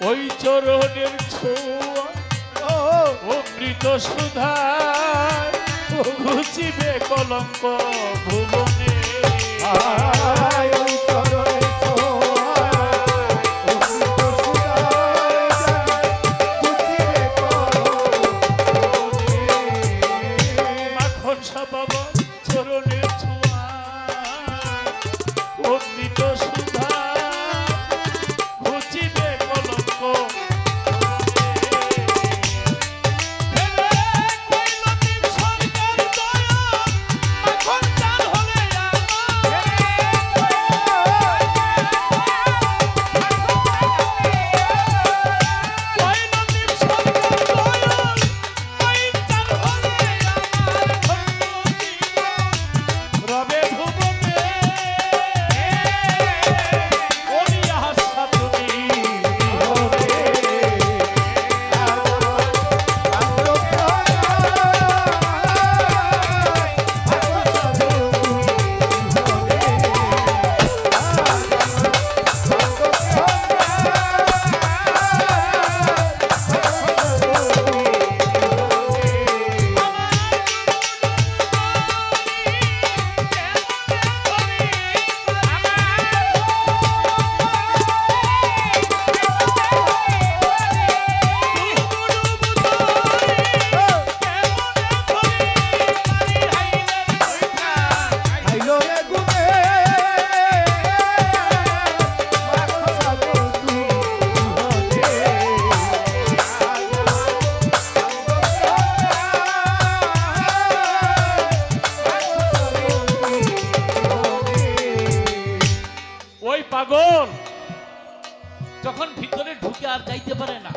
Speaker 1: ওই চরণের ছোঁয়া অমৃত সুধা ঘুচিবে কলঙ্ক ভুবনে মাখন বাবা চরণের ছোঁয়া অমৃত সুধা ঘুচিবে কলঙ্ক ভুবনে। ওই পাগল যখন ভিতরে ঢুকে আর যাইতে পারে না,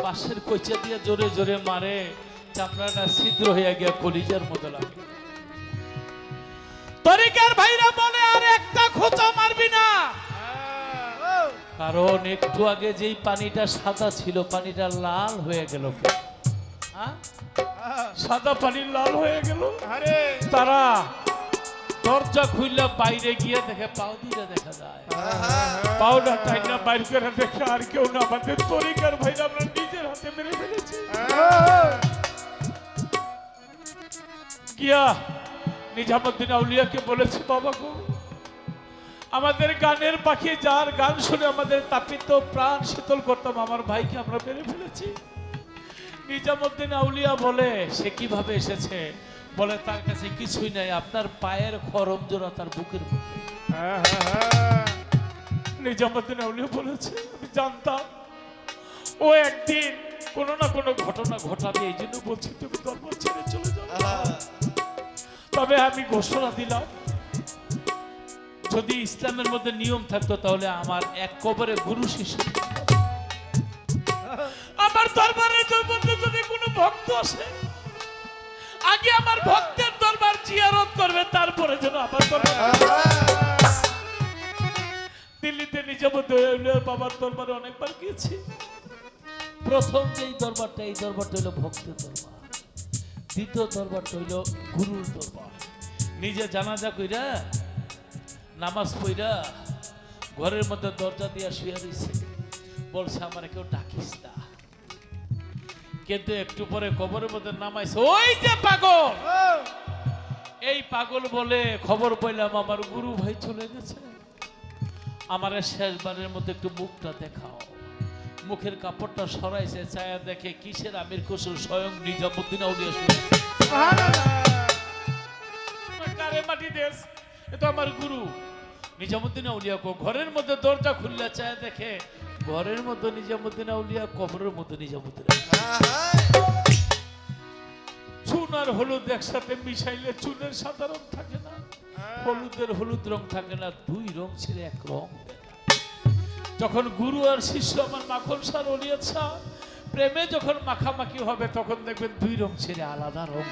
Speaker 1: বাঁশের কইচা দিয়ে জোরে জোরে মারে, চামড়াটা ছিদ্র হয়ে গিয়া কলিজার মতো লাগে। তরিকার ভাইরা বলে আর একটা খোঁচা মারবি না, কারণ একটু আগে যেই পানিটা সাদা ছিল পানিটা লাল হয়ে গেল। হ্যাঁ? সাদা পানি লাল হয়ে গেল।
Speaker 3: আরে
Speaker 1: তারা দরজা খুললে বাইরে গিয়ে দেখে পাও দিয়ে দেখা যায়। পাউডার টাইনা বাইর করে দেখে আর কেউ না, আমাদের তরিকার ভাইরা আমরা নিজের হাতে মেরে ফেলেছি। গিয়া নিজামুদ্দিন আউলিয়াকে বলেছে, বাবা গো, আমাদের গানের পাখি যার গান শুনে আমাদের তাপিত প্রাণ শীতল করতাম, আমার ভাইকে আমরা মেরে ফেলেছি। নিজামুদ্দিন আউলিয়া বলে, সে কিভাবে এসেছে? বলে তার কাছে কিছুই নাই, আপনার পায়ের খরম জোড়া তার বুকের মধ্যে। নিজামুদ্দিন আউলিয়া বলেছে, আমি জানতাম ও একদিন কোনো না কোনো ঘটনা ঘটাবে, এই জন্য বলছি তুমি দরবার ছেড়ে চলে যাও। তবে আমি ঘোষণা দিলাম, যদি ইসলামের মধ্যে নিয়ম থাকতো তাহলে আমার এক কবরে গুরু শিষ্য, আমার দরবারের মধ্যে যদি কোনো ভক্ত আসে আগে আমার ভক্তের দরবার জিয়ারত করবে, তারপরে যেন আমার দরবার। দিল্লিতে নিজামুদ্দিন বাবার দরবারে অনেকবার গিয়েছি। প্রথম যেই দরবারটা, এই দরবারটা হইল ভক্তের দরবার, দ্বিতীয় দরবারটা হইল গুরুর দরবার। নিজে জানাজা কইরা নামাজ পড়া ঘরের মধ্যে দরজা দিয়া শুয়ে দিছে, বলছে আমার কেউ ডাকিস না। কিন্তু একটু পরে কবরের মধ্যে নামাইছে ওই যে পাগল। এই পাগল বলে, খবর পাইলাম আমার গুরু ভাই চলে গেছে, আমার শেষবারের মধ্যে একটু মুখটা দেখাও। মুখের কাপড়টা সরাইছে, ছায়া দেখে কিসের আমির খুসুর, স্বয়ং নিজামুদ্দিন আউলিয়া শুয়ে। কারে মাটি দেশ, এ তো আমার গুরু নিজামুদ্দিন আউলিয়া। ঘরের মধ্যে দরজা খুললে চায় দেখে ঘরের মধ্যে নিজামুদ্দিন আউলিয়া, কবরের মধ্যে নিজামুদ্দিন। চুন আর হলুদ একসাথে মিশাইলে চুনের সাদা রং থাকে না, হলুদের হলুদ রং থাকে না, দুই রং ছেড়ে এক রং। যখন গুরু আর শিষ্য আমার মাখন সার অলিয়া শাহ প্রেমে যখন মাখামাখি হবে, তখন দেখবেন দুই রং ছেড়ে আলাদা রং।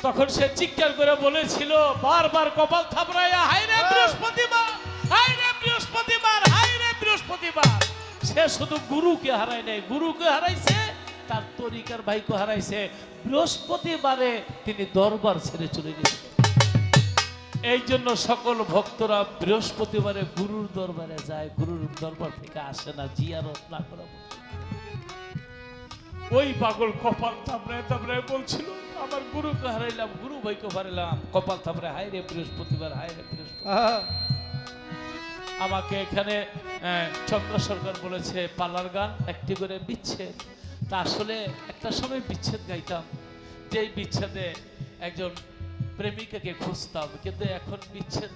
Speaker 1: তখন সে চিৎকার করে বলেছিল বারবার কপাল থাপড়াইয়া, হাই রে বৃহস্পতিবার, হাই রে বৃহস্পতিবার, হাই রে বৃহস্পতিবার। সে শুধু গুরুকে হারায় নাই, গুরুকে হারাইছে, তার তরিকার ভাইকে হারাইছে। বৃহস্পতিবারে তিনি দরবার ছেড়ে চলে গেছেন। এই জন্য সকল ভক্তরা বৃহস্পতিবারে গুরুর দরবারে যায়, গুরুর দরবার থেকে আসে না জিয়ারত না করা। ওই পাগল কপাল থাপড়ায় থাপড়ায় বলছিল, আমার গুরুকে হারাইলাম, গুরু ভাইকে হারাইলাম, কপাল থাপড়ায়, হাই রে বৃহস্পতিবার, হাই রে বৃহস্পতিবার। আমাকে এখানে চন্দ্র সরকার বলেছে পালার গান একটি করে বিচ্ছেদ। তা আসলে একটা সময় বিচ্ছেদ গাইতাম, যেই বিচ্ছেদে একজন প্রেমিকাকে খুঁজতাম, কিন্তু এখন বিচ্ছেদ